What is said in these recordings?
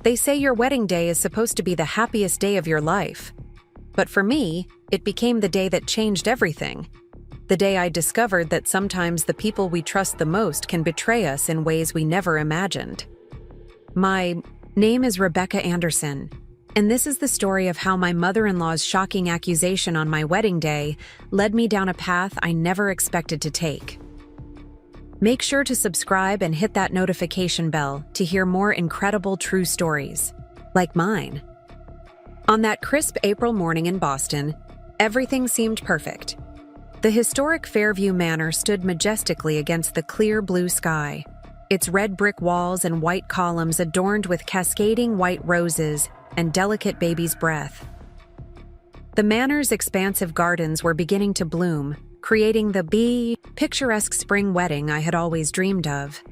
They say your wedding day is supposed to be the happiest day of your life. But for me, it became the day that changed everything. The day I discovered that sometimes the people we trust the most can betray us in ways we never imagined. My name is Rebecca Anderson, and this is the story of how my mother-in-law's shocking accusation on my wedding day led me down a path I never expected to take. Make sure to subscribe and hit that notification bell to hear more incredible true stories, like mine. On that crisp April morning in Boston, everything seemed perfect. The historic Fairview Manor stood majestically against the clear blue sky, its red brick walls and white columns adorned with cascading white roses and delicate baby's breath. The manor's expansive gardens were beginning to bloom, creating the picturesque spring wedding I had always dreamed of.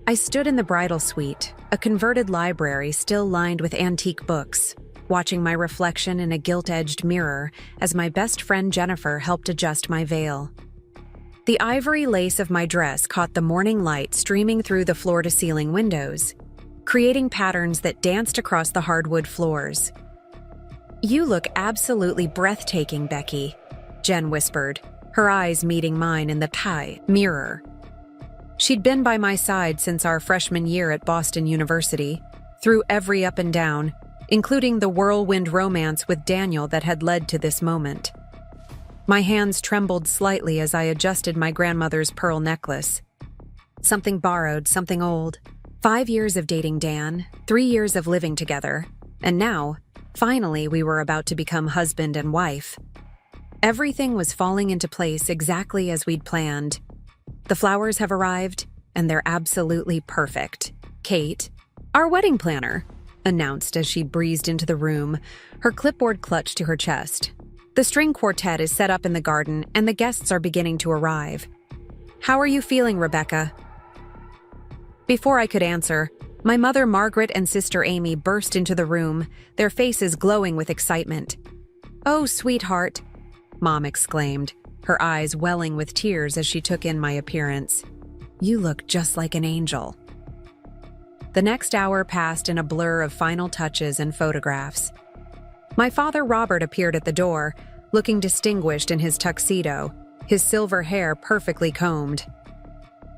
I stood in the bridal suite, a converted library still lined with antique books, watching my reflection in a gilt-edged mirror as my best friend Jennifer helped adjust my veil. The ivory lace of my dress caught the morning light streaming through the floor-to-ceiling windows, creating patterns that danced across the hardwood floors. "You look absolutely breathtaking, Becky," Jen whispered, her eyes meeting mine in the mirror. She'd been by my side since our freshman year at Boston University, through every up and down, including the whirlwind romance with Daniel that had led to this moment. My hands trembled slightly as I adjusted my grandmother's pearl necklace. Something borrowed, something old. 5 years of dating Dan, 3 years of living together, and now, finally, we were about to become husband and wife. Everything was falling into place exactly as we'd planned. The flowers have arrived, and they're absolutely perfect. Kate, our wedding planner, announced as she breezed into the room, her clipboard clutched to her chest. The string quartet is set up in the garden, and the guests are beginning to arrive. "How are you feeling, Rebecca?" Before I could answer, my mother Margaret and sister Amy burst into the room, their faces glowing with excitement. "Oh, sweetheart," Mom exclaimed, her eyes welling with tears as she took in my appearance. "You look just like an angel." The next hour passed in a blur of final touches and photographs. My father Robert appeared at the door, looking distinguished in his tuxedo, his silver hair perfectly combed.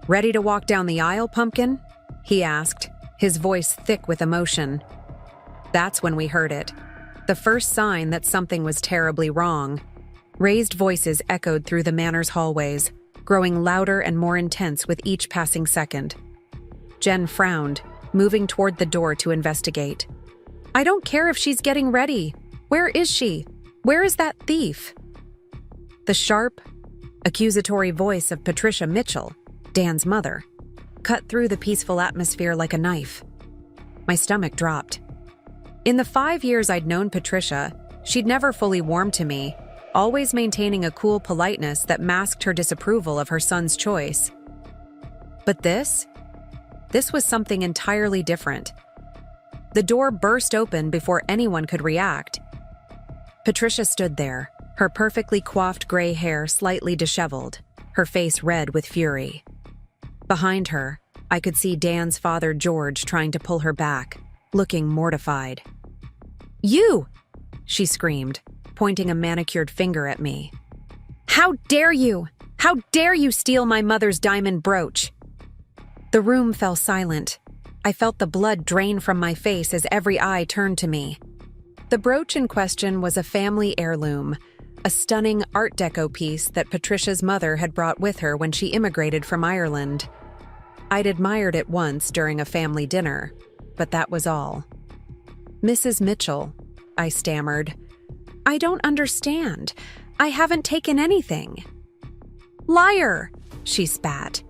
"Ready to walk down the aisle, Pumpkin?" he asked, his voice thick with emotion. That's when we heard it, the first sign that something was terribly wrong. Raised voices echoed through the manor's hallways, growing louder and more intense with each passing second. Jen frowned, moving toward the door to investigate. "I don't care if she's getting ready. Where is she? Where is that thief?" The sharp, accusatory voice of Patricia Mitchell, Dan's mother, cut through the peaceful atmosphere like a knife. My stomach dropped. In the 5 years I'd known Patricia, she'd never fully warmed to me, always maintaining a cool politeness that masked her disapproval of her son's choice. But this was something entirely different. The door burst open before anyone could react. Patricia stood there, her perfectly coiffed gray hair slightly disheveled, her face red with fury. Behind her, I could see Dan's father George trying to pull her back, looking mortified. "You!" she screamed, pointing a manicured finger at me. "How dare you! How dare you steal my mother's diamond brooch!" The room fell silent. I felt the blood drain from my face as every eye turned to me. The brooch in question was a family heirloom, a stunning Art Deco piece that Patricia's mother had brought with her when she immigrated from Ireland. I'd admired it once during a family dinner, but that was all. "Mrs. Mitchell," I stammered. "I don't understand. I haven't taken anything." "Liar!" she spat.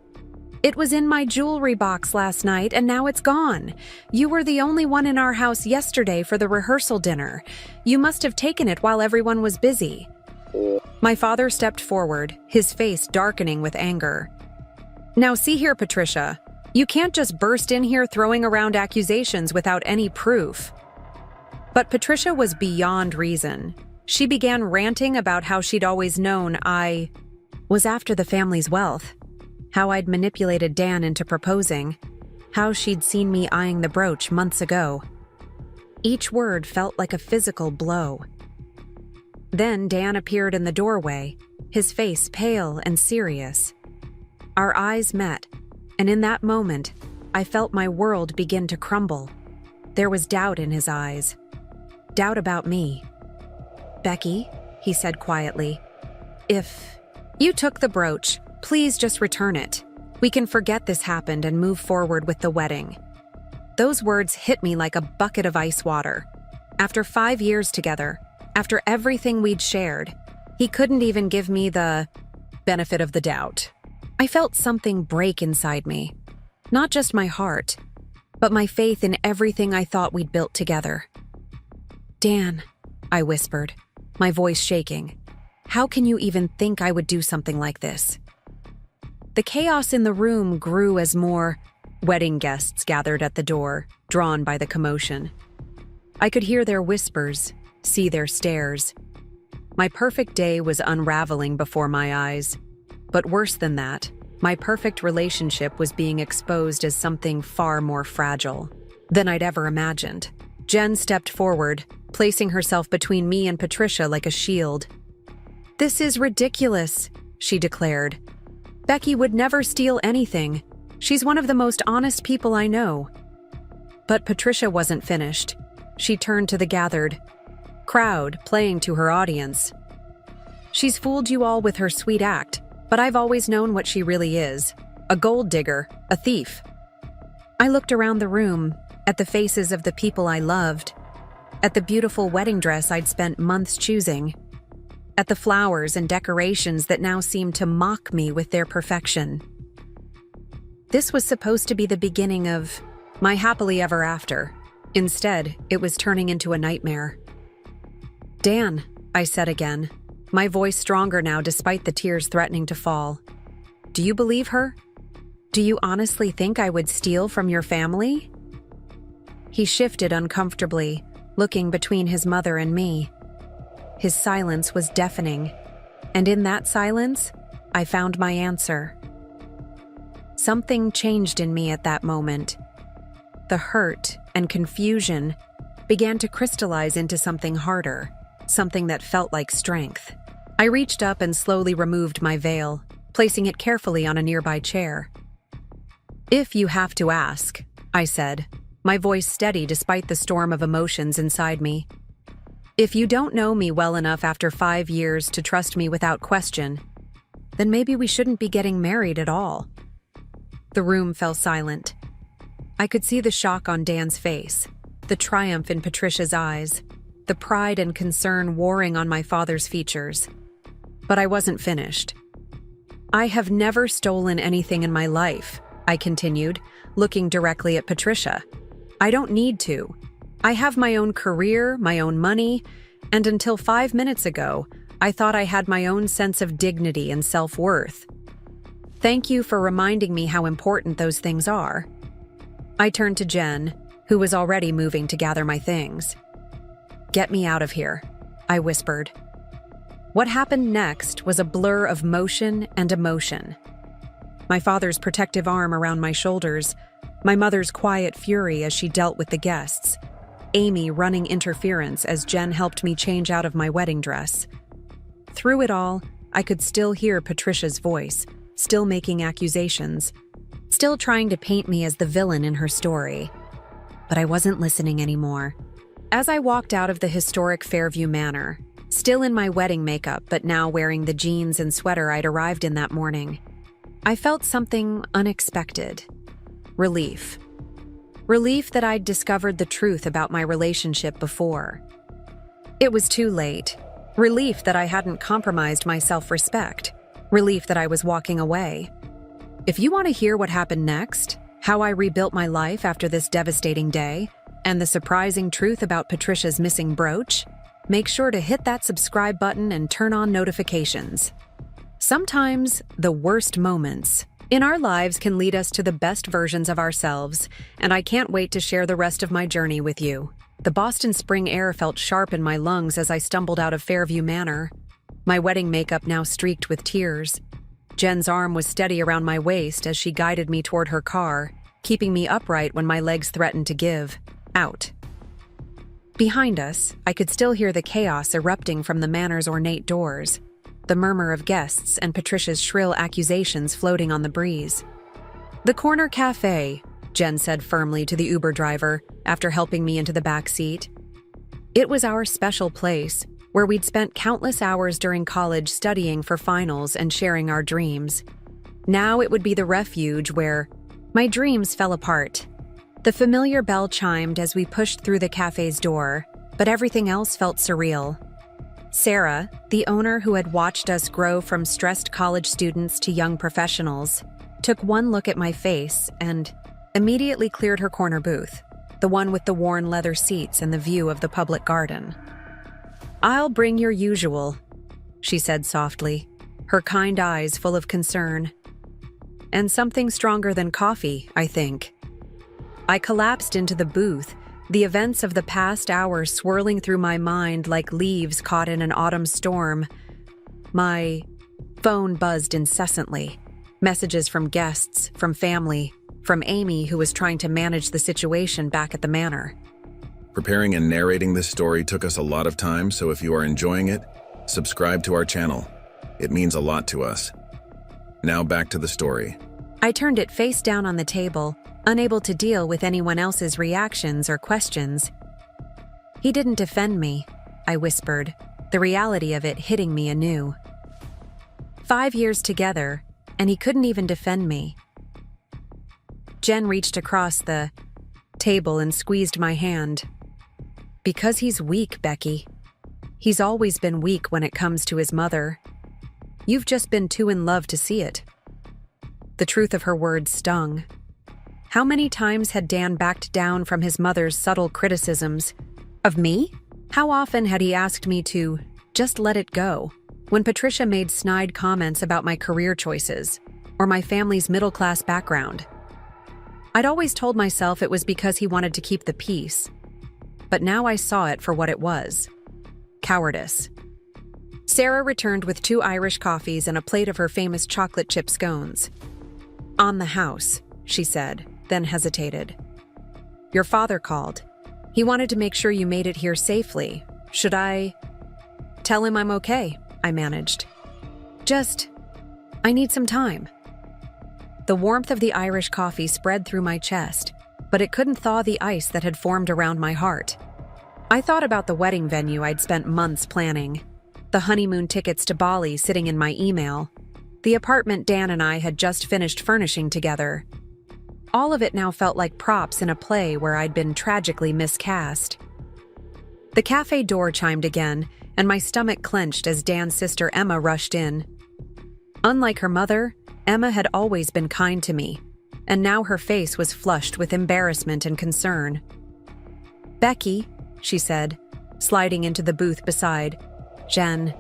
"It was in my jewelry box last night and now it's gone. You were the only one in our house yesterday for the rehearsal dinner. You must have taken it while everyone was busy." My father stepped forward, his face darkening with anger. "Now see here, Patricia. You can't just burst in here throwing around accusations without any proof." But Patricia was beyond reason. She began ranting about how she'd always known I was after the family's wealth, how I'd manipulated Dan into proposing, how she'd seen me eyeing the brooch months ago, Each word felt like a physical blow. Then Dan appeared in the doorway, his face pale and serious. Our eyes met, and in that moment, I felt my world begin to crumble. There was doubt in his eyes. Doubt about me. "Becky," he said quietly, "if you took the brooch, please just return it. We can forget this happened and move forward with the wedding." Those words hit me like a bucket of ice water. After 5 years together, after everything we'd shared, he couldn't even give me the benefit of the doubt. I felt something break inside me. Not just my heart, but my faith in everything I thought we'd built together. "Dan," I whispered, my voice shaking, "how can you even think I would do something like this?" The chaos in the room grew as more wedding guests gathered at the door, drawn by the commotion. I could hear their whispers, see their stares. My perfect day was unraveling before my eyes. But worse than that, my perfect relationship was being exposed as something far more fragile than I'd ever imagined. Jen stepped forward, placing herself between me and Patricia like a shield. "This is ridiculous," she declared. "Becky would never steal anything. She's one of the most honest people I know." But Patricia wasn't finished. She turned to the gathered crowd, playing to her audience. "She's fooled you all with her sweet act, but I've always known what she really is. A gold digger, a thief." I looked around the room, at the faces of the people I loved, at the beautiful wedding dress I'd spent months choosing, at the flowers and decorations that now seemed to mock me with their perfection. This was supposed to be the beginning of my happily ever after. Instead, it was turning into a nightmare. "Dan," I said again, my voice stronger now despite the tears threatening to fall. "Do you believe her? Do you honestly think I would steal from your family?" He shifted uncomfortably, looking between his mother and me. His silence was deafening, and in that silence, I found my answer. Something changed in me at that moment. The hurt and confusion began to crystallize into something harder, something that felt like strength. I reached up and slowly removed my veil, placing it carefully on a nearby chair. "If you have to ask," I said, my voice steady despite the storm of emotions inside me. "If you don't know me well enough after 5 years to trust me without question, then maybe we shouldn't be getting married at all." The room fell silent. I could see the shock on Dan's face, the triumph in Patricia's eyes, the pride and concern warring on my father's features. But I wasn't finished. "I have never stolen anything in my life," I continued, looking directly at Patricia. "I don't need to. I have my own career, my own money, and until 5 minutes ago, I thought I had my own sense of dignity and self-worth. Thank you for reminding me how important those things are." I turned to Jen, who was already moving to gather my things. "Get me out of here," I whispered. What happened next was a blur of motion and emotion. My father's protective arm around my shoulders, my mother's quiet fury as she dealt with the guests, Amy running interference as Jen helped me change out of my wedding dress. Through it all, I could still hear Patricia's voice, still making accusations, still trying to paint me as the villain in her story. But I wasn't listening anymore. As I walked out of the historic Fairview Manor, still in my wedding makeup but now wearing the jeans and sweater I'd arrived in that morning, I felt something unexpected. Relief. Relief that I'd discovered the truth about my relationship before. It was too late. Relief that I hadn't compromised my self-respect. Relief that I was walking away. If you want to hear what happened next, how I rebuilt my life after this devastating day, and the surprising truth about Patricia's missing brooch, make sure to hit that subscribe button and turn on notifications. Sometimes, the worst moments in our lives can lead us to the best versions of ourselves, and I can't wait to share the rest of my journey with you. The Boston spring air felt sharp in my lungs as I stumbled out of Fairview Manor, my wedding makeup now streaked with tears. Jen's arm was steady around my waist as she guided me toward her car, keeping me upright when my legs threatened to give out. Behind us, I could still hear the chaos erupting from the manor's ornate doors, the murmur of guests and Patricia's shrill accusations floating on the breeze. "The corner cafe," Jen said firmly to the Uber driver after helping me into the back seat. It was our special place, where we'd spent countless hours during college studying for finals and sharing our dreams. Now it would be the refuge where my dreams fell apart. The familiar bell chimed as we pushed through the cafe's door, but everything else felt surreal. Sarah, the owner who had watched us grow from stressed college students to young professionals, took one look at my face and immediately cleared her corner booth, the one with the worn leather seats and the view of the public garden. "I'll bring your usual," she said softly, her kind eyes full of concern. "And something stronger than coffee, I think." I collapsed into the booth, the events of the past hour swirling through my mind like leaves caught in an autumn storm. My phone buzzed incessantly. Messages from guests, from family, from Amy, who was trying to manage the situation back at the manor. Preparing and narrating this story took us a lot of time, so if you are enjoying it, subscribe to our channel. It means a lot to us. Now back to the story. I turned it face down on the table, unable to deal with anyone else's reactions or questions. "He didn't defend me," I whispered, the reality of it hitting me anew. 5 years together, and he couldn't even defend me. Jen reached across the table and squeezed my hand. "Because he's weak, Becky. He's always been weak when it comes to his mother. You've just been too in love to see it." The truth of her words stung. How many times had Dan backed down from his mother's subtle criticisms? Of me? How often had he asked me to just let it go when Patricia made snide comments about my career choices or my family's middle-class background? I'd always told myself it was because he wanted to keep the peace, but now I saw it for what it was: cowardice. Sarah returned with 2 Irish coffees and a plate of her famous chocolate chip scones. "On the house," she said, then hesitated. "Your father called. He wanted to make sure you made it here safely. Should I tell him I'm okay?" I managed. I need some time." The warmth of the Irish coffee spread through my chest, but it couldn't thaw the ice that had formed around my heart. I thought about the wedding venue I'd spent months planning, the honeymoon tickets to Bali sitting in my email, the apartment Dan and I had just finished furnishing together. All of it now felt like props in a play where I'd been tragically miscast. The cafe door chimed again, and my stomach clenched as Dan's sister Emma rushed in. Unlike her mother, Emma had always been kind to me, and now her face was flushed with embarrassment and concern. "Becky," she said, sliding into the booth beside Jen.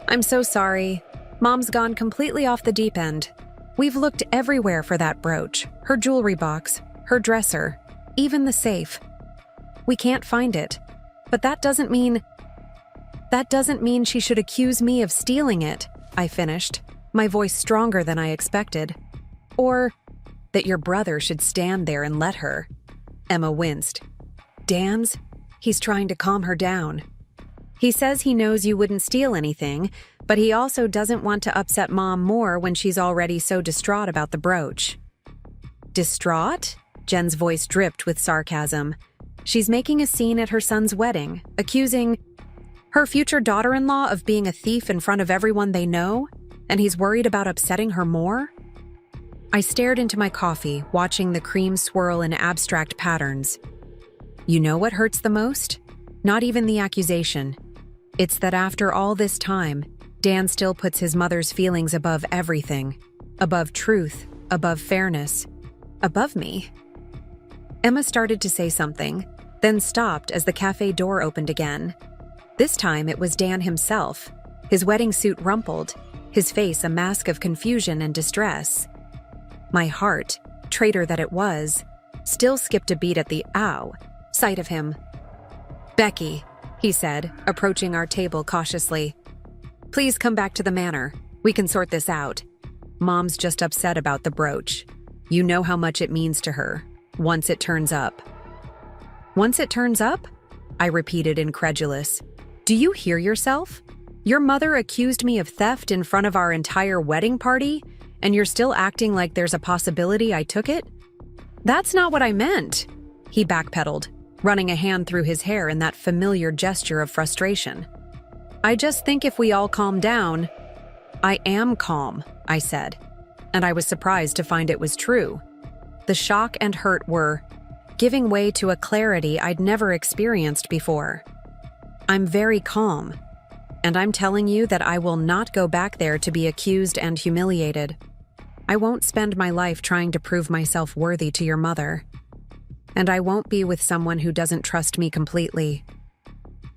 "I'm so sorry. Mom's gone completely off the deep end. We've looked everywhere for that brooch, her jewelry box, her dresser, even the safe. We can't find it. But that doesn't mean she should accuse me of stealing it," I finished, my voice stronger than I expected. "Or that your brother should stand there and let her." Emma winced. "Dan's? He's trying to calm her down. He says he knows you wouldn't steal anything, but he also doesn't want to upset Mom more when she's already so distraught about the brooch." "Distraught?" Jen's voice dripped with sarcasm. "She's making a scene at her son's wedding, accusing her future daughter-in-law of being a thief in front of everyone they know, and he's worried about upsetting her more?" I stared into my coffee, watching the cream swirl in abstract patterns. You know what hurts the most? Not even the accusation. It's that after all this time, Dan still puts his mother's feelings above everything. Above truth, above fairness, above me. Emma started to say something, then stopped as the cafe door opened again. This time it was Dan himself, his wedding suit rumpled, his face a mask of confusion and distress. My heart, traitor that it was, still skipped a beat at the "ow" sight of him. "Becky," he said, approaching our table cautiously. "Please come back to the manor. We can sort this out. Mom's just upset about the brooch. You know how much it means to her, once it turns up." "Once it turns up?" I repeated, incredulous. Do you hear yourself? Your mother accused me of theft in front of our entire wedding party, and you're still acting like there's a possibility I took it? That's not what I meant, he backpedaled, running a hand through his hair in that familiar gesture of frustration. I just think if we all calm down— I am calm, I said, and I was surprised to find it was true. The shock and hurt were giving way to a clarity I'd never experienced before. I'm very calm, and I'm telling you that I will not go back there to be accused and humiliated. I won't spend my life trying to prove myself worthy to your mother. And I won't be with someone who doesn't trust me completely.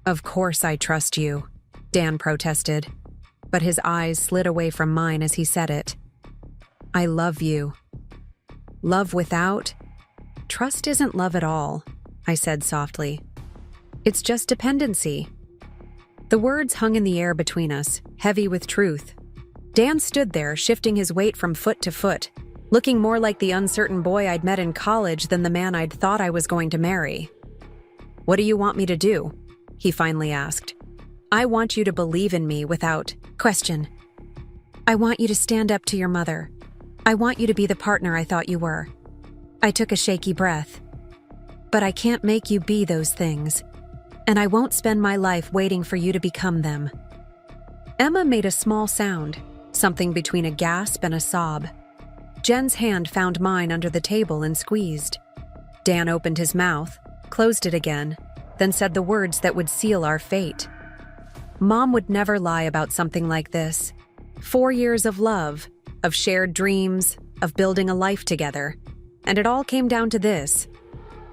Of course I trust you, Dan protested, but his eyes slid away from mine as he said it. I love you. Love without— Trust isn't love at all, I said softly. It's just dependency. The words hung in the air between us, heavy with truth. Dan stood there, shifting his weight from foot to foot, looking more like the uncertain boy I'd met in college than the man I'd thought I was going to marry. What do you want me to do? He finally asked. I want you to believe in me without question. I want you to stand up to your mother. I want you to be the partner I thought you were. I took a shaky breath. But I can't make you be those things, and I won't spend my life waiting for you to become them. Emma made a small sound, something between a gasp and a sob. Jen's hand found mine under the table and squeezed. Dan opened his mouth, closed it again, then said the words that would seal our fate. Mom would never lie about something like this. 4 years of love, of shared dreams, of building a life together. And it all came down to this: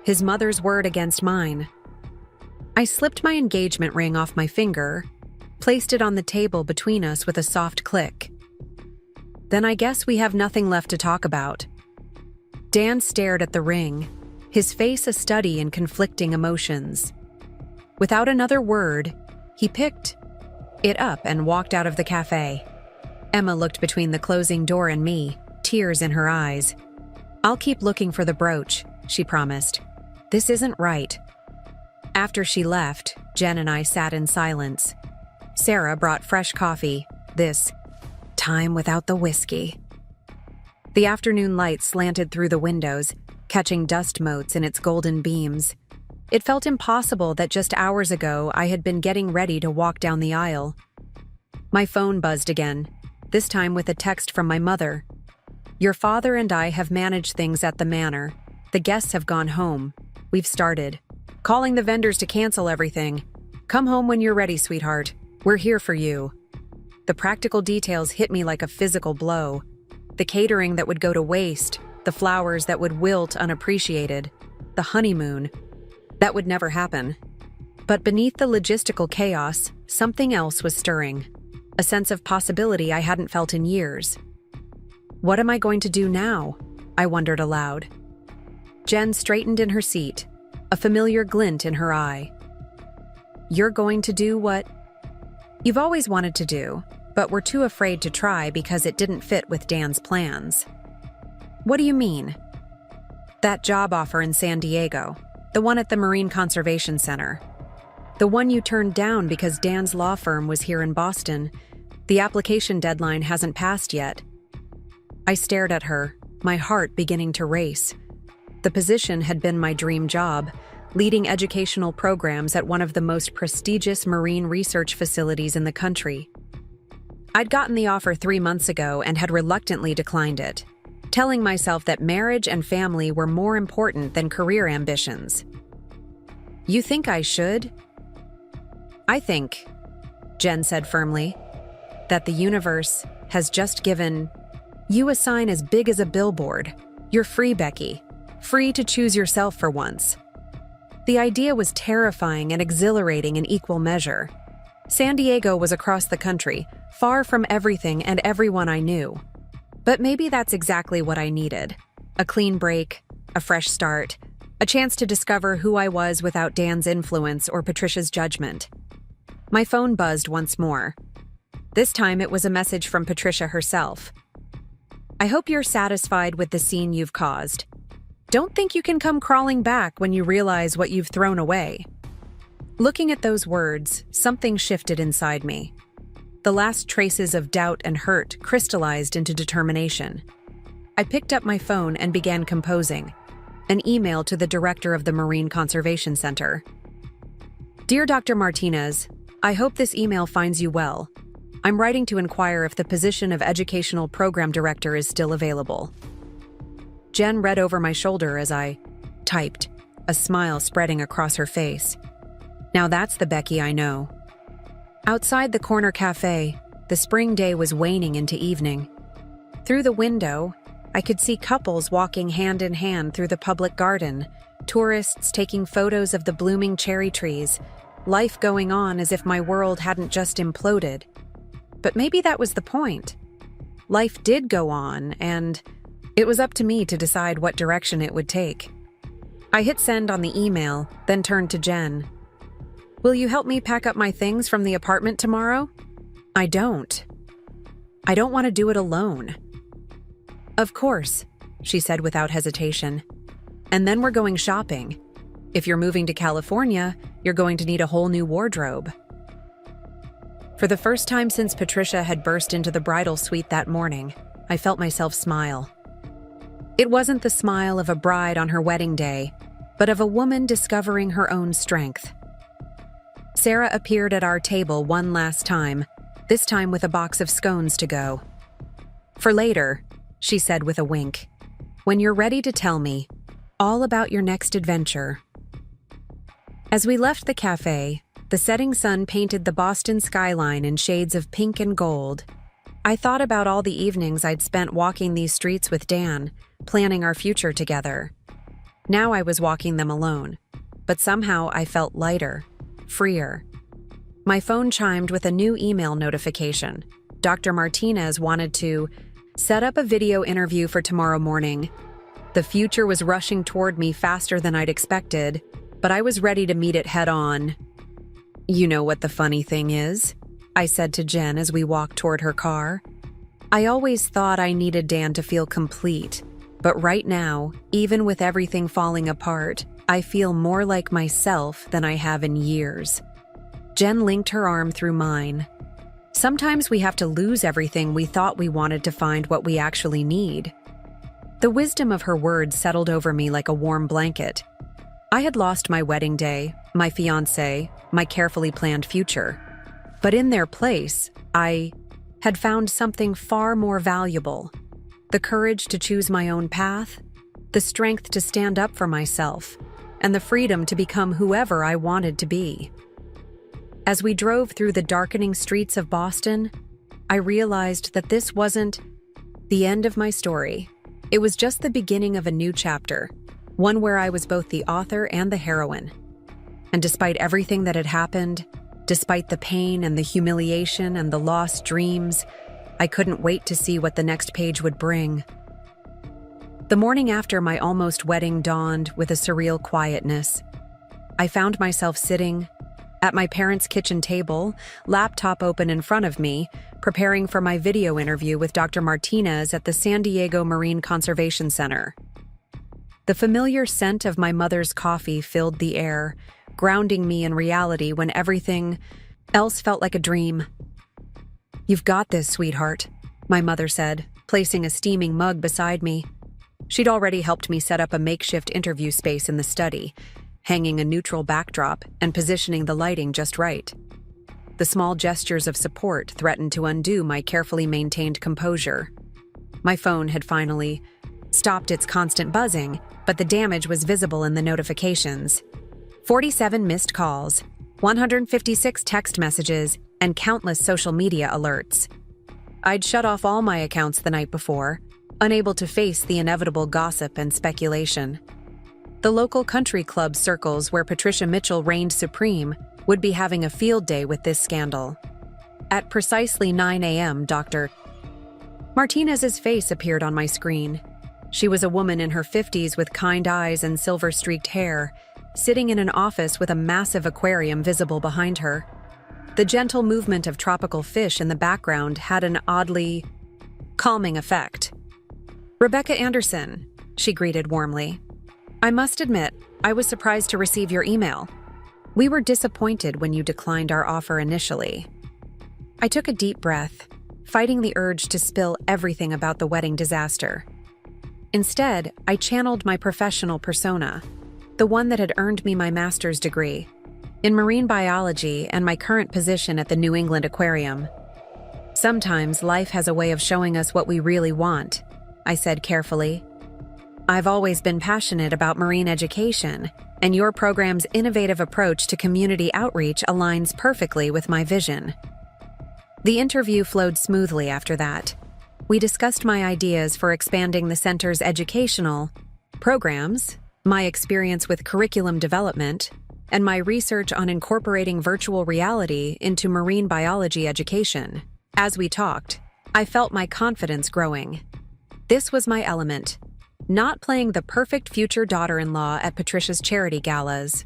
his mother's word against mine. I slipped my engagement ring off my finger, placed it on the table between us with a soft click. Then I guess we have nothing left to talk about. Dan stared at the ring, his face a study in conflicting emotions. Without another word, he picked it up and walked out of the cafe. Emma looked between the closing door and me, tears in her eyes. I'll keep looking for the brooch, she promised. This isn't right. After she left, Jen and I sat in silence. Sarah brought fresh coffee, this time without the whiskey. The afternoon light slanted through the windows, catching dust motes in its golden beams. It felt impossible that just hours ago I had been getting ready to walk down the aisle. My phone buzzed again, this time with a text from my mother. Your father and I have managed things at the manor. The guests have gone home. We've started calling the vendors to cancel everything. Come home when you're ready, sweetheart. We're here for you. The practical details hit me like a physical blow. The catering that would go to waste, the flowers that would wilt unappreciated, the honeymoon. That would never happen. But beneath the logistical chaos, something else was stirring. A sense of possibility I hadn't felt in years. What am I going to do now? I wondered aloud. Jen straightened in her seat, a familiar glint in her eye. You're going to do what you've always wanted to do, but were too afraid to try because it didn't fit with Dan's plans. What do you mean? That job offer in San Diego, the one at the Marine Conservation Center. The one you turned down because Dan's law firm was here in Boston. The application deadline hasn't passed yet. I stared at her, my heart beginning to race. The position had been my dream job, leading educational programs at one of the most prestigious marine research facilities in the country. I'd gotten the offer 3 months ago and had reluctantly declined it, telling myself that marriage and family were more important than career ambitions. You think I should? I think, Jen said firmly, that the universe has just given you a sign as big as a billboard. You're free, Becky. Free to choose yourself for once. The idea was terrifying and exhilarating in equal measure. San Diego was across the country, far from everything and everyone I knew. But maybe that's exactly what I needed. A clean break, a fresh start, a chance to discover who I was without Dan's influence or Patricia's judgment. My phone buzzed once more. This time it was a message from Patricia herself. I hope you're satisfied with the scene you've caused. Don't think you can come crawling back when you realize what you've thrown away. Looking at those words, something shifted inside me. The last traces of doubt and hurt crystallized into determination. I picked up my phone and began composing an email to the director of the Marine Conservation Center. Dear Dr. Martinez, I hope this email finds you well. I'm writing to inquire if the position of Educational Program Director is still available. Jen read over my shoulder as I typed, a smile spreading across her face. Now that's the Becky I know. Outside the corner cafe, the spring day was waning into evening. Through the window, I could see couples walking hand in hand through the public garden, tourists taking photos of the blooming cherry trees, life going on as if my world hadn't just imploded. But maybe that was the point. Life did go on, and it was up to me to decide what direction it would take. I hit send on the email, then turned to Jen. Will you help me pack up my things from the apartment tomorrow? I don't want to do it alone. Of course, she said without hesitation. And then we're going shopping. If you're moving to California, you're going to need a whole new wardrobe. For the first time since Patricia had burst into the bridal suite that morning, I felt myself smile. It wasn't the smile of a bride on her wedding day, but of a woman discovering her own strength. Sarah appeared at our table one last time, this time with a box of scones to go. For later, she said with a wink, when you're ready to tell me all about your next adventure. As we left the cafe, the setting sun painted the Boston skyline in shades of pink and gold. I thought about all the evenings I'd spent walking these streets with Dan, planning our future together. Now I was walking them alone, but somehow I felt lighter, freer. My phone chimed with a new email notification. Dr. Martinez wanted to set up a video interview for tomorrow morning. The future was rushing toward me faster than I'd expected, but I was ready to meet it head on. You know what the funny thing is? I said to Jen as we walked toward her car. I always thought I needed Dan to feel complete, but right now, even with everything falling apart, I feel more like myself than I have in years. Jen linked her arm through mine. Sometimes we have to lose everything we thought we wanted to find what we actually need. The wisdom of her words settled over me like a warm blanket. I had lost my wedding day, my fiancé, my carefully planned future. But in their place, I had found something far more valuable. The courage to choose my own path, the strength to stand up for myself, and the freedom to become whoever I wanted to be. As we drove through the darkening streets of Boston, I realized that this wasn't the end of my story. It was just the beginning of a new chapter, one where I was both the author and the heroine. And despite everything that had happened, despite the pain and the humiliation and the lost dreams, I couldn't wait to see what the next page would bring. The morning after my almost wedding dawned with a surreal quietness. I found myself sitting at my parents' kitchen table, laptop open in front of me, preparing for my video interview with Dr. Martinez at the San Diego Marine Conservation Center. The familiar scent of my mother's coffee filled the air, grounding me in reality when everything else felt like a dream. You've got this, sweetheart, my mother said, placing a steaming mug beside me. She'd already helped me set up a makeshift interview space in the study, hanging a neutral backdrop and positioning the lighting just right. The small gestures of support threatened to undo my carefully maintained composure. My phone had finally stopped its constant buzzing, but the damage was visible in the notifications. 47 missed calls, 156 text messages, and countless social media alerts. I'd shut off all my accounts the night before, unable to face the inevitable gossip and speculation. The local country club circles where Patricia Mitchell reigned supreme would be having a field day with this scandal. At precisely 9 a.m., Dr. Martinez's face appeared on my screen. She was a woman in her 50s with kind eyes and silver-streaked hair, sitting in an office with a massive aquarium visible behind her. The gentle movement of tropical fish in the background had an oddly calming effect. Rebecca Anderson, she greeted warmly. I must admit, I was surprised to receive your email. We were disappointed when you declined our offer initially. I took a deep breath, fighting the urge to spill everything about the wedding disaster. Instead, I channeled my professional persona, the one that had earned me my master's degree in marine biology and my current position at the New England Aquarium. Sometimes life has a way of showing us what we really want, I said carefully. I've always been passionate about marine education, and your program's innovative approach to community outreach aligns perfectly with my vision. The interview flowed smoothly after that. We discussed my ideas for expanding the center's educational programs, my experience with curriculum development, and my research on incorporating virtual reality into marine biology education. As we talked, I felt my confidence growing. This was my element, not playing the perfect future daughter-in-law at Patricia's charity galas.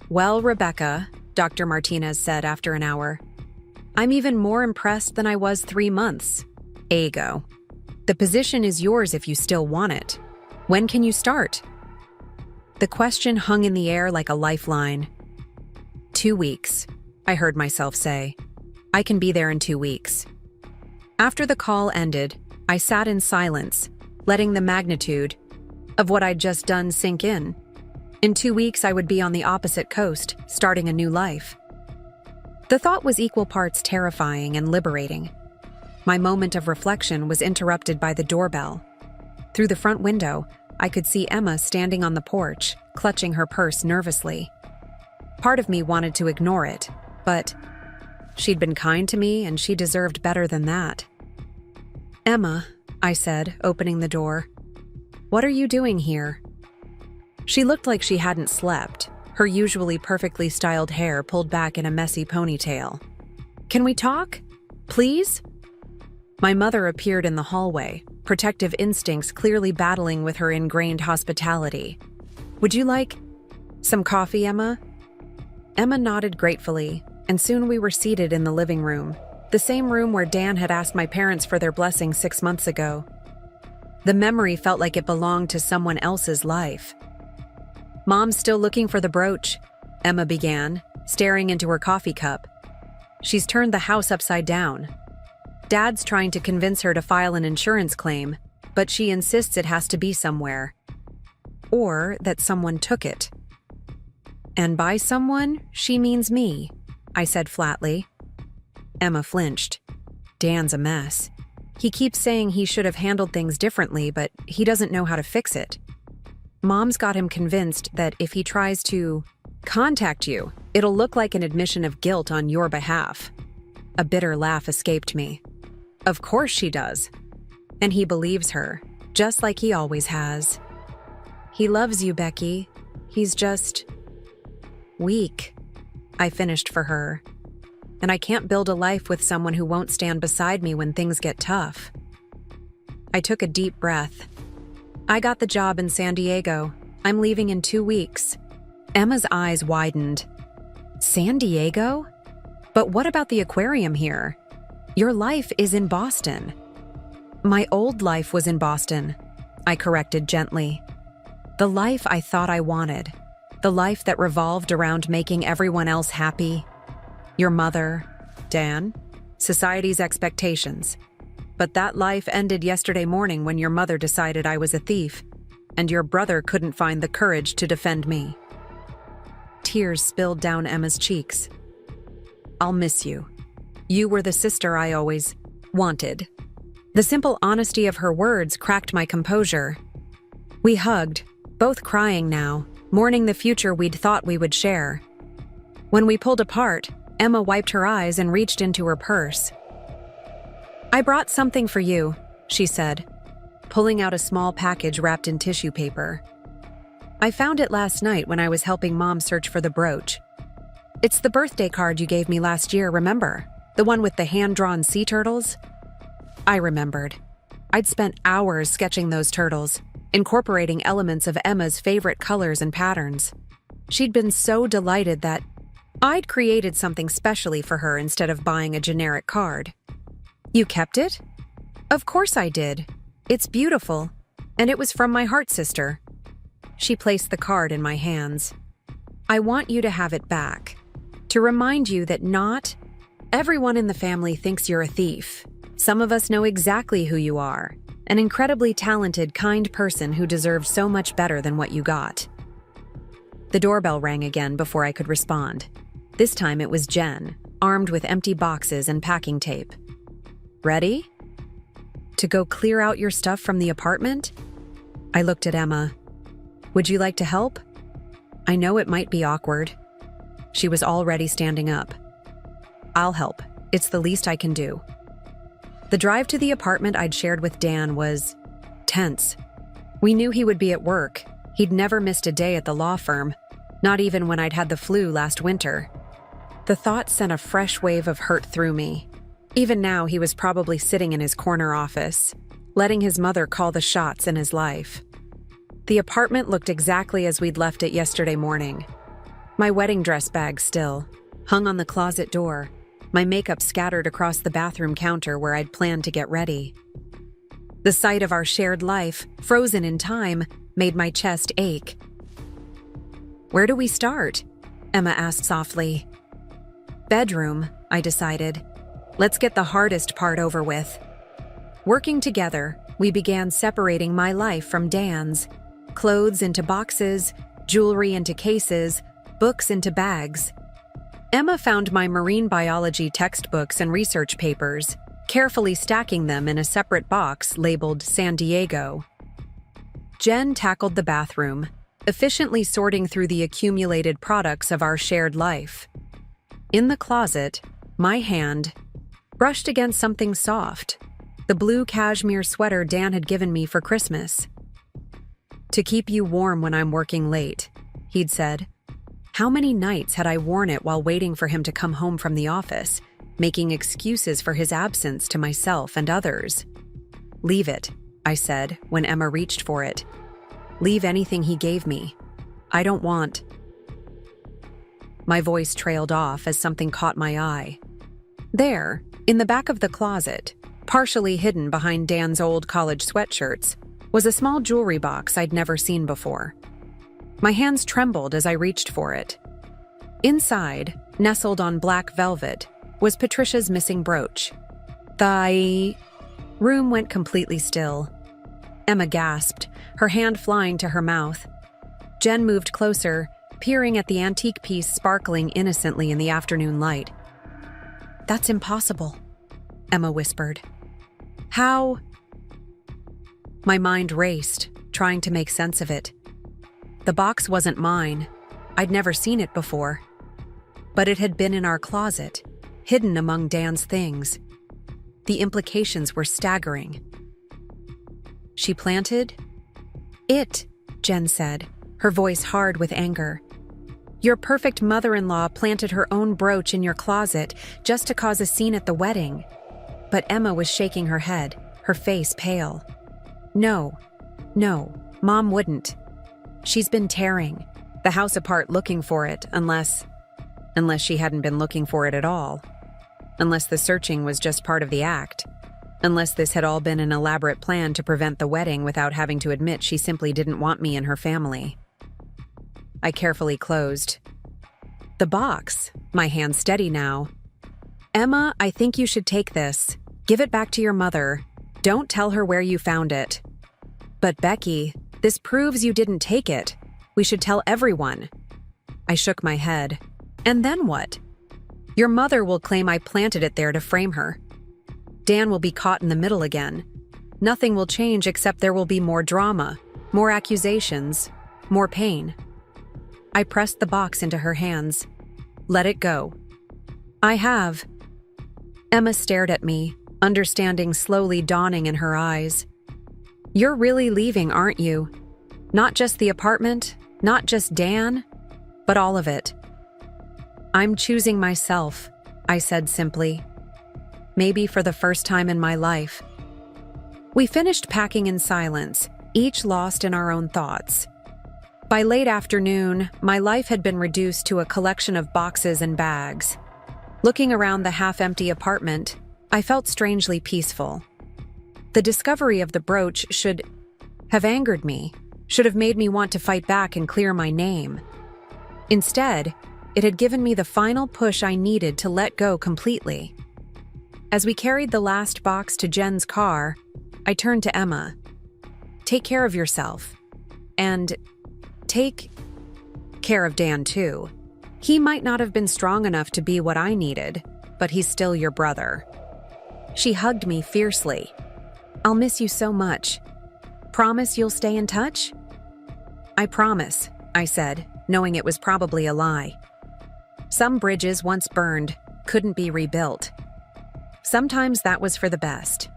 "Well, Rebecca," Dr. Martinez said after an hour, "I'm even more impressed than I was 3 months ago. The position is yours if you still want it. When can you start?" The question hung in the air like a lifeline. 2 weeks, I heard myself say. I can be there in 2 weeks. After the call ended, I sat in silence, letting the magnitude of what I'd just done sink in. In 2 weeks, I would be on the opposite coast, starting a new life. The thought was equal parts terrifying and liberating. My moment of reflection was interrupted by the doorbell. Through the front window, I could see Emma standing on the porch, clutching her purse nervously. Part of me wanted to ignore it, but she'd been kind to me and she deserved better than that. "Emma," I said, opening the door, "what are you doing here?" She looked like she hadn't slept, her usually perfectly styled hair pulled back in a messy ponytail. "Can we talk? Please?" My mother appeared in the hallway, protective instincts clearly battling with her ingrained hospitality. "Would you like some coffee, Emma?" Emma nodded gratefully, and soon we were seated in the living room, the same room where Dan had asked my parents for their blessing 6 months ago. The memory felt like it belonged to someone else's life. "Mom's still looking for the brooch," Emma began, staring into her coffee cup. "She's turned the house upside down. Dad's trying to convince her to file an insurance claim, but she insists it has to be somewhere. Or that someone took it. And by someone, she means me," I said flatly. Emma flinched. "Dan's a mess. He keeps saying he should have handled things differently, but he doesn't know how to fix it. Mom's got him convinced that if he tries to contact you, it'll look like an admission of guilt on your behalf." A bitter laugh escaped me. "Of course she does. And he believes her, just like he always has. He loves you, Becky. He's just weak," I finished for her. "And I can't build a life with someone who won't stand beside me when things get tough." I took a deep breath. "I got the job in San Diego. I'm leaving in 2 weeks. Emma's eyes widened. "San Diego? But what about the aquarium here? Your life is in Boston." "My old life was in Boston," I corrected gently. "The life I thought I wanted. The life that revolved around making everyone else happy. Your mother, Dan, society's expectations. But that life ended yesterday morning when your mother decided I was a thief, and your brother couldn't find the courage to defend me." Tears spilled down Emma's cheeks. "I'll miss you. You were the sister I always wanted." The simple honesty of her words cracked my composure. We hugged, both crying now, mourning the future we'd thought we would share. When we pulled apart, Emma wiped her eyes and reached into her purse. "I brought something for you," she said, pulling out a small package wrapped in tissue paper. "I found it last night when I was helping Mom search for the brooch. It's the birthday card you gave me last year, remember? The one with the hand-drawn sea turtles?" I remembered. I'd spent hours sketching those turtles, incorporating elements of Emma's favorite colors and patterns. She'd been so delighted that I'd created something specially for her instead of buying a generic card. "You kept it?" "Of course I did. It's beautiful, and it was from my heart sister." She placed the card in my hands. I want you to have it back. To remind you that not everyone in the family thinks you're a thief. Some of us know exactly who you are. An incredibly talented, kind person who deserves so much better than what you got." The doorbell rang again before I could respond. This time it was Jen, armed with empty boxes and packing tape. "Ready? To go clear out your stuff from the apartment?" I looked at Emma. "Would you like to help? I know it might be awkward." She was already standing up. "I'll help. It's the least I can do." The drive to the apartment I'd shared with Dan was tense. We knew he would be at work. He'd never missed a day at the law firm, not even when I'd had the flu last winter. The thought sent a fresh wave of hurt through me. Even now, he was probably sitting in his corner office, letting his mother call the shots in his life. The apartment looked exactly as we'd left it yesterday morning. My wedding dress bag still, hung on the closet door, my makeup scattered across the bathroom counter where I'd planned to get ready. The sight of our shared life, frozen in time, made my chest ache. "Where do we start?" Emma asked softly. "Bedroom," I decided. "Let's get the hardest part over with." Working together, we began separating my life from Dan's. Clothes into boxes, jewelry into cases, books into bags. Emma found my marine biology textbooks and research papers, carefully stacking them in a separate box labeled San Diego. Jen tackled the bathroom, efficiently sorting through the accumulated products of our shared life. In the closet, my hand brushed against something soft, the blue cashmere sweater Dan had given me for Christmas. "To keep you warm when I'm working late," he'd said. How many nights had I worn it while waiting for him to come home from the office, making excuses for his absence to myself and others? "Leave it," I said when Emma reached for it. "Leave anything he gave me. I don't want—" My voice trailed off as something caught my eye. There, in the back of the closet, partially hidden behind Dan's old college sweatshirts, was a small jewelry box I'd never seen before. My hands trembled as I reached for it. Inside, nestled on black velvet, was Patricia's missing brooch. The room went completely still. Emma gasped, her hand flying to her mouth. Jen moved closer, peering at the antique piece sparkling innocently in the afternoon light. "That's impossible," Emma whispered. "How?" My mind raced, trying to make sense of it. The box wasn't mine. I'd never seen it before. But it had been in our closet, hidden among Dan's things. The implications were staggering. "She planted it," Jen said, her voice hard with anger. "Your perfect mother-in-law planted her own brooch in your closet just to cause a scene at the wedding." But Emma was shaking her head, her face pale. No, Mom wouldn't. She's been tearing the house apart looking for it, unless she hadn't been looking for it at all. Unless the searching was just part of the act. Unless this had all been an elaborate plan to prevent the wedding without having to admit she simply didn't want me in her family. I carefully closed the box, my hand steady now. "Emma, I think you should take this. Give it back to your mother. Don't tell her where you found it." "But Becky, this proves you didn't take it. We should tell everyone." I shook my head. "And then what? Your mother will claim I planted it there to frame her. Dan will be caught in the middle again. Nothing will change except there will be more drama, more accusations, more pain." I pressed the box into her hands. "Let it go." "I have." Emma stared at me, understanding slowly dawning in her eyes. "You're really leaving, aren't you? Not just the apartment, not just Dan, but all of it." "I'm choosing myself," I said simply. Maybe for the first time in my life. We finished packing in silence, each lost in our own thoughts. By late afternoon, my life had been reduced to a collection of boxes and bags. Looking around the half-empty apartment, I felt strangely peaceful. The discovery of the brooch should have angered me, should have made me want to fight back and clear my name. Instead, it had given me the final push I needed to let go completely. As we carried the last box to Jen's car, I turned to Emma. Take care of yourself. And take care of Dan, too. He might not have been strong enough to be what I needed, but he's still your brother. She hugged me fiercely. I'll miss you so much. Promise you'll stay in touch? I promise, I said, knowing it was probably a lie. Some bridges once burned couldn't be rebuilt. Sometimes that was for the best.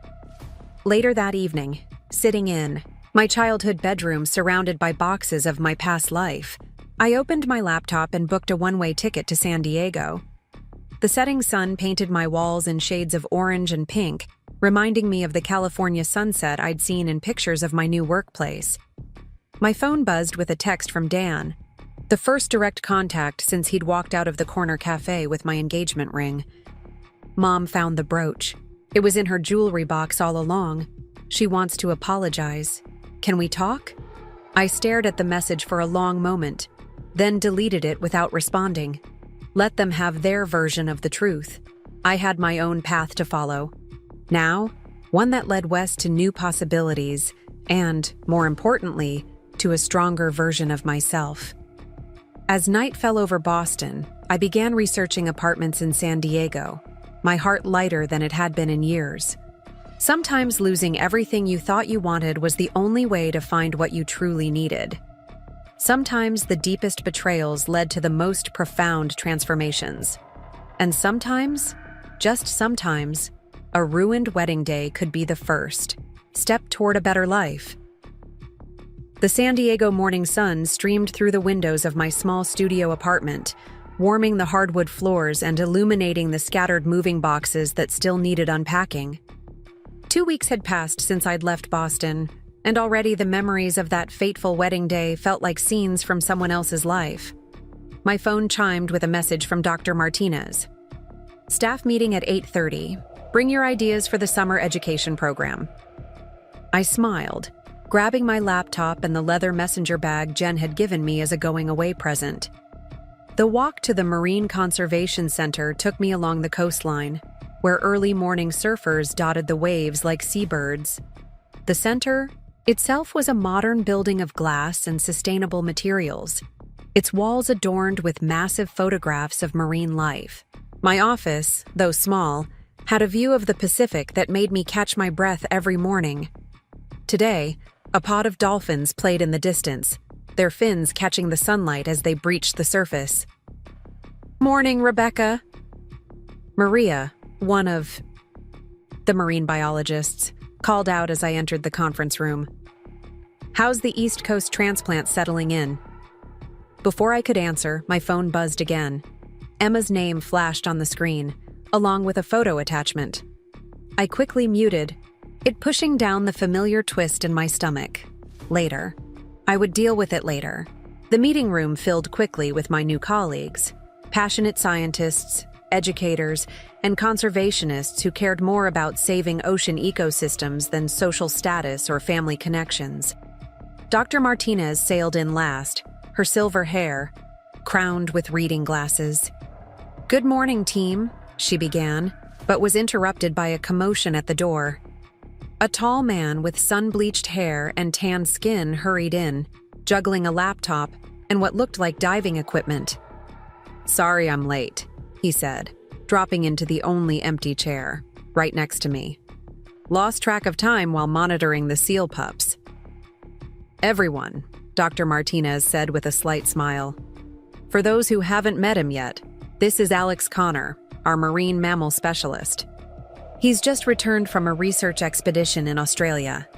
Later that evening, sitting in my childhood bedroom surrounded by boxes of my past life, I opened my laptop and booked a one-way ticket to San Diego. The setting sun painted my walls in shades of orange and pink, reminding me of the California sunset I'd seen in pictures of my new workplace. My phone buzzed with a text from Dan, the first direct contact since he'd walked out of the corner cafe with my engagement ring. Mom found the brooch. It was in her jewelry box all along. She wants to apologize. Can we talk? I stared at the message for a long moment, then deleted it without responding. Let them have their version of the truth. I had my own path to follow. Now, one that led west to new possibilities and, more importantly, to a stronger version of myself. As night fell over Boston, I began researching apartments in San Diego, my heart lighter than it had been in years. Sometimes losing everything you thought you wanted was the only way to find what you truly needed. Sometimes the deepest betrayals led to the most profound transformations. And sometimes, just sometimes, a ruined wedding day could be the first step toward a better life. The San Diego morning sun streamed through the windows of my small studio apartment, warming the hardwood floors and illuminating the scattered moving boxes that still needed unpacking. 2 weeks had passed since I'd left Boston, and already the memories of that fateful wedding day felt like scenes from someone else's life. My phone chimed with a message from Dr. Martinez. Staff meeting at 8:30. Bring your ideas for the summer education program. I smiled, grabbing my laptop and the leather messenger bag Jen had given me as a going-away present. The walk to the Marine Conservation Center took me along the coastline, where early morning surfers dotted the waves like seabirds. The center itself was a modern building of glass and sustainable materials, its walls adorned with massive photographs of marine life. My office, though small, had a view of the Pacific that made me catch my breath every morning. Today, a pod of dolphins played in the distance, their fins catching the sunlight as they breached the surface. Morning, Rebecca. Maria, one of the marine biologists, called out as I entered the conference room. How's the East Coast transplant settling in? Before I could answer, my phone buzzed again. Emma's name flashed on the screen, along with a photo attachment. I quickly muted, it pushing down the familiar twist in my stomach. Later. I would deal with it later. The meeting room filled quickly with my new colleagues, passionate scientists, educators, and conservationists who cared more about saving ocean ecosystems than social status or family connections. Dr. Martinez sailed in last, her silver hair crowned with reading glasses. Good morning, team, she began, but was interrupted by a commotion at the door. A tall man with sun-bleached hair and tan skin hurried in, juggling a laptop and what looked like diving equipment. Sorry I'm late, he said, dropping into the only empty chair, right next to me. Lost track of time while monitoring the seal pups. Everyone, Dr. Martinez said with a slight smile. For those who haven't met him yet, this is Alex Connor, our marine mammal specialist. He's just returned from a research expedition in Australia.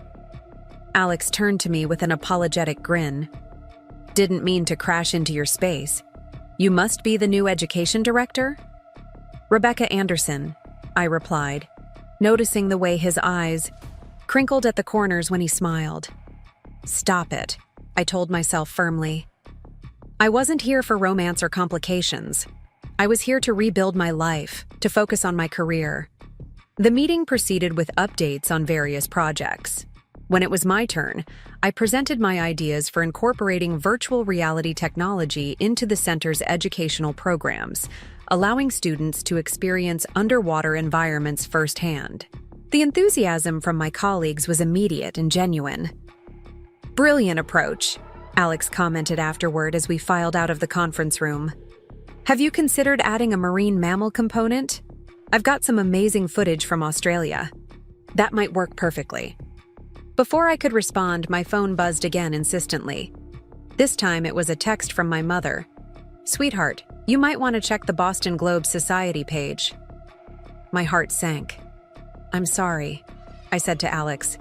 Alex turned to me with an apologetic grin. Didn't mean to crash into your space. You must be the new education director? Rebecca Anderson, I replied, noticing the way his eyes crinkled at the corners when he smiled. Stop it, I told myself firmly. I wasn't here for romance or complications. I was here to rebuild my life, to focus on my career. The meeting proceeded with updates on various projects. When it was my turn, I presented my ideas for incorporating virtual reality technology into the center's educational programs, allowing students to experience underwater environments firsthand. The enthusiasm from my colleagues was immediate and genuine. "Brilliant approach," Alex commented afterward as we filed out of the conference room. "Have you considered adding a marine mammal component? I've got some amazing footage from Australia. That might work perfectly." Before I could respond, my phone buzzed again insistently. This time it was a text from my mother. "Sweetheart, you might want to check the Boston Globe Society page." My heart sank. "I'm sorry," I said to Alex.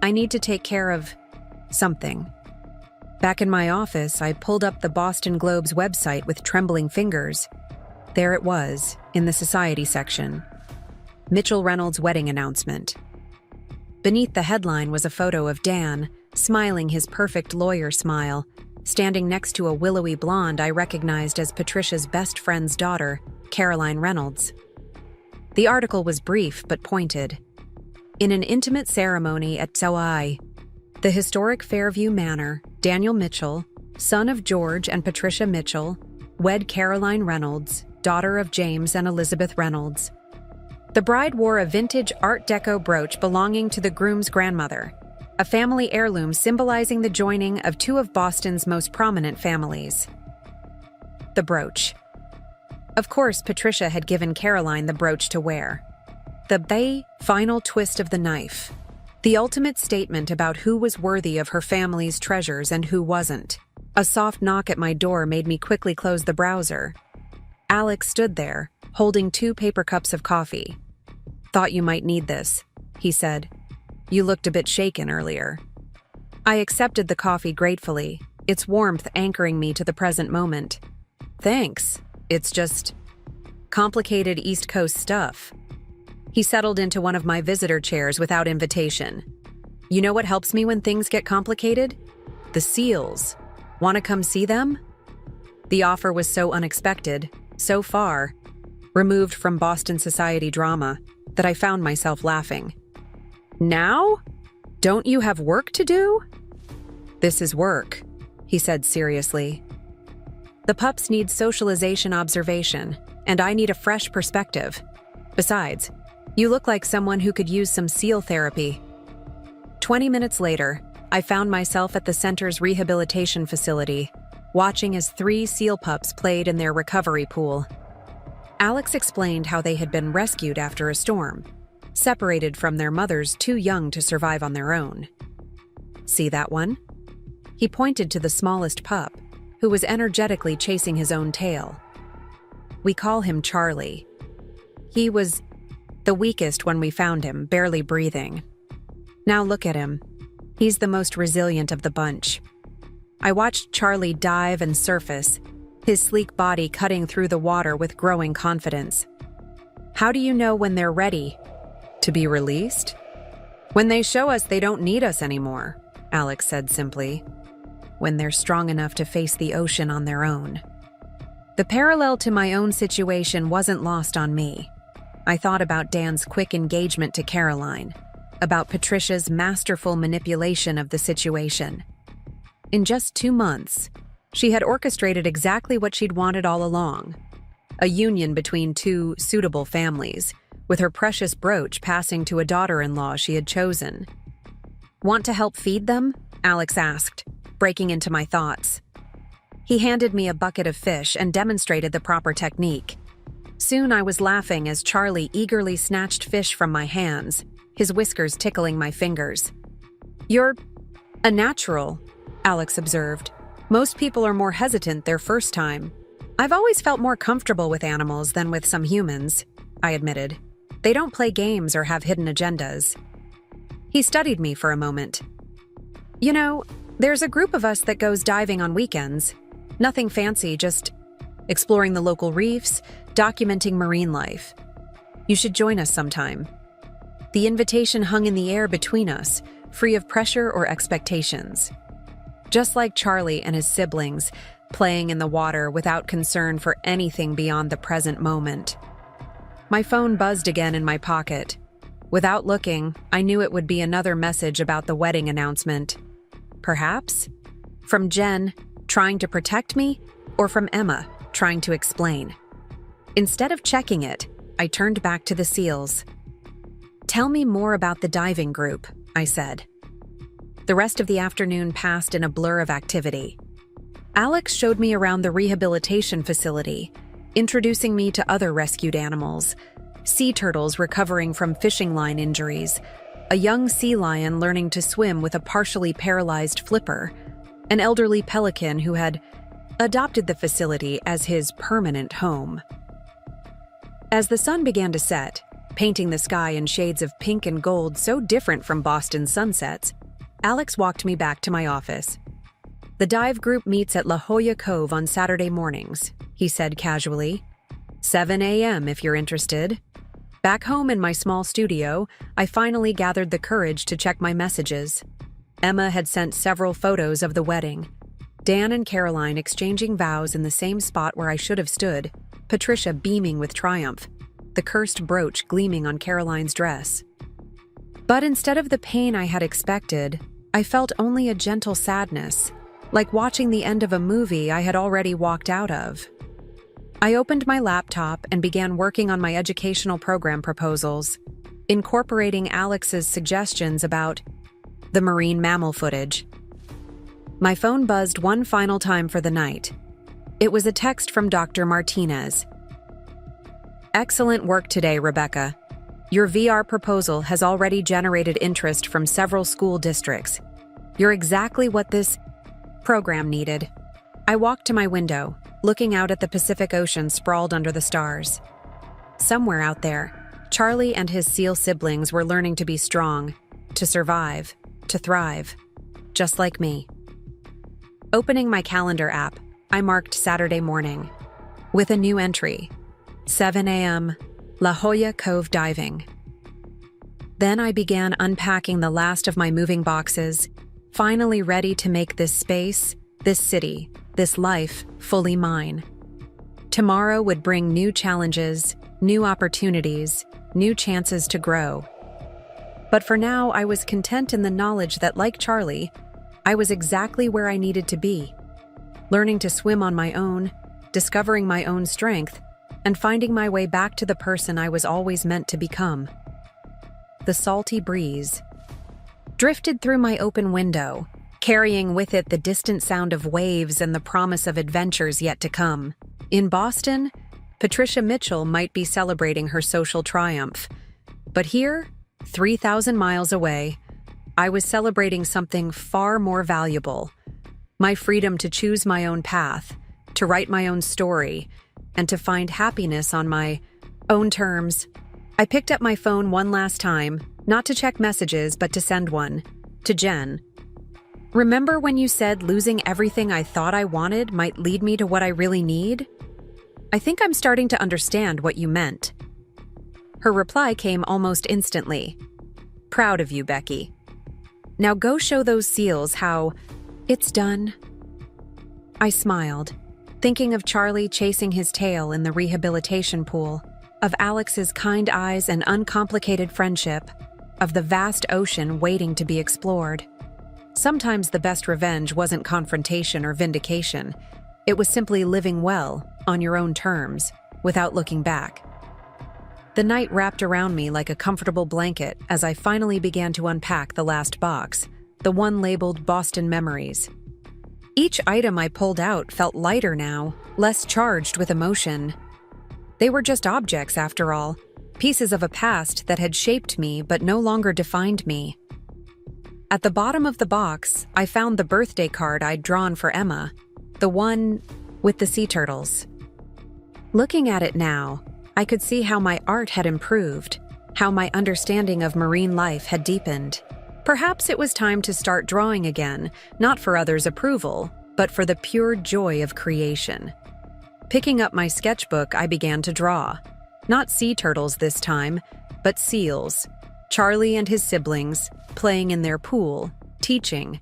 "I need to take care of something." Back in my office, I pulled up the Boston Globe's website with trembling fingers. There it was, in the Society section. Mitchell Reynolds' wedding announcement. Beneath the headline was a photo of Dan, smiling his perfect lawyer smile, standing next to a willowy blonde I recognized as Patricia's best friend's daughter, Caroline Reynolds. The article was brief but pointed. In an intimate ceremony at Sauai, the historic Fairview Manor, Daniel Mitchell, son of George and Patricia Mitchell, wed Caroline Reynolds, daughter of James and Elizabeth Reynolds. The bride wore a vintage Art Deco brooch belonging to the groom's grandmother, a family heirloom symbolizing the joining of two of Boston's most prominent families. The brooch. Of course, Patricia had given Caroline the brooch to wear. The final twist of the knife. The ultimate statement about who was worthy of her family's treasures and who wasn't. A soft knock at my door made me quickly close the browser. Alex stood there, holding 2 paper cups of coffee. "Thought you might need this," he said. "You looked a bit shaken earlier." I accepted the coffee gratefully, its warmth anchoring me to the present moment. "Thanks. It's just complicated East Coast stuff." He settled into one of my visitor chairs without invitation. "You know what helps me when things get complicated? The seals. Want to come see them?" The offer was so unexpected, so far, removed from Boston society drama, that I found myself laughing. "Now? Don't you have work to do?" "This is work," he said seriously. "The pups need socialization observation, and I need a fresh perspective. Besides, you look like someone who could use some seal therapy." 20 minutes later, I found myself at the center's rehabilitation facility, watching as 3 seal pups played in their recovery pool. Alex explained how they had been rescued after a storm, separated from their mothers too young to survive on their own. "See that one?" He pointed to the smallest pup, who was energetically chasing his own tail. "We call him Charlie. He was the weakest when we found him, barely breathing. Now look at him. He's the most resilient of the bunch." I watched Charlie dive and surface, his sleek body cutting through the water with growing confidence. "How do you know when they're ready to be released?" "When they show us they don't need us anymore," Alex said simply. "When they're strong enough to face the ocean on their own." The parallel to my own situation wasn't lost on me. I thought about Dan's quick engagement to Caroline, about Patricia's masterful manipulation of the situation. In just 2 months, she had orchestrated exactly what she'd wanted all along, a union between 2 suitable families, with her precious brooch passing to a daughter-in-law she had chosen. "Want to help feed them?" Alex asked, breaking into my thoughts. He handed me a bucket of fish and demonstrated the proper technique. Soon I was laughing as Charlie eagerly snatched fish from my hands, his whiskers tickling my fingers. "You're a natural," Alex observed. "Most people are more hesitant their first time." "I've always felt more comfortable with animals than with some humans," I admitted. "They don't play games or have hidden agendas." He studied me for a moment. "You know, there's a group of us that goes diving on weekends. Nothing fancy, just exploring the local reefs, documenting marine life. You should join us sometime." The invitation hung in the air between us, free of pressure or expectations. Just like Charlie and his siblings, playing in the water without concern for anything beyond the present moment. My phone buzzed again in my pocket. Without looking, I knew it would be another message about the wedding announcement. Perhaps? From Jen, trying to protect me, or from Emma, trying to explain. Instead of checking it, I turned back to the seals. "Tell me more about the diving group," I said. The rest of the afternoon passed in a blur of activity. Alex showed me around the rehabilitation facility, introducing me to other rescued animals: sea turtles recovering from fishing line injuries, a young sea lion learning to swim with a partially paralyzed flipper, an elderly pelican who had adopted the facility as his permanent home. As the sun began to set, painting the sky in shades of pink and gold so different from Boston's sunsets, Alex walked me back to my office. "The dive group meets at La Jolla Cove on Saturday mornings," he said casually. 7 a.m. if you're interested." Back home in my small studio, I finally gathered the courage to check my messages. Emma had sent several photos of the wedding. Dan and Caroline exchanging vows in the same spot where I should have stood, Patricia beaming with triumph, the cursed brooch gleaming on Caroline's dress. But instead of the pain I had expected, I felt only a gentle sadness, like watching the end of a movie I had already walked out of. I opened my laptop and began working on my educational program proposals, incorporating Alex's suggestions about the marine mammal footage. My phone buzzed one final time for the night. It was a text from Dr. Martinez. "Excellent work today, Rebecca. Your VR proposal has already generated interest from several school districts. You're exactly what this program needed." I walked to my window, looking out at the Pacific Ocean sprawled under the stars. Somewhere out there, Charlie and his seal siblings were learning to be strong, to survive, to thrive, just like me. Opening my calendar app, I marked Saturday morning with a new entry: 7 a.m., La Jolla Cove diving. Then I began unpacking the last of my moving boxes, finally ready to make this space, this city, this life fully mine. Tomorrow would bring new challenges, new opportunities, new chances to grow. But for now, I was content in the knowledge that, like Charlie, I was exactly where I needed to be, learning to swim on my own, discovering my own strength, and finding my way back to the person I was always meant to become. The salty breeze drifted through my open window, carrying with it the distant sound of waves and the promise of adventures yet to come. In Boston, Patricia Mitchell might be celebrating her social triumph, but here, 3,000 miles away, I was celebrating something far more valuable: my freedom to choose my own path, to write my own story, and to find happiness on my own terms. I picked up my phone one last time, not to check messages, but to send one. To Jen. "Remember when you said losing everything I thought I wanted might lead me to what I really need? I think I'm starting to understand what you meant." Her reply came almost instantly. "Proud of you, Becky. Now go show those seals how it's done." I smiled, thinking of Charlie chasing his tail in the rehabilitation pool, of Alex's kind eyes and uncomplicated friendship, of the vast ocean waiting to be explored. Sometimes the best revenge wasn't confrontation or vindication. It was simply living well, on your own terms, without looking back. The night wrapped around me like a comfortable blanket as I finally began to unpack the last box, the one labeled Boston Memories. Each item I pulled out felt lighter now, less charged with emotion. They were just objects, after all, pieces of a past that had shaped me but no longer defined me. At the bottom of the box, I found the birthday card I'd drawn for Emma, the one with the sea turtles. Looking at it now, I could see how my art had improved, how my understanding of marine life had deepened. Perhaps it was time to start drawing again, not for others' approval, but for the pure joy of creation. Picking up my sketchbook, I began to draw. Not sea turtles this time, but seals. Charlie and his siblings, playing in their pool, teaching.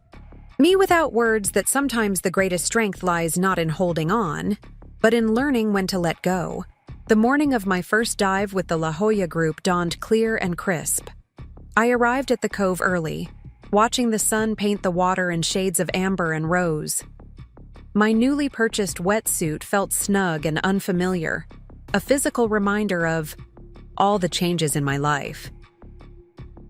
Me without words that sometimes the greatest strength lies not in holding on, but in learning when to let go. The morning of my first dive with the La Jolla group dawned clear and crisp. I arrived at the cove early, watching the sun paint the water in shades of amber and rose. My newly purchased wetsuit felt snug and unfamiliar, a physical reminder of all the changes in my life.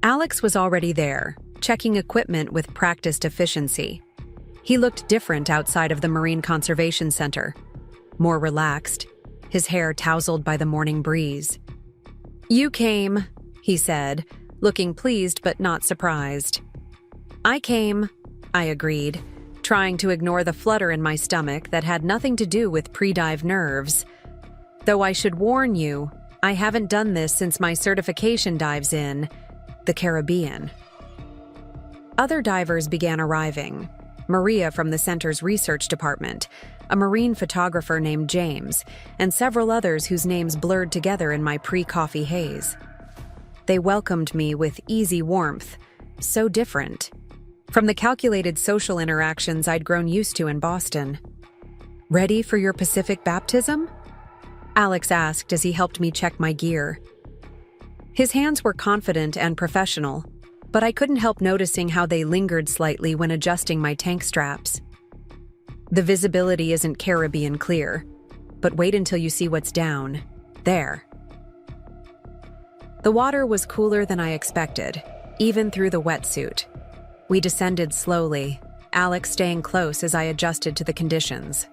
Alex was already there, checking equipment with practiced efficiency. He looked different outside of the Marine Conservation Center, more relaxed, his hair tousled by the morning breeze. "You came," he said, looking pleased but not surprised. "I came," I agreed, trying to ignore the flutter in my stomach that had nothing to do with pre-dive nerves. Though I should warn you, I haven't done this since my certification dives in the Caribbean. Other divers began arriving. Maria from the center's research department, a marine photographer named James, and several others whose names blurred together in my pre-coffee haze. They welcomed me with easy warmth, so different from the calculated social interactions I'd grown used to in Boston. "Ready for your Pacific baptism?" Alex asked as he helped me check my gear. His hands were confident and professional, but I couldn't help noticing how they lingered slightly when adjusting my tank straps. "The visibility isn't Caribbean clear, but wait until you see what's down there." The water was cooler than I expected, even through the wetsuit. We descended slowly, Alex staying close as I adjusted to the conditions.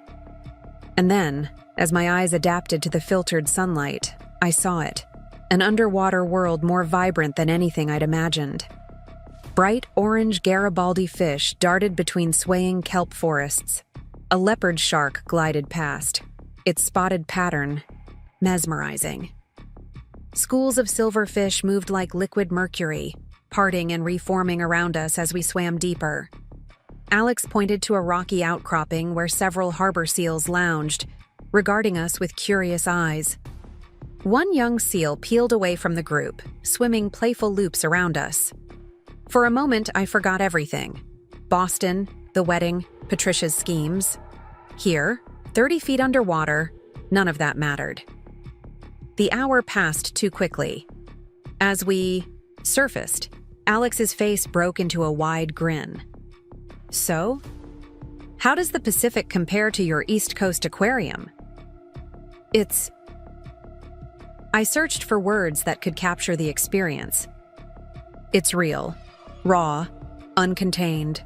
And then, as my eyes adapted to the filtered sunlight, I saw it, an underwater world more vibrant than anything I'd imagined. Bright orange Garibaldi fish darted between swaying kelp forests. A leopard shark glided past, its spotted pattern mesmerizing. Schools of silverfish moved like liquid mercury, parting and reforming around us as we swam deeper. Alex pointed to a rocky outcropping where several harbor seals lounged, regarding us with curious eyes. One young seal peeled away from the group, swimming playful loops around us. For a moment, I forgot everything. Boston, the wedding, Patricia's schemes. Here, 30 feet underwater, none of that mattered. The hour passed too quickly. As we surfaced, Alex's face broke into a wide grin. "So? How does the Pacific compare to your East Coast aquarium?" I searched for words that could capture the experience. "It's real, raw, uncontained.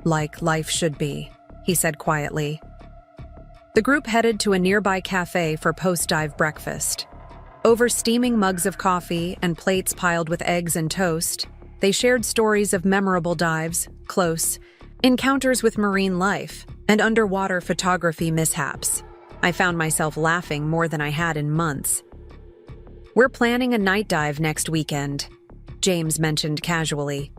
Like life should be," he said quietly. The group headed to a nearby cafe for post-dive breakfast. Over steaming mugs of coffee and plates piled with eggs and toast, they shared stories of memorable dives, close, encounters with marine life, and underwater photography mishaps. I found myself laughing more than I had in months. "We're planning a night dive next weekend," James mentioned casually.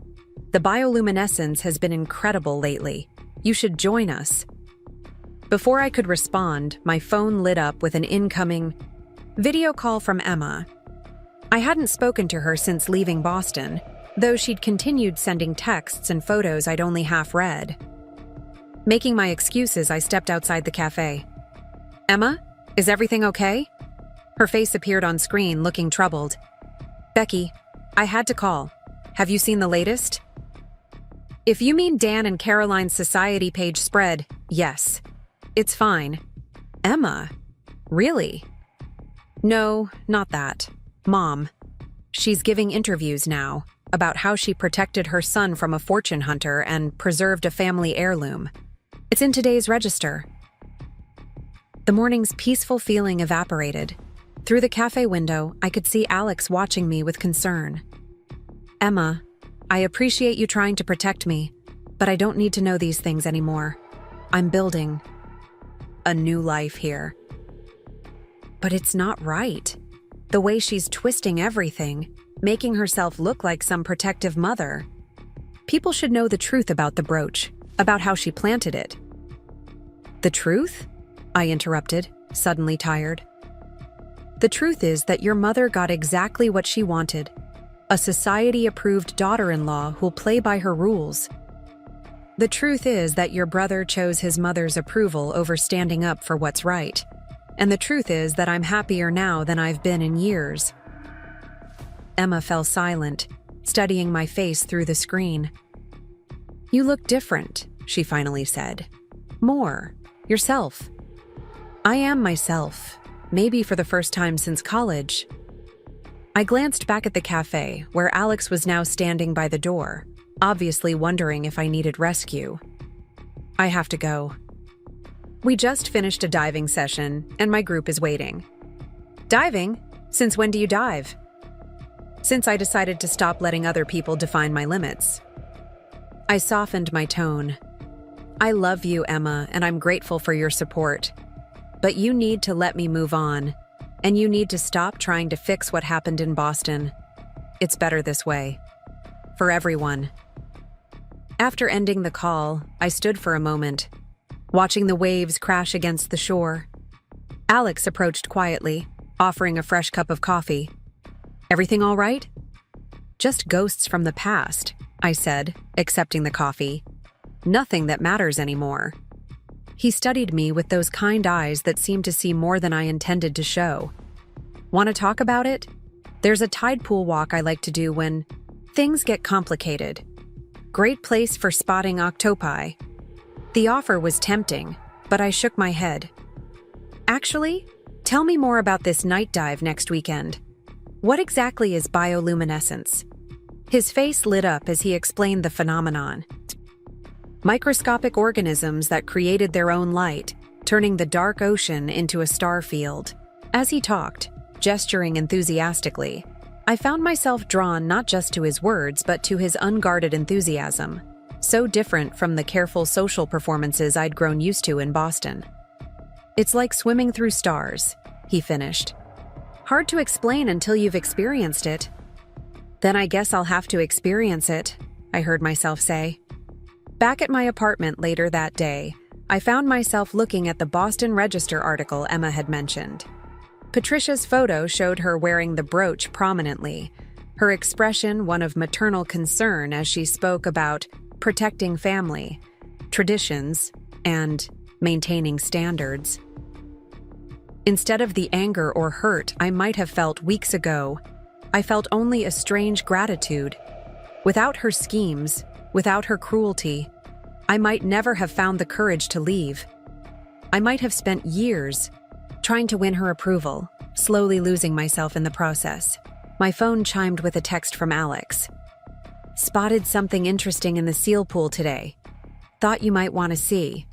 "The bioluminescence has been incredible lately. You should join us." Before I could respond, my phone lit up with an incoming video call from Emma. I hadn't spoken to her since leaving Boston, though she'd continued sending texts and photos I'd only half read. Making my excuses, I stepped outside the cafe. "Emma, is everything okay?" Her face appeared on screen, looking troubled. "Becky, I had to call. Have you seen the latest?" "If you mean Dan and Caroline's society page spread, yes. It's fine." "Emma? Really?" "No, not that. Mom. She's giving interviews now about how she protected her son from a fortune hunter and preserved a family heirloom. It's in today's Register." The morning's peaceful feeling evaporated. Through the cafe window, I could see Alex watching me with concern. "Emma, I appreciate you trying to protect me, but I don't need to know these things anymore. I'm building a new life here." But it's not right. The way she's twisting everything, making herself look like some protective mother. People should know the truth about the brooch, about how she planted it. "The truth?" I interrupted, suddenly tired. "The truth is that your mother got exactly what she wanted. A society-approved daughter-in-law who'll play by her rules. The truth is that your brother chose his mother's approval over standing up for what's right. And the truth is that I'm happier now than I've been in years." Emma fell silent, studying my face through the screen. "You look different," she finally said. "More. Yourself." "I am myself, maybe for the first time since college." I glanced back at the cafe, where Alex was now standing by the door, obviously wondering if I needed rescue. "I have to go. We just finished a diving session, and my group is waiting." "Diving? Since when do you dive?" "Since I decided to stop letting other people define my limits." I softened my tone. "I love you, Emma, and I'm grateful for your support. But you need to let me move on, and you need to stop trying to fix what happened in Boston. It's better this way. For everyone." After ending the call, I stood for a moment, watching the waves crash against the shore. Alex approached quietly, offering a fresh cup of coffee. "Everything all right?" "Just ghosts from the past," I said, accepting the coffee. "Nothing that matters anymore." He studied me with those kind eyes that seemed to see more than I intended to show. "Want to talk about it? There's a tide pool walk I like to do when things get complicated. Great place for spotting octopi." The offer was tempting, but I shook my head. "Actually, tell me more about this night dive next weekend. What exactly is bioluminescence?" His face lit up as he explained the phenomenon. Microscopic organisms that created their own light, turning the dark ocean into a star field. As he talked, gesturing enthusiastically, I found myself drawn not just to his words but to his unguarded enthusiasm, so different from the careful social performances I'd grown used to in Boston. "It's like swimming through stars," he finished. "Hard to explain until you've experienced it." "Then I guess I'll have to experience it," I heard myself say. Back at my apartment later that day, I found myself looking at the Boston Register article Emma had mentioned. Patricia's photo showed her wearing the brooch prominently, her expression one of maternal concern as she spoke about protecting family, traditions, and maintaining standards. Instead of the anger or hurt I might have felt weeks ago, I felt only a strange gratitude. Without her schemes, without her cruelty, I might never have found the courage to leave. I might have spent years trying to win her approval, slowly losing myself in the process. My phone chimed with a text from Alex. "Spotted something interesting in the seal pool today. Thought you might want to see."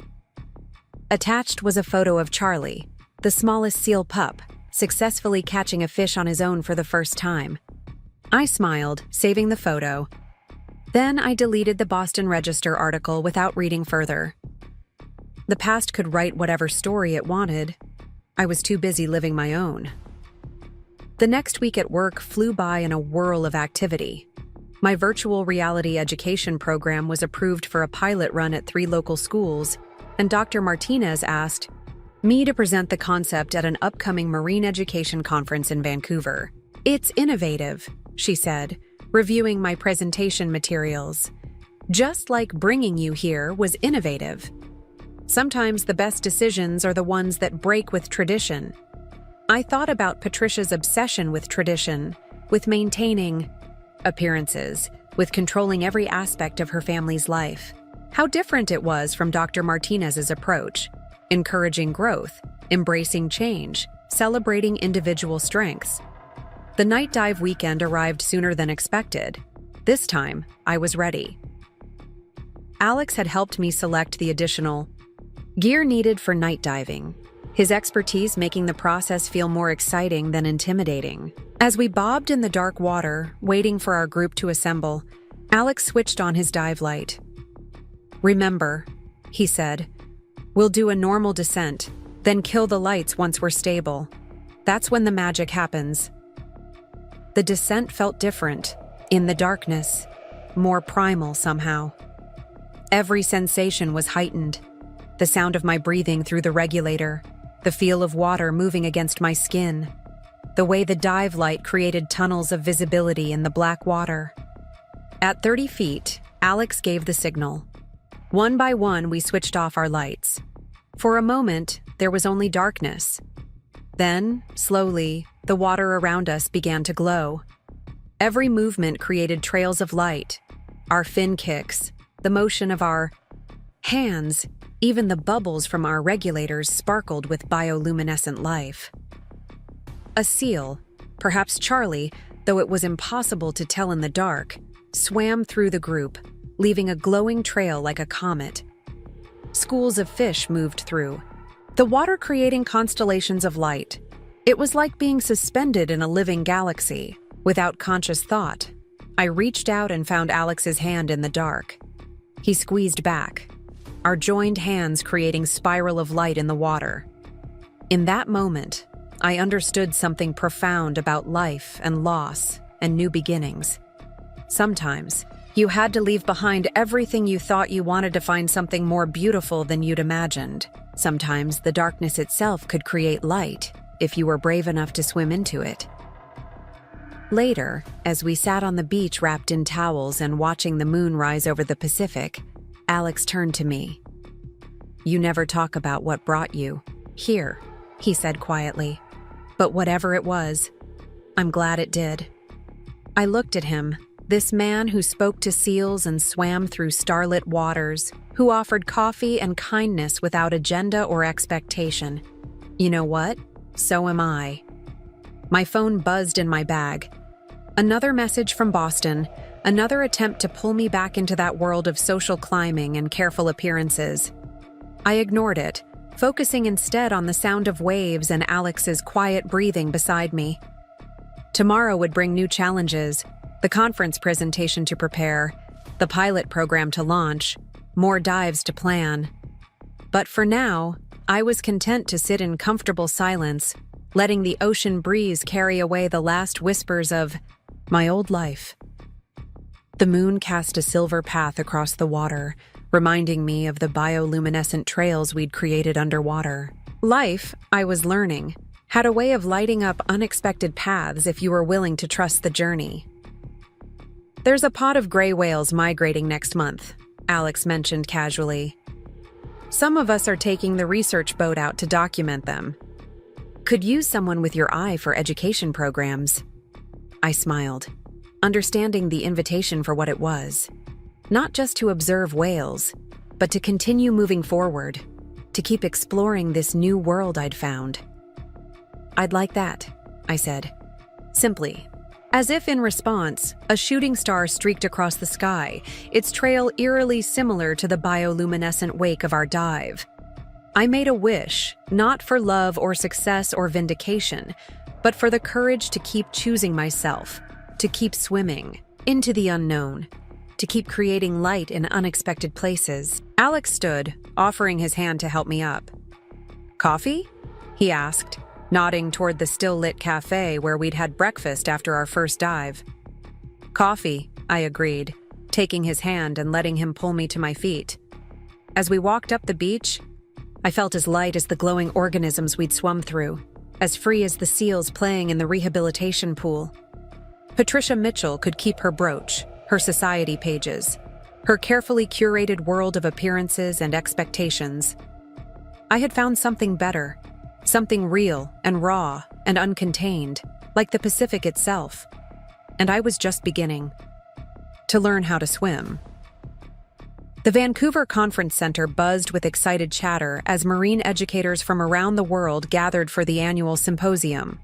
Attached was a photo of Charlie, the smallest seal pup, successfully catching a fish on his own for the first time. I smiled, saving the photo. Then I deleted the Boston Register article without reading further. The past could write whatever story it wanted. I was too busy living my own. The next week at work flew by in a whirl of activity. My virtual reality education program was approved for a pilot run at 3 local schools, and Dr. Martinez asked me to present the concept at an upcoming marine education conference in Vancouver. "It's innovative," she said, reviewing my presentation materials. "Just like bringing you here was innovative. Sometimes the best decisions are the ones that break with tradition." I thought about Patricia's obsession with tradition, with maintaining appearances, with controlling every aspect of her family's life. How different it was from Dr. Martinez's approach, encouraging growth, embracing change, celebrating individual strengths. The night dive weekend arrived sooner than expected. This time, I was ready. Alex had helped me select the additional gear needed for night diving, his expertise making the process feel more exciting than intimidating. As we bobbed in the dark water, waiting for our group to assemble, Alex switched on his dive light. "Remember," he said, "we'll do a normal descent, then kill the lights once we're stable. That's when the magic happens." The descent felt different, in the darkness, more primal somehow. Every sensation was heightened. The sound of my breathing through the regulator, the feel of water moving against my skin, the way the dive light created tunnels of visibility in the black water. At 30 feet, Alex gave the signal. One by one, we switched off our lights. For a moment, there was only darkness. Then, slowly, the water around us began to glow. Every movement created trails of light. Our fin kicks, the motion of our hands, even the bubbles from our regulators sparkled with bioluminescent life. A seal, perhaps Charlie, though it was impossible to tell in the dark, swam through the group, leaving a glowing trail like a comet. Schools of fish moved through, the water creating constellations of light. It was like being suspended in a living galaxy, without conscious thought. I reached out and found Alex's hand in the dark. He squeezed back, our joined hands creating spiral of light in the water. In that moment, I understood something profound about life and loss and new beginnings. Sometimes, you had to leave behind everything you thought you wanted to find something more beautiful than you'd imagined. Sometimes the darkness itself could create light if you were brave enough to swim into it. Later, as we sat on the beach wrapped in towels and watching the moon rise over the Pacific, Alex turned to me. "You never talk about what brought you here," he said quietly. "But whatever it was, I'm glad it did." I looked at him, this man who spoke to seals and swam through starlit waters, who offered coffee and kindness without agenda or expectation. You know what? So am I. My phone buzzed in my bag. Another message from Boston, another attempt to pull me back into that world of social climbing and careful appearances. I ignored it, focusing instead on the sound of waves and Alex's quiet breathing beside me. Tomorrow would bring new challenges, the conference presentation to prepare, the pilot program to launch, more dives to plan. But for now, I was content to sit in comfortable silence, letting the ocean breeze carry away the last whispers of my old life. The moon cast a silver path across the water, reminding me of the bioluminescent trails we'd created underwater. Life, I was learning, had a way of lighting up unexpected paths if you were willing to trust the journey. "There's a pod of gray whales migrating next month," Alex mentioned casually. "Some of us are taking the research boat out to document them. Could use someone with your eye for education programs." I smiled, understanding the invitation for what it was. Not just to observe whales, but to continue moving forward, to keep exploring this new world I'd found. "I'd like that," I said, simply. As if in response, a shooting star streaked across the sky, its trail eerily similar to the bioluminescent wake of our dive. I made a wish, not for love or success or vindication, but for the courage to keep choosing myself, to keep swimming into the unknown, to keep creating light in unexpected places. Alex stood, offering his hand to help me up. "Coffee?" he asked, nodding toward the still-lit cafe where we'd had breakfast after our first dive. "Coffee," I agreed, taking his hand and letting him pull me to my feet. As we walked up the beach, I felt as light as the glowing organisms we'd swum through, as free as the seals playing in the rehabilitation pool. Patricia Mitchell could keep her brooch, her society pages, her carefully curated world of appearances and expectations. I had found something better, something real and raw and uncontained, like the Pacific itself. And I was just beginning to learn how to swim. The Vancouver Conference Center buzzed with excited chatter as marine educators from around the world gathered for the annual symposium.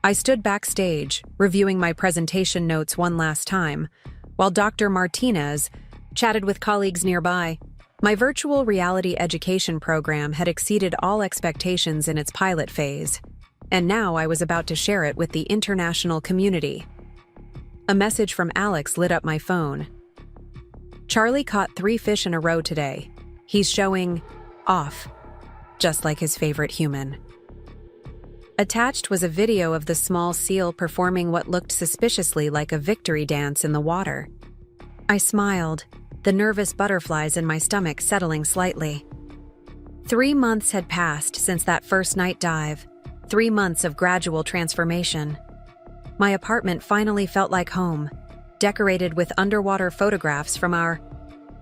I stood backstage, reviewing my presentation notes one last time, while Dr. Martinez chatted with colleagues nearby. My virtual reality education program had exceeded all expectations in its pilot phase, and now I was about to share it with the international community. A message from Alex lit up my phone. "Charlie caught 3 fish in a row today. He's showing off, just like his favorite human." Attached was a video of the small seal performing what looked suspiciously like a victory dance in the water. I smiled, the nervous butterflies in my stomach settling slightly. 3 months had passed since that first night dive, 3 months of gradual transformation. My apartment finally felt like home, decorated with underwater photographs from our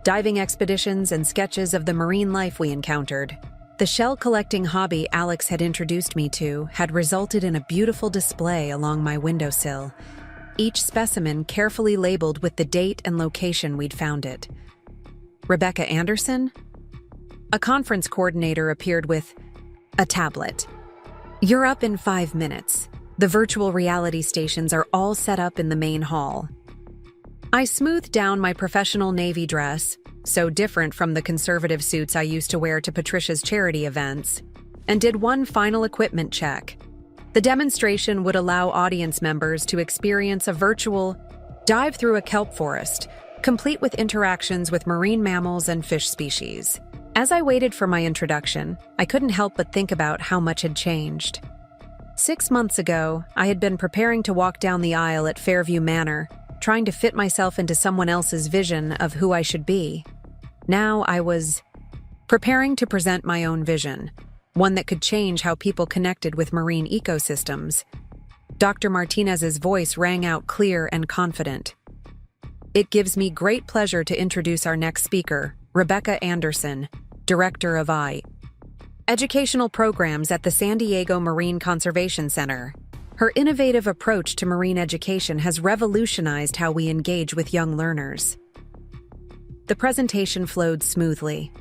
diving expeditions and sketches of the marine life we encountered. The shell collecting hobby Alex had introduced me to had resulted in a beautiful display along my windowsill. each specimen carefully labeled with the date and location we'd found it. Rebecca Anderson? A conference coordinator appeared with a tablet. You're up in 5 minutes. The virtual reality stations are all set up in the main hall. I smoothed down my professional navy dress, so different from the conservative suits I used to wear to Patricia's charity events, and did one final equipment check. The demonstration would allow audience members to experience a virtual dive through a kelp forest, complete with interactions with marine mammals and fish species. As I waited for my introduction, I couldn't help but think about how much had changed. 6 months ago, I had been preparing to walk down the aisle at Fairview Manor, trying to fit myself into someone else's vision of who I should be. Now I was preparing to present my own vision, one that could change how people connected with marine ecosystems. Dr. Martinez's voice rang out clear and confident. It gives me great pleasure to introduce our next speaker, Rebecca Anderson, Director of Educational Programs at the San Diego Marine Conservation Center. Her innovative approach to marine education has revolutionized how we engage with young learners. The presentation flowed smoothly.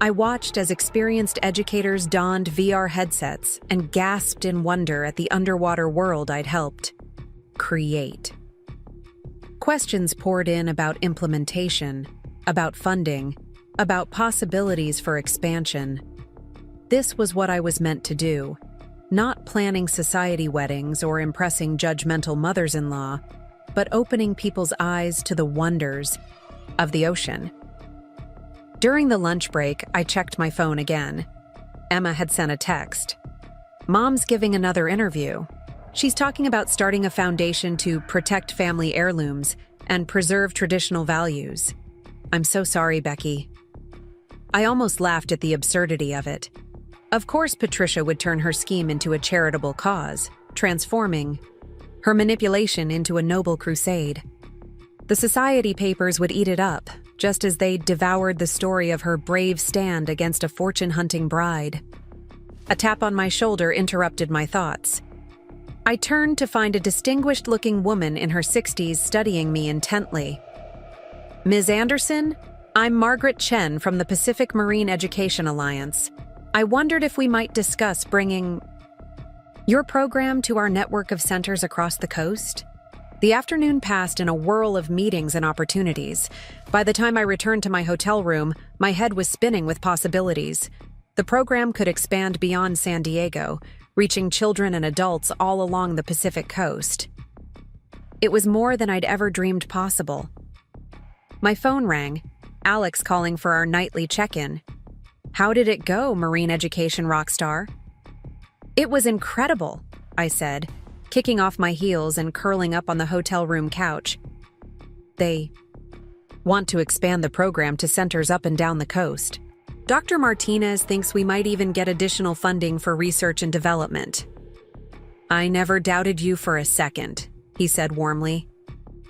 I watched as experienced educators donned VR headsets and gasped in wonder at the underwater world I'd helped create. Questions poured in about implementation, about funding, about possibilities for expansion. This was what I was meant to do, not planning society weddings or impressing judgmental mothers-in-law, but opening people's eyes to the wonders of the ocean. During the lunch break, I checked my phone again. Emma had sent a text. Mom's giving another interview. She's talking about starting a foundation to protect family heirlooms and preserve traditional values. I'm so sorry, Becky. I almost laughed at the absurdity of it. Of course, Patricia would turn her scheme into a charitable cause, transforming her manipulation into a noble crusade. The society papers would eat it up, just as they devoured the story of her brave stand against a fortune-hunting bride. A tap on my shoulder interrupted my thoughts. I turned to find a distinguished-looking woman in her 60s studying me intently. Ms. Anderson, I'm Margaret Chen from the Pacific Marine Education Alliance. I wondered if we might discuss bringing your program to our network of centers across the coast. The afternoon passed in a whirl of meetings and opportunities. By the time I returned to my hotel room, my head was spinning with possibilities. The program could expand beyond San Diego, reaching children and adults all along the Pacific coast. It was more than I'd ever dreamed possible. My phone rang, Alex calling for our nightly check-in. How did it go, Marine Education Rockstar? It was incredible, I said, kicking off my heels and curling up on the hotel room couch. They want to expand the program to centers up and down the coast. Dr. Martinez thinks we might even get additional funding for research and development. I never doubted you for a second, he said warmly.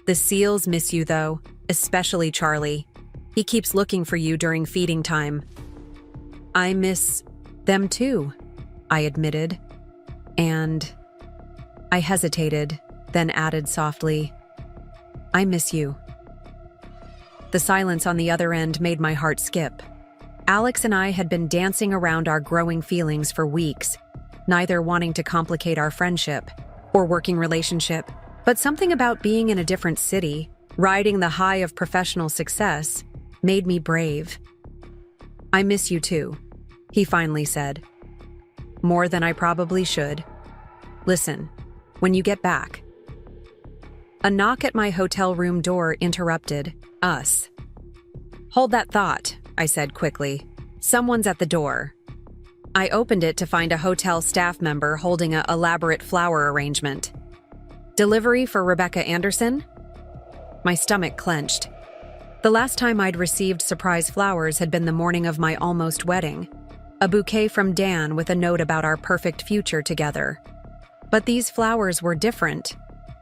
The seals miss you, though, especially Charlie. He keeps looking for you during feeding time. I miss them too, I admitted. And I hesitated, then added softly, I miss you. The silence on the other end made my heart skip. Alex and I had been dancing around our growing feelings for weeks, neither wanting to complicate our friendship or working relationship, but something about being in a different city, riding the high of professional success, made me brave. I miss you too, he finally said. More than I probably should. Listen, when you get back. A knock at my hotel room door interrupted us. Hold that thought, I said quickly. Someone's at the door. I opened it to find a hotel staff member holding an elaborate flower arrangement. Delivery for Rebecca Anderson? My stomach clenched. The last time I'd received surprise flowers had been the morning of my almost wedding. A bouquet from Dan with a note about our perfect future together. But these flowers were different.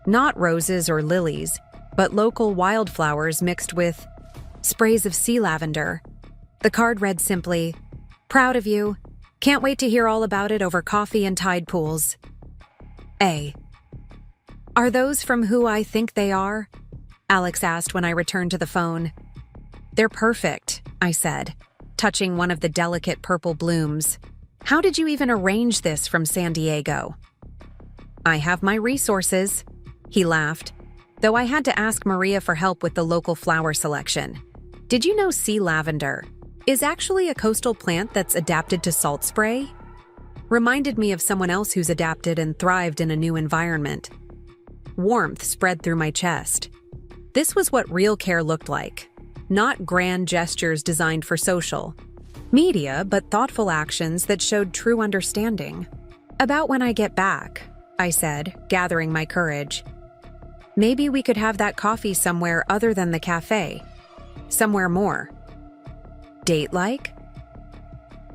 Not roses or lilies, but local wildflowers mixed with sprays of sea lavender. The card read simply, "Proud of you. Can't wait to hear all about it over coffee and tide pools. A." Are those from who I think they are? Alex asked when I returned to the phone. They're perfect, I said, touching one of the delicate purple blooms. How did you even arrange this from San Diego? I have my resources, he laughed, though I had to ask Maria for help with the local flower selection. Did you know sea lavender is actually a coastal plant that's adapted to salt spray? Reminded me of someone else who's adapted and thrived in a new environment. Warmth spread through my chest. This was what real care looked like. Not grand gestures designed for social media, but thoughtful actions that showed true understanding. About when I get back, I said, gathering my courage. Maybe we could have that coffee somewhere other than the cafe. Somewhere more. Date-like?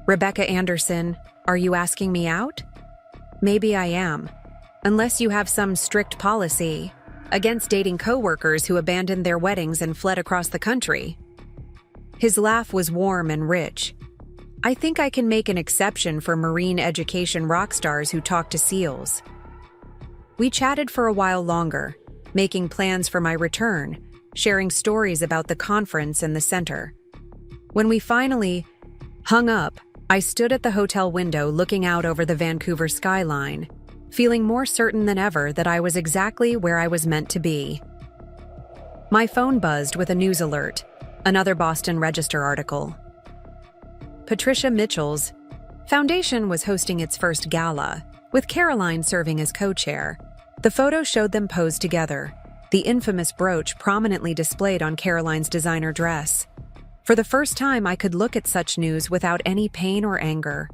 Rebecca Anderson, are you asking me out? Maybe I am. Unless you have some strict policy against dating coworkers who abandoned their weddings and fled across the country. His laugh was warm and rich. I think I can make an exception for marine education rock stars who talk to seals. We chatted for a while longer, making plans for my return, sharing stories about the conference and the center. When we finally hung up, I stood at the hotel window looking out over the Vancouver skyline, feeling more certain than ever that I was exactly where I was meant to be. My phone buzzed with a news alert, another Boston Register article. Patricia Mitchell's foundation was hosting its first gala, with Caroline serving as co-chair. The photo showed them posed together, the infamous brooch prominently displayed on Caroline's designer dress. For the first time, I could look at such news without any pain or anger.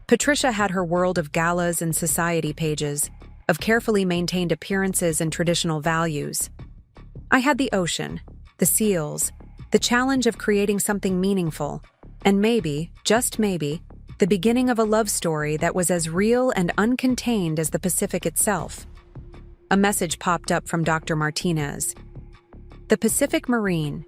Patricia had her world of galas and society pages, of carefully maintained appearances and traditional values. I had the ocean, the seals, the challenge of creating something meaningful, and maybe, just maybe, the beginning of a love story that was as real and uncontained as the Pacific itself. A message popped up from Dr. Martinez. The Pacific Marine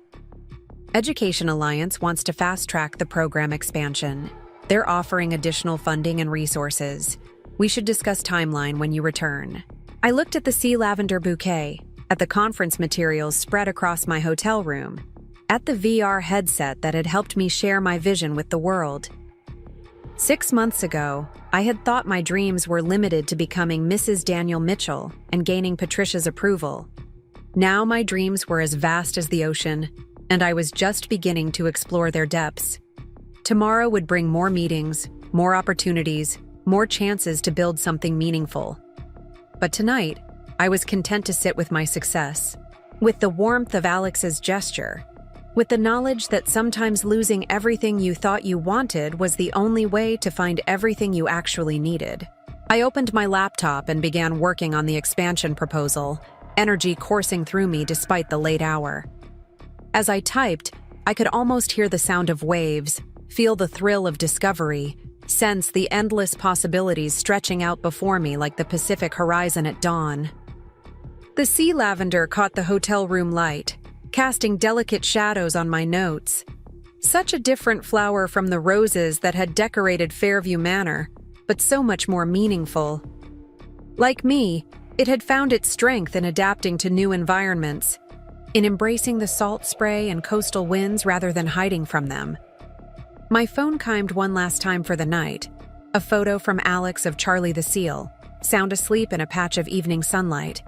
Education Alliance wants to fast-track the program expansion. They're offering additional funding and resources. We should discuss timeline when you return. I looked at the sea lavender bouquet, at the conference materials spread across my hotel room, at the VR headset that had helped me share my vision with the world. 6 months ago, I had thought my dreams were limited to becoming Mrs. Daniel Mitchell and gaining Patricia's approval. Now my dreams were as vast as the ocean, and I was just beginning to explore their depths. Tomorrow would bring more meetings, more opportunities, more chances to build something meaningful. But tonight, I was content to sit with my success, with the warmth of Alex's gesture, with the knowledge that sometimes losing everything you thought you wanted was the only way to find everything you actually needed. I opened my laptop and began working on the expansion proposal, energy coursing through me despite the late hour. As I typed, I could almost hear the sound of waves, feel the thrill of discovery, sense the endless possibilities stretching out before me like the Pacific horizon at dawn. The sea lavender caught the hotel room light, casting delicate shadows on my notes. Such a different flower from the roses that had decorated Fairview Manor, but so much more meaningful. Like me, it had found its strength in adapting to new environments, in embracing the salt spray and coastal winds rather than hiding from them. My phone chimed one last time for the night, a photo from Alex of Charlie the Seal, sound asleep in a patch of evening sunlight.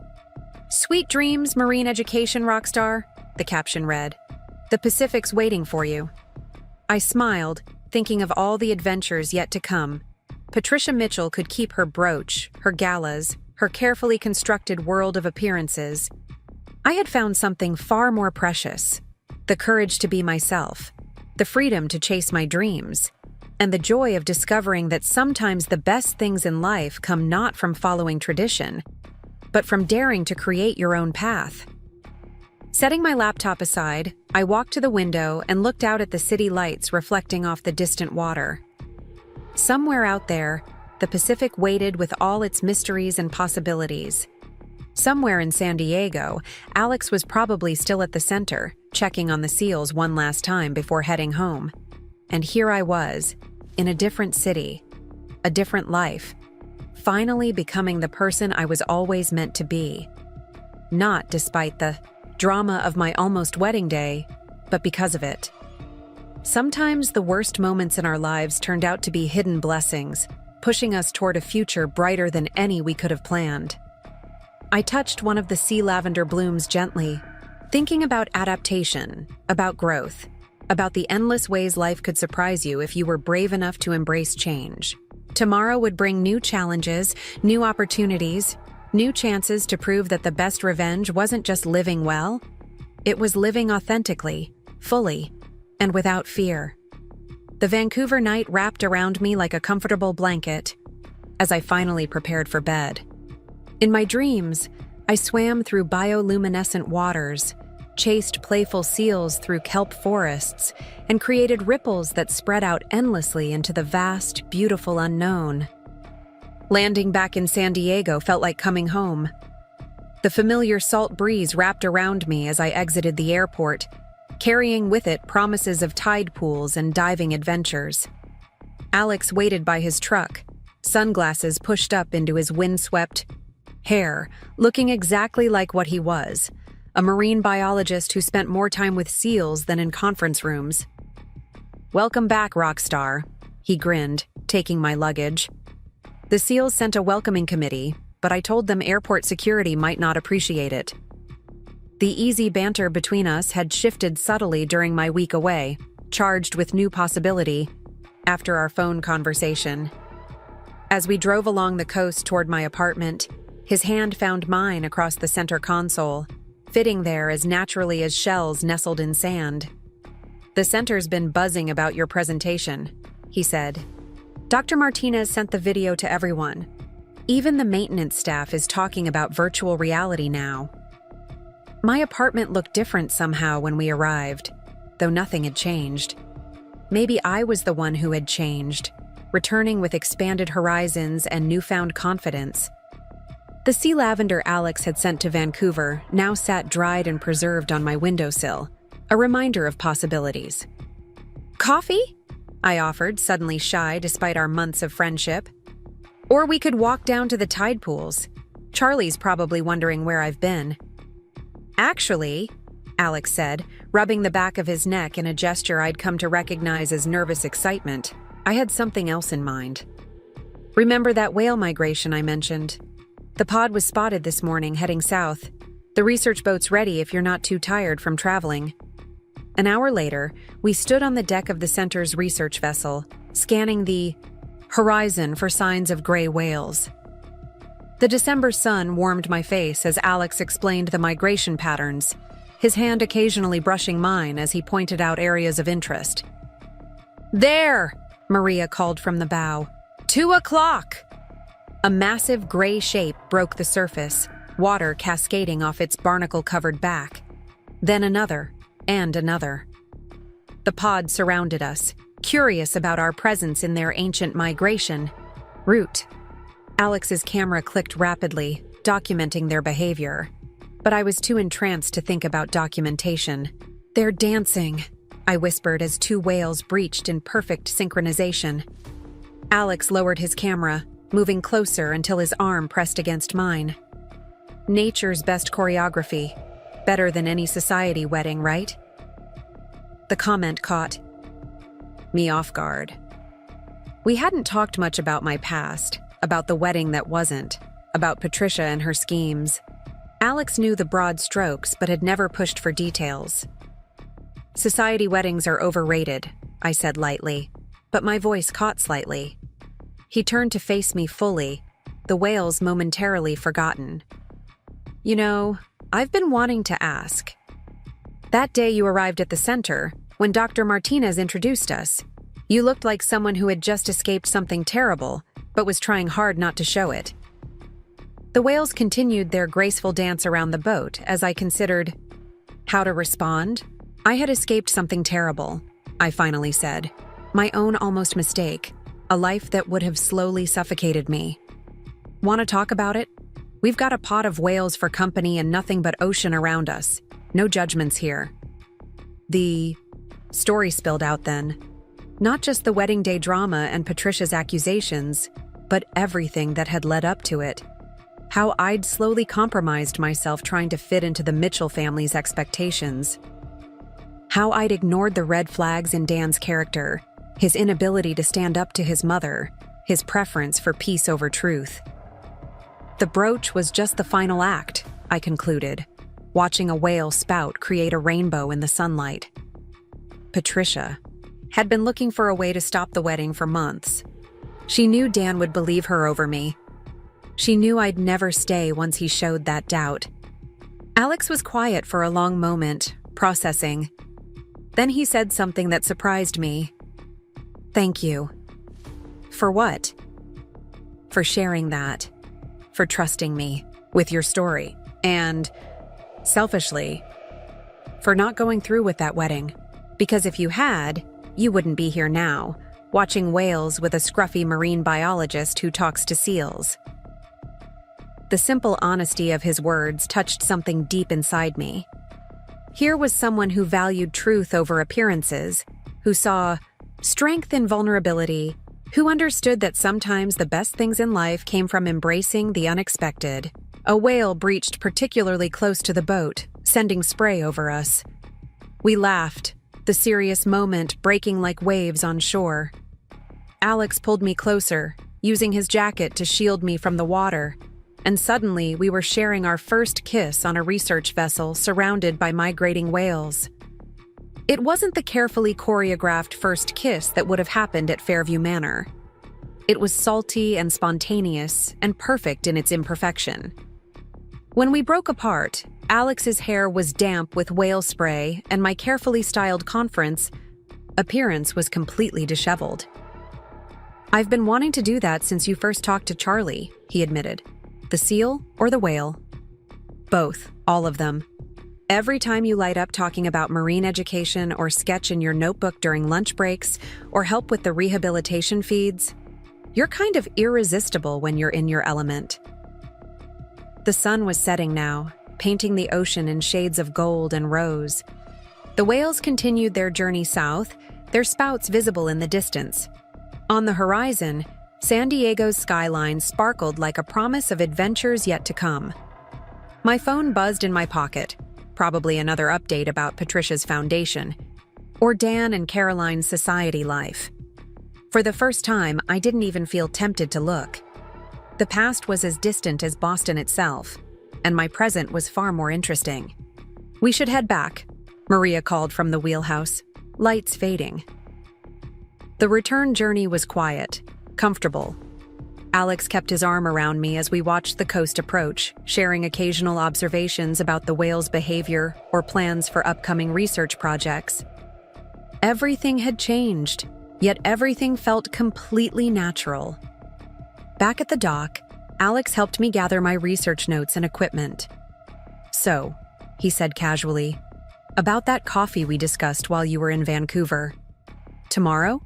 "Sweet dreams, marine education rock star," the caption read. "The Pacific's waiting for you." I smiled, thinking of all the adventures yet to come. Patricia Mitchell could keep her brooch, her galas, her carefully constructed world of appearances. I had found something far more precious: the courage to be myself, the freedom to chase my dreams, and the joy of discovering that sometimes the best things in life come not from following tradition, but from daring to create your own path. Setting my laptop aside, I walked to the window and looked out at the city lights reflecting off the distant water. Somewhere out there, the Pacific waited with all its mysteries and possibilities. Somewhere in San Diego, Alex was probably still at the center, checking on the seals one last time before heading home. And here I was, in a different city, a different life, finally becoming the person I was always meant to be. Not despite the drama of my almost wedding day, but because of it. Sometimes the worst moments in our lives turned out to be hidden blessings, pushing us toward a future brighter than any we could have planned. I touched one of the sea lavender blooms gently, thinking about adaptation, about growth, about the endless ways life could surprise you if you were brave enough to embrace change. Tomorrow would bring new challenges, new opportunities, new chances to prove that the best revenge wasn't just living well, it was living authentically, fully, and without fear. The Vancouver night wrapped around me like a comfortable blanket as I finally prepared for bed. In my dreams, I swam through bioluminescent waters, chased playful seals through kelp forests, and created ripples that spread out endlessly into the vast, beautiful unknown. Landing back in San Diego felt like coming home. The familiar salt breeze wrapped around me as I exited the airport, carrying with it promises of tide pools and diving adventures. Alex waited by his truck, sunglasses pushed up into his windswept hair, looking exactly like what he was, a marine biologist who spent more time with seals than in conference rooms. "Welcome back, Rockstar," he grinned, taking my luggage. The SEALs sent a welcoming committee, but I told them airport security might not appreciate it. The easy banter between us had shifted subtly during my week away, charged with new possibility, after our phone conversation. As we drove along the coast toward my apartment, his hand found mine across the center console, fitting there as naturally as shells nestled in sand. "The center's been buzzing about your presentation," he said. "Dr. Martinez sent the video to everyone. Even the maintenance staff is talking about virtual reality now." My apartment looked different somehow when we arrived, though nothing had changed. Maybe I was the one who had changed, returning with expanded horizons and newfound confidence. The sea lavender Alex had sent to Vancouver now sat dried and preserved on my windowsill, a reminder of possibilities. "Coffee?" I offered, suddenly shy despite our months of friendship. "Or we could walk down to the tide pools. Charlie's probably wondering where I've been." "Actually," Alex said, rubbing the back of his neck in a gesture I'd come to recognize as nervous excitement, "I had something else in mind. Remember that whale migration I mentioned? The pod was spotted this morning heading south. The research boat's ready if you're not too tired from traveling." An hour later, we stood on the deck of the center's research vessel, scanning the horizon for signs of gray whales. The December sun warmed my face as Alex explained the migration patterns, his hand occasionally brushing mine as he pointed out areas of interest. "There!" Maria called from the bow. 2 o'clock! A massive gray shape broke the surface, water cascading off its barnacle-covered back. Then another, and another. The pod surrounded us, curious about our presence in their ancient migration route. Alex's camera clicked rapidly, documenting their behavior. But I was too entranced to think about documentation. "They're dancing," I whispered as 2 whales breached in perfect synchronization. Alex lowered his camera, moving closer until his arm pressed against mine. "Nature's best choreography. Better than any society wedding, right?" The comment caught me off guard. We hadn't talked much about my past, about the wedding that wasn't, about Patricia and her schemes. Alex knew the broad strokes but had never pushed for details. "Society weddings are overrated," I said lightly, but my voice caught slightly. He turned to face me fully, the whales momentarily forgotten. "You know, I've been wanting to ask. That day you arrived at the center, when Dr. Martinez introduced us, you looked like someone who had just escaped something terrible, but was trying hard not to show it." The whales continued their graceful dance around the boat as I considered how to respond. "I had escaped something terrible," I finally said. "My own almost mistake, a life that would have slowly suffocated me. Want to talk about it? We've got a pod of whales for company and nothing but ocean around us. No judgments here." The story spilled out then. Not just the wedding day drama and Patricia's accusations, but everything that had led up to it. How I'd slowly compromised myself trying to fit into the Mitchell family's expectations. How I'd ignored the red flags in Dan's character, his inability to stand up to his mother, his preference for peace over truth. The brooch was just the final act, I concluded, watching a whale spout create a rainbow in the sunlight. Patricia had been looking for a way to stop the wedding for months. She knew Dan would believe her over me. She knew I'd never stay once he showed that doubt. Alex was quiet for a long moment, processing. Then he said something that surprised me. "Thank you." "For what?" "For sharing that. For trusting me with your story. And, selfishly, for not going through with that wedding. Because if you had, you wouldn't be here now, watching whales with a scruffy marine biologist who talks to seals." The simple honesty of his words touched something deep inside me. Here was someone who valued truth over appearances, who saw strength in vulnerability, who understood that sometimes the best things in life came from embracing the unexpected. A whale breached particularly close to the boat, sending spray over us. We laughed, the serious moment breaking like waves on shore. Alex pulled me closer, using his jacket to shield me from the water, and suddenly we were sharing our first kiss on a research vessel surrounded by migrating whales. It wasn't the carefully choreographed first kiss that would have happened at Fairview Manor. It was salty and spontaneous and perfect in its imperfection. When we broke apart, Alex's hair was damp with whale spray and my carefully styled conference appearance was completely disheveled. "I've been wanting to do that since you first talked to Charlie," he admitted. "The seal or the whale?" "Both, all of them. Every time you light up talking about marine education or sketch in your notebook during lunch breaks or help with the rehabilitation feeds, you're kind of irresistible when you're in your element." The sun was setting now, painting the ocean in shades of gold and rose. The whales continued their journey south, their spouts visible in the distance. On the horizon, San Diego's skyline sparkled like a promise of adventures yet to come. My phone buzzed in my pocket, probably another update about Patricia's foundation, or Dan and Caroline's society life. For the first time, I didn't even feel tempted to look. The past was as distant as Boston itself, and my present was far more interesting. "We should head back," Maria called from the wheelhouse, lights fading. The return journey was quiet, comfortable. Alex kept his arm around me as we watched the coast approach, sharing occasional observations about the whale's behavior or plans for upcoming research projects. Everything had changed, yet everything felt completely natural. Back at the dock, Alex helped me gather my research notes and equipment. "So," he said casually, "about that coffee we discussed while you were in Vancouver. Tomorrow?"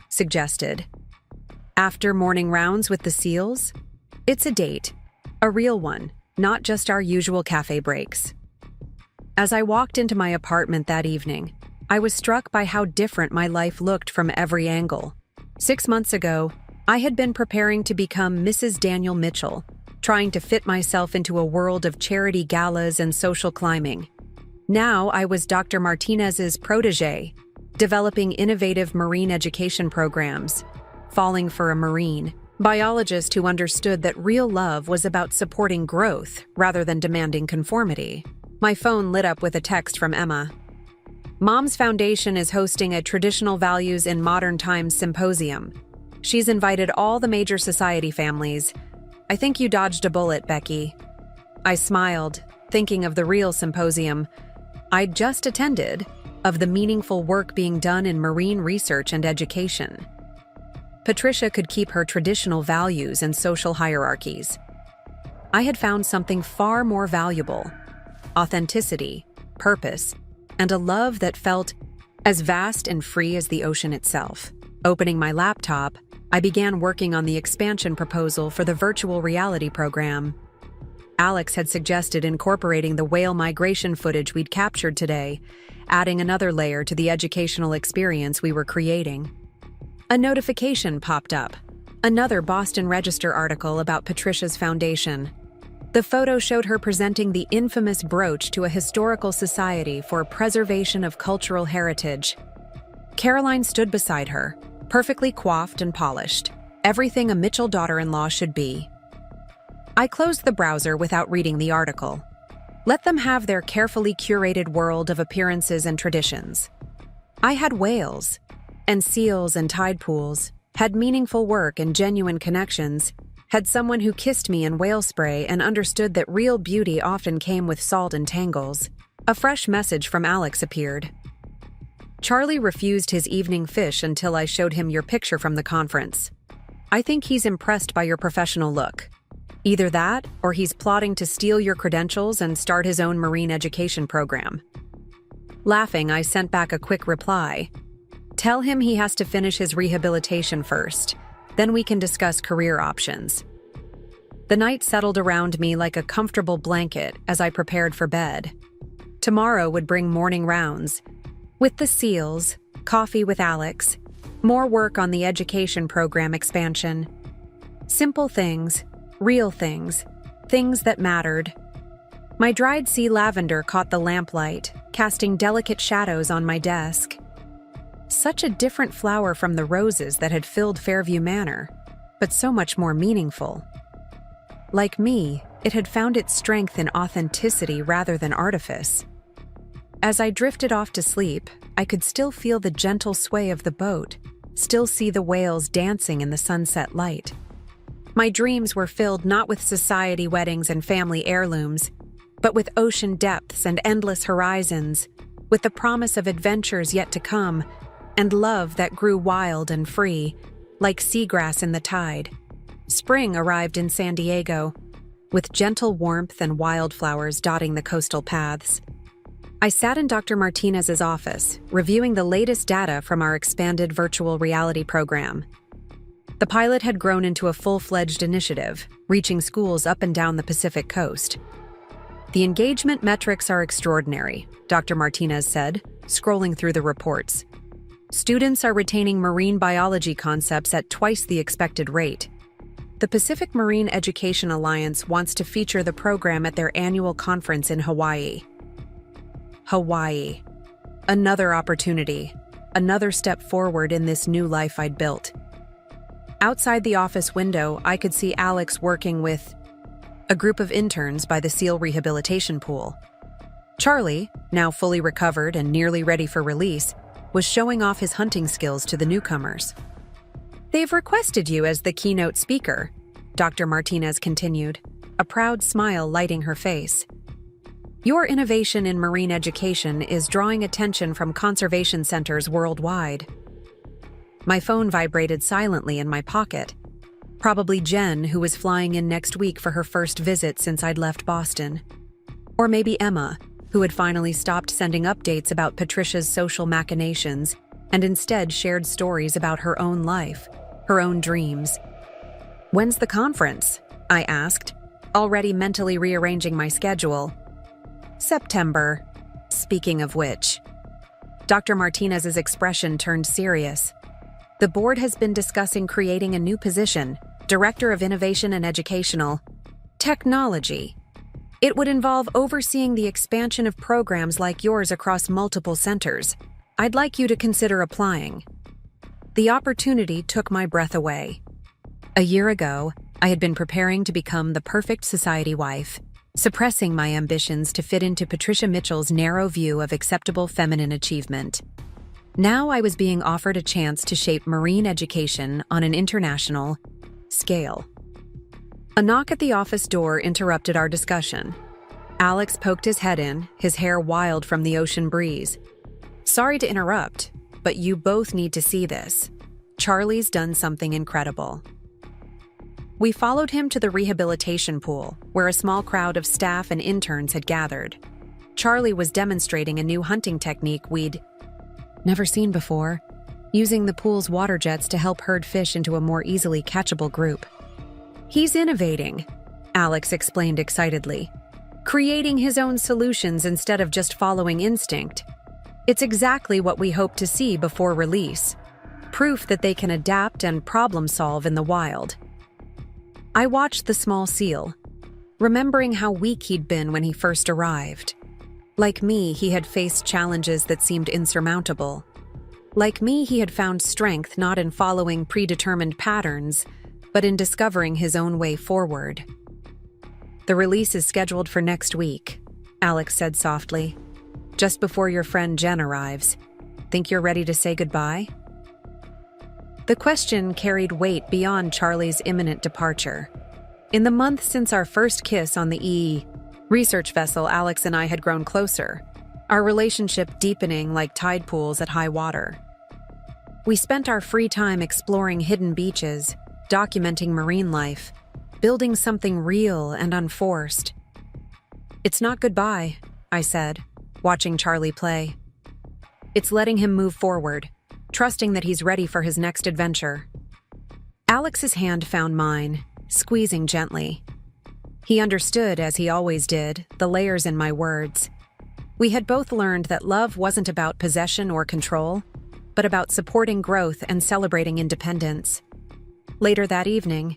Suggested. "After morning rounds with the seals? It's a date, a real one, not just our usual cafe breaks." As I walked into my apartment that evening, I was struck by how different my life looked from every angle. 6 months ago, I had been preparing to become Mrs. Daniel Mitchell, trying to fit myself into a world of charity galas and social climbing. Now I was Dr. Martinez's protege, developing innovative marine education programs, falling for a marine biologist who understood that real love was about supporting growth rather than demanding conformity. My phone lit up with a text from Emma. "Mom's Foundation is hosting a Traditional Values in Modern Times symposium. She's invited all the major society families. I think you dodged a bullet, Becky." I smiled, thinking of the real symposium I'd just attended, of the meaningful work being done in marine research and education. Patricia could keep her traditional values and social hierarchies. I had found something far more valuable: authenticity, purpose, and a love that felt as vast and free as the ocean itself. Opening my laptop, I began working on the expansion proposal for the virtual reality program. Alex had suggested incorporating the whale migration footage we'd captured today, adding another layer to the educational experience we were creating. A notification popped up. Another Boston Register article about Patricia's foundation. The photo showed her presenting the infamous brooch to a historical society for preservation of cultural heritage. Caroline stood beside her, perfectly coiffed and polished, everything a Mitchell daughter-in-law should be. I closed the browser without reading the article. Let them have their carefully curated world of appearances and traditions. I had whales, and seals and tide pools, had meaningful work and genuine connections, had someone who kissed me in whale spray and understood that real beauty often came with salt and tangles. A fresh message from Alex appeared. Charlie refused his evening fish until I showed him your picture from the conference. I think he's impressed by your professional look. Either that, or he's plotting to steal your credentials and start his own marine education program. Laughing, I sent back a quick reply. Tell him he has to finish his rehabilitation first. Then we can discuss career options. The night settled around me like a comfortable blanket as I prepared for bed. Tomorrow would bring morning rounds. With the seals, coffee with Alex, more work on the education program expansion. Simple things, real things, things that mattered. My dried sea lavender caught the lamplight, casting delicate shadows on my desk. Such a different flower from the roses that had filled Fairview Manor, but so much more meaningful. Like me, it had found its strength in authenticity rather than artifice. As I drifted off to sleep, I could still feel the gentle sway of the boat, still see the whales dancing in the sunset light. My dreams were filled not with society weddings and family heirlooms, but with ocean depths and endless horizons, with the promise of adventures yet to come, and love that grew wild and free, like seagrass in the tide. Spring arrived in San Diego, with gentle warmth and wildflowers dotting the coastal paths. I sat in Dr. Martinez's office, reviewing the latest data from our expanded virtual reality program. The pilot had grown into a full-fledged initiative, reaching schools up and down the Pacific coast. The engagement metrics are extraordinary, Dr. Martinez said, scrolling through the reports. Students are retaining marine biology concepts at twice the expected rate. The Pacific Marine Education Alliance wants to feature the program at their annual conference in Hawaii. Hawaii. Another opportunity, another step forward in this new life I'd built. Outside the office window, I could see Alex working with a group of interns by the SEAL rehabilitation pool. Charlie, now fully recovered and nearly ready for release, was showing off his hunting skills to the newcomers. They've requested you as the keynote speaker, Dr. Martinez continued, a proud smile lighting her face. Your innovation in marine education is drawing attention from conservation centers worldwide. My phone vibrated silently in my pocket. Probably Jen, who was flying in next week for her first visit since I'd left Boston. Or maybe Emma, who had finally stopped sending updates about Patricia's social machinations and instead shared stories about her own life, her own dreams. When's the conference? I asked, already mentally rearranging my schedule. September. Speaking of which. Dr. Martinez's expression turned serious. The board has been discussing creating a new position, Director of Innovation and Educational Technology. It would involve overseeing the expansion of programs like yours across multiple centers. I'd like you to consider applying. The opportunity took my breath away. A year ago, I had been preparing to become the perfect society wife, suppressing my ambitions to fit into Patricia Mitchell's narrow view of acceptable feminine achievement. Now I was being offered a chance to shape marine education on an international scale. A knock at the office door interrupted our discussion. Alex poked his head in, his hair wild from the ocean breeze. Sorry to interrupt, but you both need to see this. Charlie's done something incredible. We followed him to the rehabilitation pool, where a small crowd of staff and interns had gathered. Charlie was demonstrating a new hunting technique we'd never seen before, using the pool's water jets to help herd fish into a more easily catchable group. He's innovating, Alex explained excitedly, creating his own solutions instead of just following instinct. It's exactly what we hope to see before release. proof that they can adapt and problem solve in the wild. I watched the small seal, remembering how weak he'd been when he first arrived. Like me, he had faced challenges that seemed insurmountable. Like me, he had found strength not in following predetermined patterns, but in discovering his own way forward. "The release is scheduled for next week," Alex said softly. "Just before your friend Jen arrives. Think you're ready to say goodbye?" The question carried weight beyond Charlie's imminent departure. In the month since our first kiss on the research vessel, Alex and I had grown closer, our relationship deepening like tide pools at high water. We spent our free time exploring hidden beaches, documenting marine life, building something real and unforced. "It's not goodbye," I said, watching Charlie play. "It's letting him move forward, trusting that he's ready for his next adventure." Alex's hand found mine, squeezing gently. He understood, as he always did, the layers in my words. We had both learned that love wasn't about possession or control, but about supporting growth and celebrating independence. Later that evening,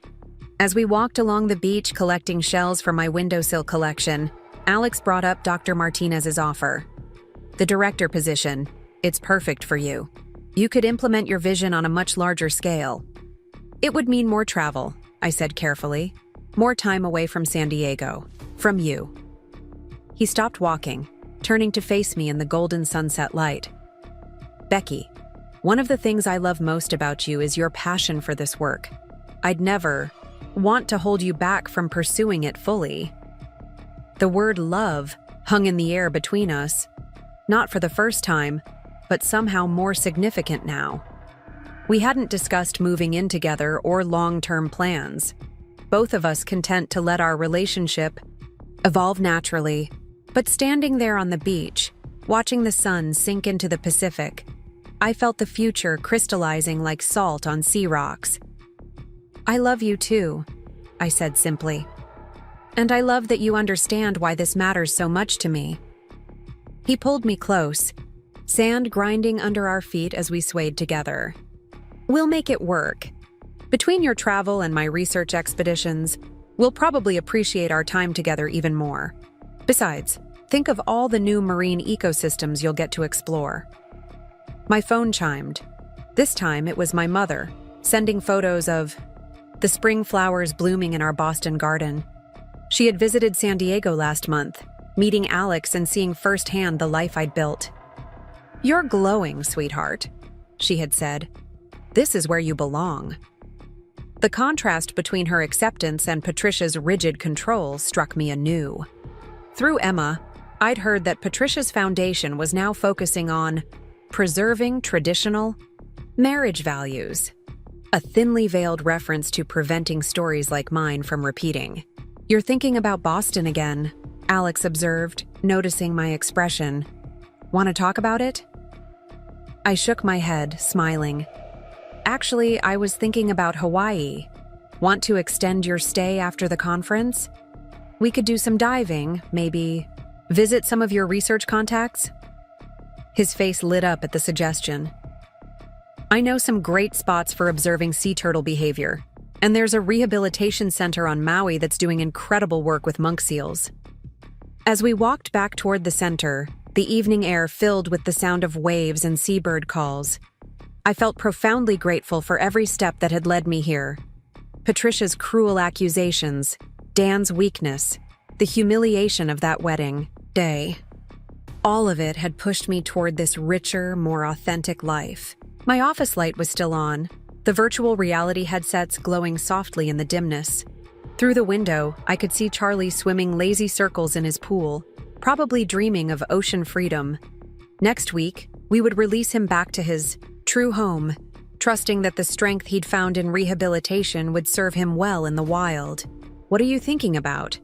as we walked along the beach collecting shells for my windowsill collection, Alex brought up Dr. Martinez's offer. "The director position, it's perfect for you. You could implement your vision on a much larger scale." "It would mean more travel," I said carefully. "More time away from San Diego. From you." He stopped walking, turning to face me in the golden sunset light. "Becky, one of the things I love most about you is your passion for this work. I'd never want to hold you back from pursuing it fully." The word love hung in the air between us, not for the first time, but somehow more significant now. We hadn't discussed moving in together or long-term plans, both of us content to let our relationship evolve naturally. But standing there on the beach, watching the sun sink into the Pacific, I felt the future crystallizing like salt on sea rocks. "I love you too," I said simply. "And I love that you understand why this matters so much to me." He pulled me close, sand grinding under our feet as we swayed together. "We'll make it work. Between your travel and my research expeditions, we'll probably appreciate our time together even more. Besides, think of all the new marine ecosystems you'll get to explore." My phone chimed. This time it was my mother, sending photos of the spring flowers blooming in our Boston garden. She had visited San Diego last month, meeting Alex and seeing firsthand the life I'd built. "You're glowing, sweetheart," she had said. "This is where you belong." The contrast between her acceptance and Patricia's rigid control struck me anew. Through Emma, I'd heard that Patricia's foundation was now focusing on preserving traditional marriage values, a thinly veiled reference to preventing stories like mine from repeating. "You're thinking about Boston again," Alex observed, noticing my expression. "Want to talk about it?" I shook my head, smiling. "Actually, I was thinking about Hawaii. Want to extend your stay after the conference? We could do some diving, maybe visit some of your research contacts." His face lit up at the suggestion. "I know some great spots for observing sea turtle behavior, and there's a rehabilitation center on Maui that's doing incredible work with monk seals." As we walked back toward the center, the evening air filled with the sound of waves and seabird calls, I felt profoundly grateful for every step that had led me here. Patricia's cruel accusations, Dan's weakness, the humiliation of that wedding day. All of it had pushed me toward this richer, more authentic life. My office light was still on, the virtual reality headsets glowing softly in the dimness. Through the window, I could see Charlie swimming lazy circles in his pool, probably dreaming of ocean freedom. Next week, we would release him back to his true home, trusting that the strength he'd found in rehabilitation would serve him well in the wild. "What are you thinking about?"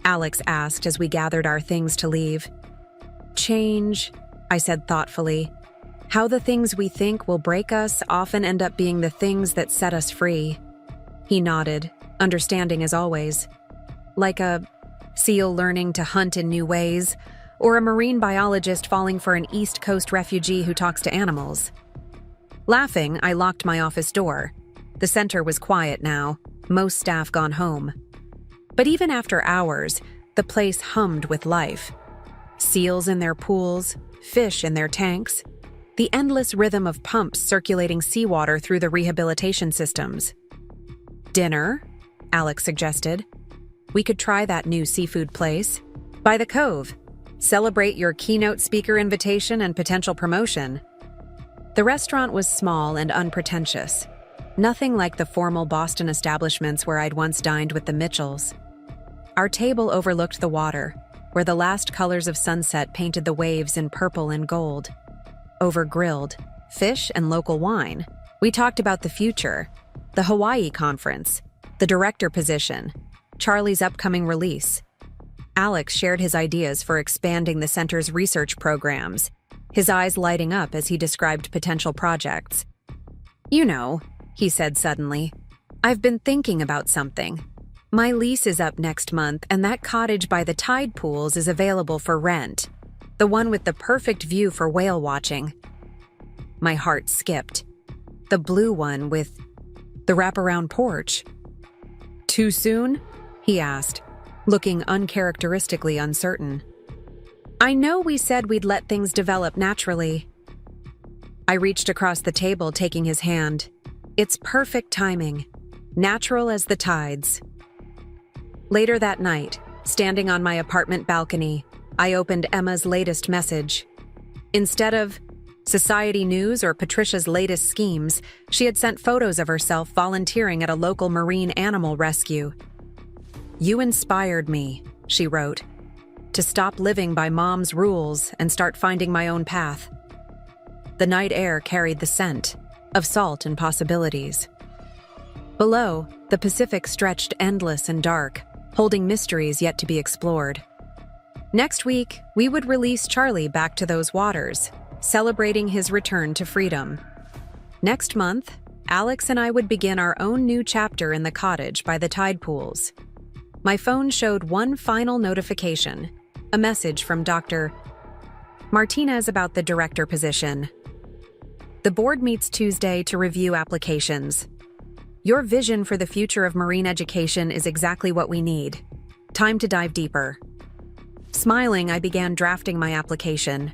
Alex asked as we gathered our things to leave. "Change," I said thoughtfully. "How the things we think will break us often end up being the things that set us free." He nodded, understanding as always. Like a seal learning to hunt in new ways, or a marine biologist falling for an East Coast refugee who talks to animals. Laughing, I locked my office door. The center was quiet now, most staff gone home. But even after hours, the place hummed with life. Seals in their pools, fish in their tanks, the endless rhythm of pumps circulating seawater through the rehabilitation systems. Dinner, Alex suggested. We could try that new seafood place. By the Cove. Celebrate your keynote speaker invitation and potential promotion. The restaurant was small and unpretentious. Nothing like the formal Boston establishments where I'd once dined with the Mitchells. Our table overlooked the water, where the last colors of sunset painted the waves in purple and gold. Over grilled, fish and local wine, we talked about the future, the Hawaii conference, the director position, Charlie's upcoming release. Alex shared his ideas for expanding the center's research programs, his eyes lighting up as he described potential projects. "You know," he said suddenly, "I've been thinking about something. My lease is up next month, and that cottage by the tide pools is available for rent. The one with the perfect view for whale watching." My heart skipped. The blue one with the wraparound porch. "Too soon?" he asked, looking uncharacteristically uncertain. "I know we said we'd let things develop naturally." I reached across the table, taking his hand. "It's perfect timing, natural as the tides." Later that night, standing on my apartment balcony, I opened Emma's latest message. Instead of Society News or Patricia's latest schemes, she had sent photos of herself volunteering at a local marine animal rescue. "You inspired me," she wrote, "to stop living by Mom's rules and start finding my own path." The night air carried the scent of salt and possibilities. Below, the Pacific stretched endless and dark, holding mysteries yet to be explored. Next week, we would release Charlie back to those waters, celebrating his return to freedom. Next month, Alex and I would begin our own new chapter in the cottage by the tide pools. My phone showed one final notification, a message from Dr. Martinez about the director position. "The board meets Tuesday to review applications. Your vision for the future of marine education is exactly what we need. Time to dive deeper." Smiling, I began drafting my application.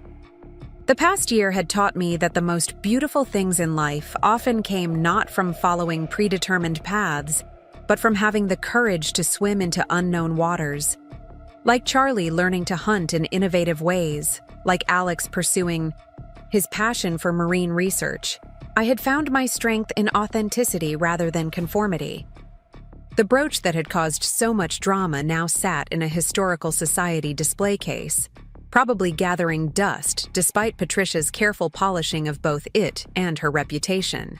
The past year had taught me that the most beautiful things in life often came not from following predetermined paths, but from having the courage to swim into unknown waters. Like Charlie learning to hunt in innovative ways, like Alex pursuing his passion for marine research, I had found my strength in authenticity rather than conformity. The brooch that had caused so much drama now sat in a historical society display case, probably gathering dust despite Patricia's careful polishing of both it and her reputation.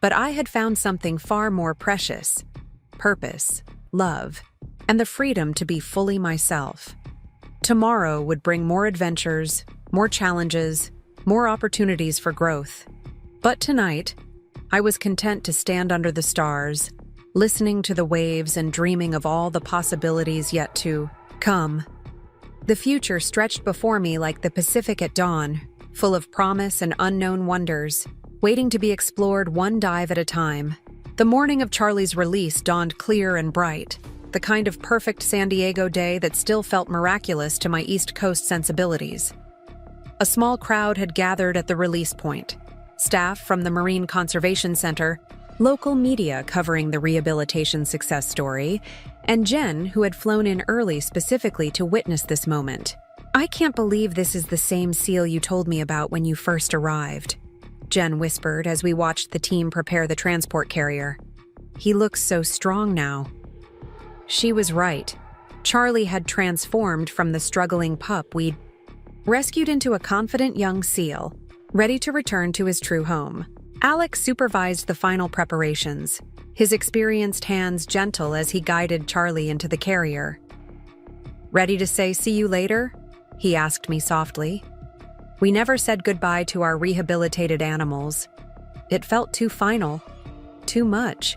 But I had found something far more precious: purpose, love, and the freedom to be fully myself. Tomorrow would bring more adventures, more challenges, more opportunities for growth. But tonight, I was content to stand under the stars, listening to the waves and dreaming of all the possibilities yet to come. The future stretched before me like the Pacific at dawn, full of promise and unknown wonders, waiting to be explored one dive at a time. The morning of Charlie's release dawned clear and bright, the kind of perfect San Diego day that still felt miraculous to my East Coast sensibilities. A small crowd had gathered at the release point. Staff from the Marine Conservation Center, local media covering the rehabilitation success story, and Jen, who had flown in early specifically to witness this moment. "I can't believe this is the same seal you told me about when you first arrived," Jen whispered as we watched the team prepare the transport carrier. "He looks so strong now." She was right. Charlie had transformed from the struggling pup we'd rescued into a confident young seal, ready to return to his true home. Alex supervised the final preparations, his experienced hands gentle as he guided Charlie into the carrier. "Ready to say see you later?" he asked me softly. We never said goodbye to our rehabilitated animals. It felt too final, too much,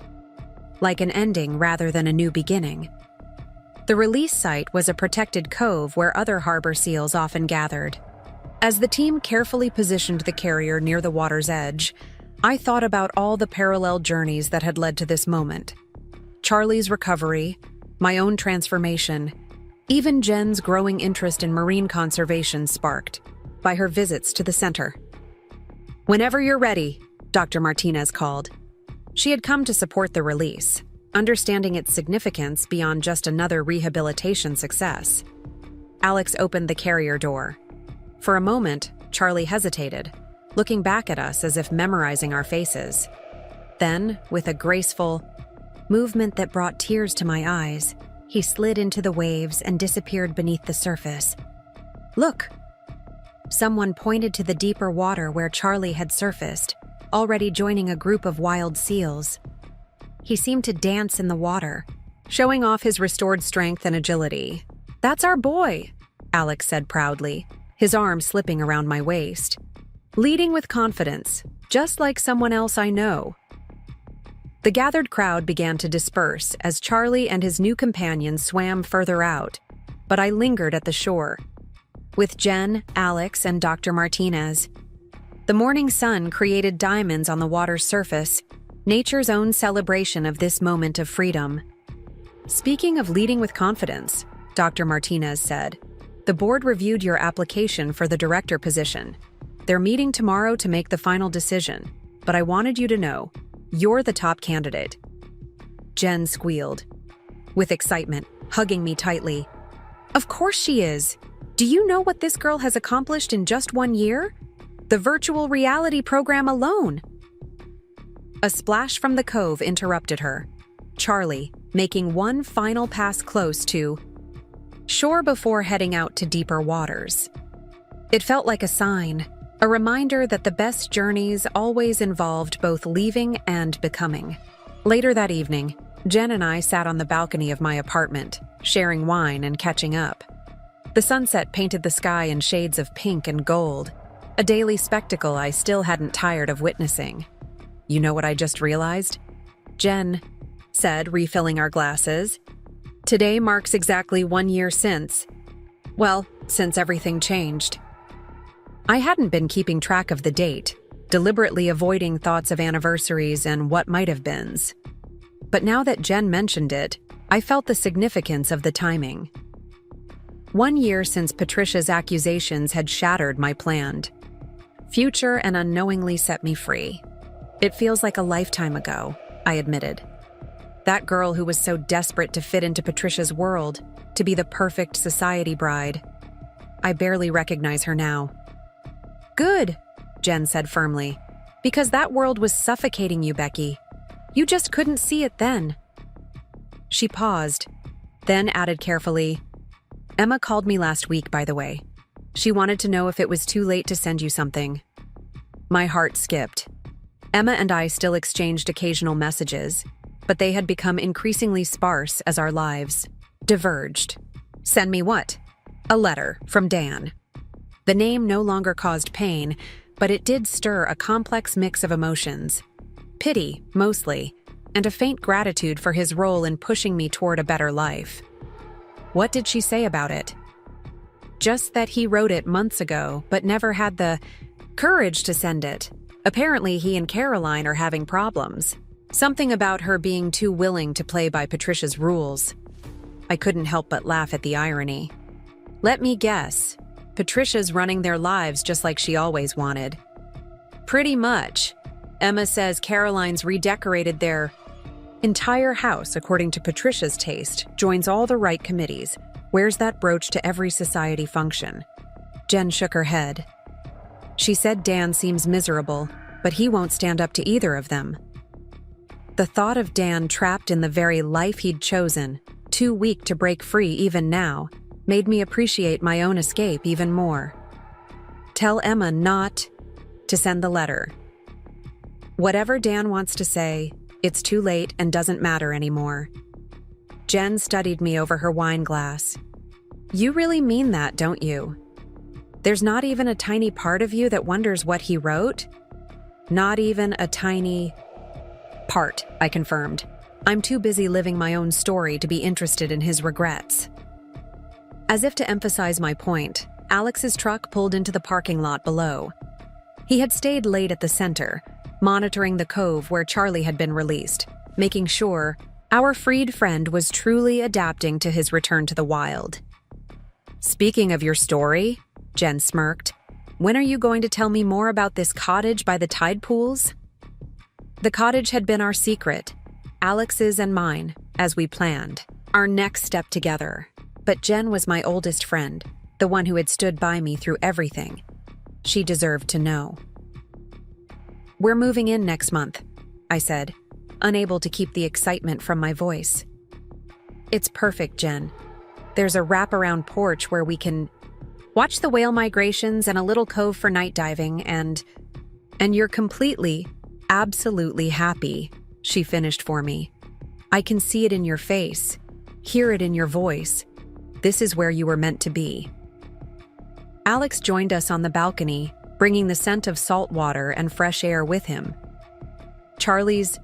like an ending rather than a new beginning. The release site was a protected cove where other harbor seals often gathered. As the team carefully positioned the carrier near the water's edge, I thought about all the parallel journeys that had led to this moment. Charlie's recovery, my own transformation, even Jen's growing interest in marine conservation sparked by her visits to the center. "Whenever you're ready," Dr. Martinez called. She had come to support the release, understanding its significance beyond just another rehabilitation success. Alex opened the carrier door. For a moment, Charlie hesitated, looking back at us as if memorizing our faces. Then, with a graceful movement that brought tears to my eyes, he slid into the waves and disappeared beneath the surface. "Look!" Someone pointed to the deeper water where Charlie had surfaced, already joining a group of wild seals. He seemed to dance in the water, showing off his restored strength and agility. "That's our boy," Alex said proudly, his arm slipping around my waist. "Leading with confidence, just like someone else I know." The gathered crowd began to disperse as Charlie and his new companion swam further out, but I lingered at the shore, with Jen, Alex, and Dr. Martinez. The morning sun created diamonds on the water's surface, nature's own celebration of this moment of freedom. "Speaking of leading with confidence," Dr. Martinez said, "the board reviewed your application for the director position. They're meeting tomorrow to make the final decision, but I wanted you to know, you're the top candidate." Jen squealed, with excitement, hugging me tightly. "Of course she is! Do you know what this girl has accomplished in just 1 year? The virtual reality program alone." A splash from the cove interrupted her, Charlie making one final pass close to shore before heading out to deeper waters. It felt like a sign, a reminder that the best journeys always involved both leaving and becoming. Later that evening, Jen and I sat on the balcony of my apartment, sharing wine and catching up. The sunset painted the sky in shades of pink and gold, a daily spectacle I still hadn't tired of witnessing. "You know what I just realized?" Jen said, refilling our glasses. "Today marks exactly 1 year since everything changed." I hadn't been keeping track of the date, deliberately avoiding thoughts of anniversaries and what might have beens. But now that Jen mentioned it, I felt the significance of the timing. 1 year since Patricia's accusations had shattered my planned future and unknowingly set me free. "It feels like a lifetime ago," I admitted. That girl who was so desperate to fit into Patricia's world, to be the perfect society bride. I barely recognize her now. "Good," Jen said firmly, "because that world was suffocating you, Becky. You just couldn't see it then." She paused, then added carefully, "Emma called me last week, by the way. She wanted to know if it was too late to send you something." My heart skipped. Emma and I still exchanged occasional messages, but they had become increasingly sparse as our lives diverged. "Send me what?" "A letter from Dan." The name no longer caused pain, but it did stir a complex mix of emotions. Pity, mostly, and a faint gratitude for his role in pushing me toward a better life. What did she say about it? Just that he wrote it months ago, but never had the courage to send it. Apparently, he and Caroline are having problems. Something about her being too willing to play by Patricia's rules. I couldn't help but laugh at the irony. Let me guess. Patricia's running their lives just like she always wanted. Pretty much. Emma says Caroline's redecorated their entire house according to Patricia's taste, joins all the right committees, wears that brooch to every society function. Jen shook her head. She said Dan seems miserable, but he won't stand up to either of them. The thought of Dan trapped in the very life he'd chosen, too weak to break free even now, made me appreciate my own escape even more. Tell Emma not to send the letter. Whatever Dan wants to say, it's too late and doesn't matter anymore. Jen studied me over her wine glass. You really mean that, don't you? There's not even a tiny part of you that wonders what he wrote? Not even a tiny part, I confirmed. I'm too busy living my own story to be interested in his regrets. As if to emphasize my point, Alex's truck pulled into the parking lot below. He had stayed late at the center, monitoring the cove where Charlie had been released, making sure our freed friend was truly adapting to his return to the wild. "Speaking of your story," Jen smirked, "when are you going to tell me more about this cottage by the tide pools?" The cottage had been our secret, Alex's and mine, as we planned, our next step together. But Jen was my oldest friend, the one who had stood by me through everything. She deserved to know. "We're moving in next month," I said, unable to keep the excitement from my voice. "It's perfect, Jen. There's a wraparound porch where we can watch the whale migrations and a little cove for night diving and you're completely, absolutely happy," she finished for me. "I can see it in your face, hear it in your voice. This is where you were meant to be." Alex joined us on the balcony, bringing the scent of salt water and fresh air with him. "Charlie's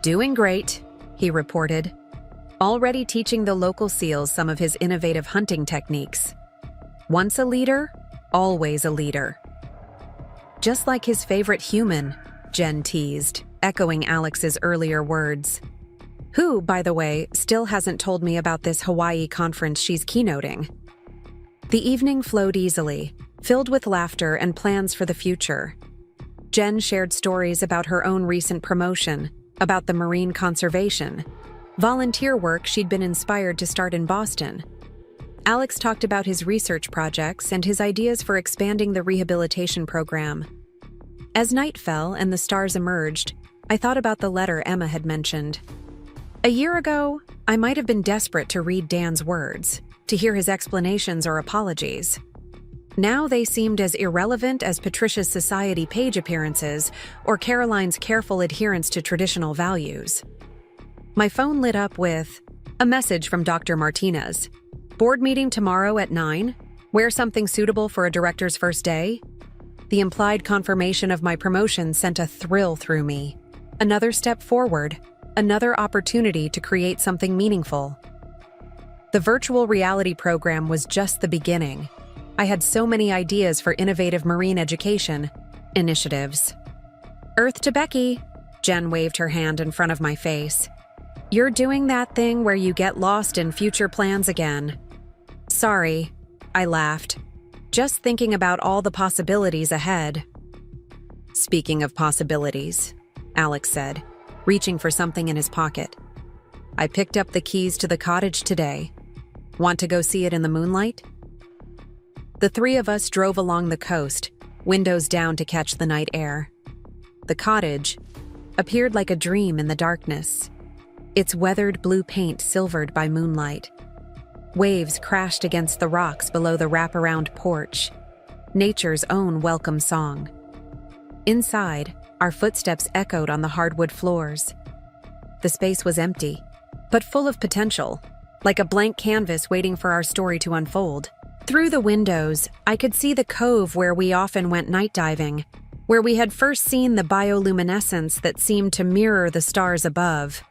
doing great," he reported, already teaching the local seals some of his innovative hunting techniques. "Once a leader, always a leader." "Just like his favorite human," Jen teased, echoing Alex's earlier words. Who, by the way, still hasn't told me about this Hawaii conference she's keynoting. The evening flowed easily, filled with laughter and plans for the future. Jen shared stories about her own recent promotion, about the marine conservation, volunteer work she'd been inspired to start in Boston. Alex talked about his research projects and his ideas for expanding the rehabilitation program. As night fell and the stars emerged, I thought about the letter Emma had mentioned. A year ago, I might have been desperate to read Dan's words, to hear his explanations or apologies. Now they seemed as irrelevant as Patricia's Society page appearances or Caroline's careful adherence to traditional values. My phone lit up with a message from Dr. Martinez. "Board meeting tomorrow at 9. Wear something suitable for a director's first day." The implied confirmation of my promotion sent a thrill through me. Another step forward, another opportunity to create something meaningful. The virtual reality program was just the beginning. I had so many ideas for innovative marine education initiatives. "Earth to Becky," Jen waved her hand in front of my face. "You're doing that thing where you get lost in future plans again." "Sorry," I laughed, just thinking about all the possibilities ahead. "Speaking of possibilities," Alex said, reaching for something in his pocket. "I picked up the keys to the cottage today. Want to go see it in the moonlight?" The three of us drove along the coast, windows down to catch the night air. The cottage appeared like a dream in the darkness, its weathered blue paint silvered by moonlight. Waves crashed against the rocks below the wraparound porch, nature's own welcome song. Inside, our footsteps echoed on the hardwood floors. The space was empty, but full of potential, like a blank canvas waiting for our story to unfold. Through the windows, I could see the cove where we often went night diving, where we had first seen the bioluminescence that seemed to mirror the stars above.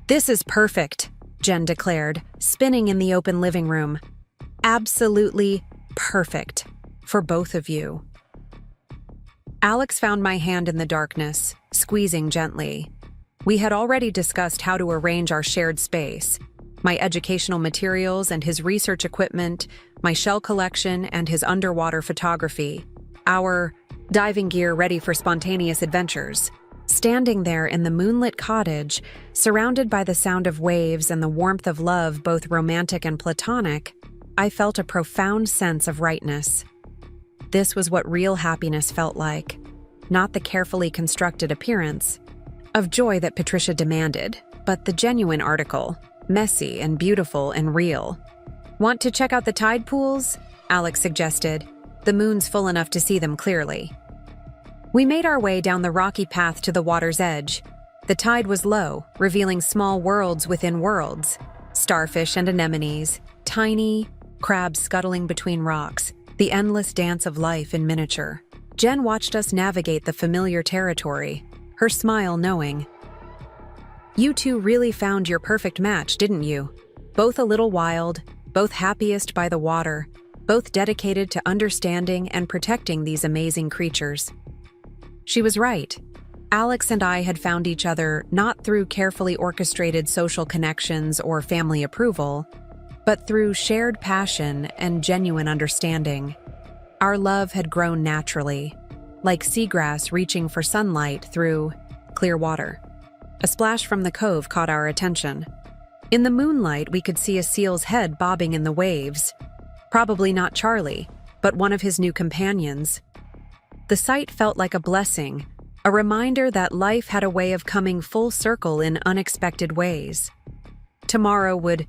"This is perfect," Jen declared, spinning in the open living room. "Absolutely perfect for both of you." Alex found my hand in the darkness, squeezing gently. We had already discussed how to arrange our shared space, my educational materials and his research equipment, my shell collection and his underwater photography, our diving gear ready for spontaneous adventures. Standing there in the moonlit cottage, surrounded by the sound of waves and the warmth of love, both romantic and platonic, I felt a profound sense of rightness. This was what real happiness felt like, not the carefully constructed appearance of joy that Patricia demanded, but the genuine article, messy and beautiful and real. "Want to check out the tide pools?" Alex suggested. "The moon's full enough to see them clearly." We made our way down the rocky path to the water's edge. The tide was low, revealing small worlds within worlds. Starfish and anemones, tiny crabs scuttling between rocks, the endless dance of life in miniature. Jen watched us navigate the familiar territory, her smile knowing. "You two really found your perfect match, didn't you? Both a little wild, both happiest by the water, both dedicated to understanding and protecting these amazing creatures. She was right. Alex and I had found each other not through carefully orchestrated social connections or family approval, but through shared passion and genuine understanding. Our love had grown naturally, like seagrass reaching for sunlight through clear water. A splash from the cove caught our attention. In the moonlight, we could see a seal's head bobbing in the waves. Probably not Charlie, but one of his new companions. The sight felt like a blessing, a reminder that life had a way of coming full circle in unexpected ways. Tomorrow would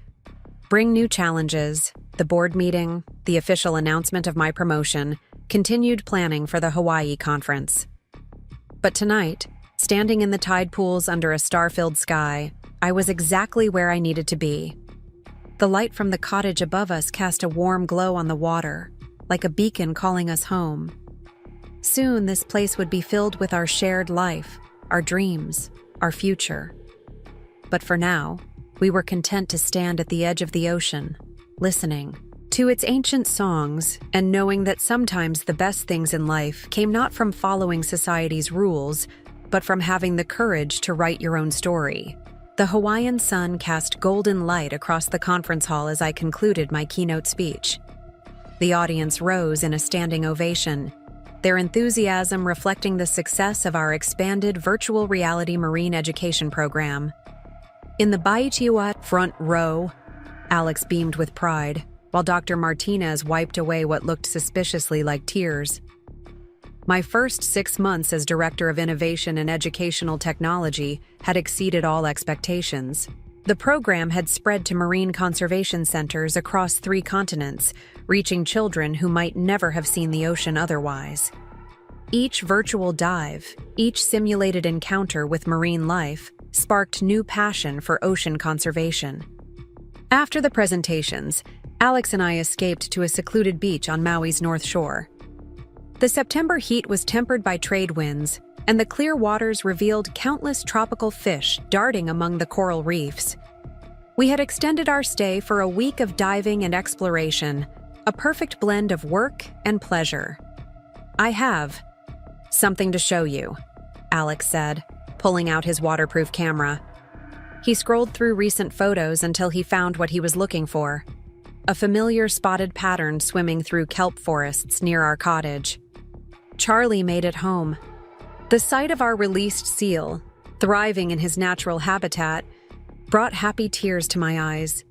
bring new challenges, the board meeting, the official announcement of my promotion, continued planning for the Hawaii conference. But tonight, standing in the tide pools under a star-filled sky, I was exactly where I needed to be. The light from the cottage above us cast a warm glow on the water, like a beacon calling us home. Soon, this place would be filled with our shared life, our dreams, our future. But for now, we were content to stand at the edge of the ocean, listening to its ancient songs and knowing that sometimes the best things in life came not from following society's rules, but from having the courage to write your own story. The Hawaiian sun cast golden light across the conference hall as I concluded my keynote speech. The audience rose in a standing ovation, their enthusiasm reflecting the success of our expanded virtual reality marine education program. In the Baichiwa front row, Alex beamed with pride, while Dr. Martinez wiped away what looked suspiciously like tears. My first 6 months as Director of Innovation and Educational Technology had exceeded all expectations. The program had spread to marine conservation centers across 3 continents, reaching children who might never have seen the ocean otherwise. Each virtual dive, each simulated encounter with marine life, sparked new passion for ocean conservation. After the presentations, Alex and I escaped to a secluded beach on Maui's North Shore. The September heat was tempered by trade winds, and the clear waters revealed countless tropical fish darting among the coral reefs. We had extended our stay for a week of diving and exploration, a perfect blend of work and pleasure. "I have something to show you," Alex said, pulling out his waterproof camera. He scrolled through recent photos until he found what he was looking for: a familiar spotted pattern swimming through kelp forests near our cottage. Charlie made it home. The sight of our released seal, thriving in his natural habitat, brought happy tears to my eyes.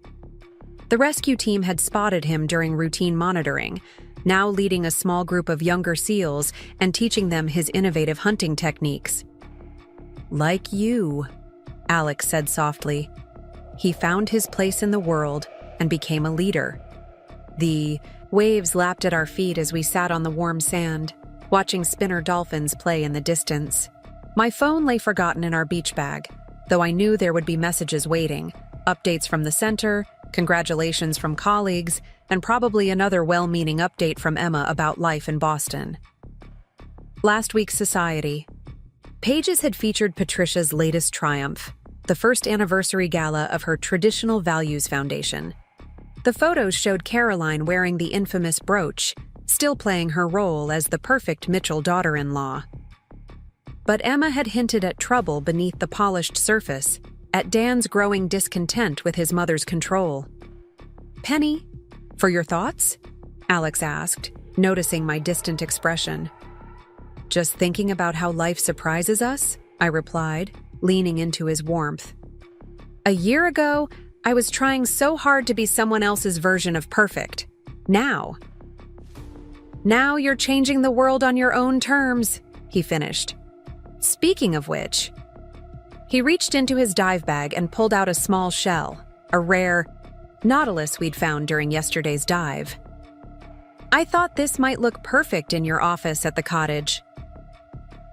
The rescue team had spotted him during routine monitoring, now leading a small group of younger seals and teaching them his innovative hunting techniques. "Like you," Alex said softly. "He found his place in the world and became a leader." The waves lapped at our feet as we sat on the warm sand, watching spinner dolphins play in the distance. My phone lay forgotten in our beach bag, though I knew there would be messages waiting, updates from the center, congratulations from colleagues, and probably another well-meaning update from Emma about life in Boston. Last week's society. Pages had featured Patricia's latest triumph, the first anniversary gala of her Traditional Values Foundation. The photos showed Caroline wearing the infamous brooch, still playing her role as the perfect Mitchell daughter-in-law. But Emma had hinted at trouble beneath the polished surface, at Dan's growing discontent with his mother's control. "Penny, for your thoughts?" Alex asked, noticing my distant expression. "Just thinking about how life surprises us," I replied, leaning into his warmth. "A year ago, I was trying so hard to be someone else's version of perfect. Now you're changing the world on your own terms," he finished. "Speaking of which..." He reached into his dive bag and pulled out a small shell, a rare nautilus we'd found during yesterday's dive. "I thought this might look perfect in your office at the cottage."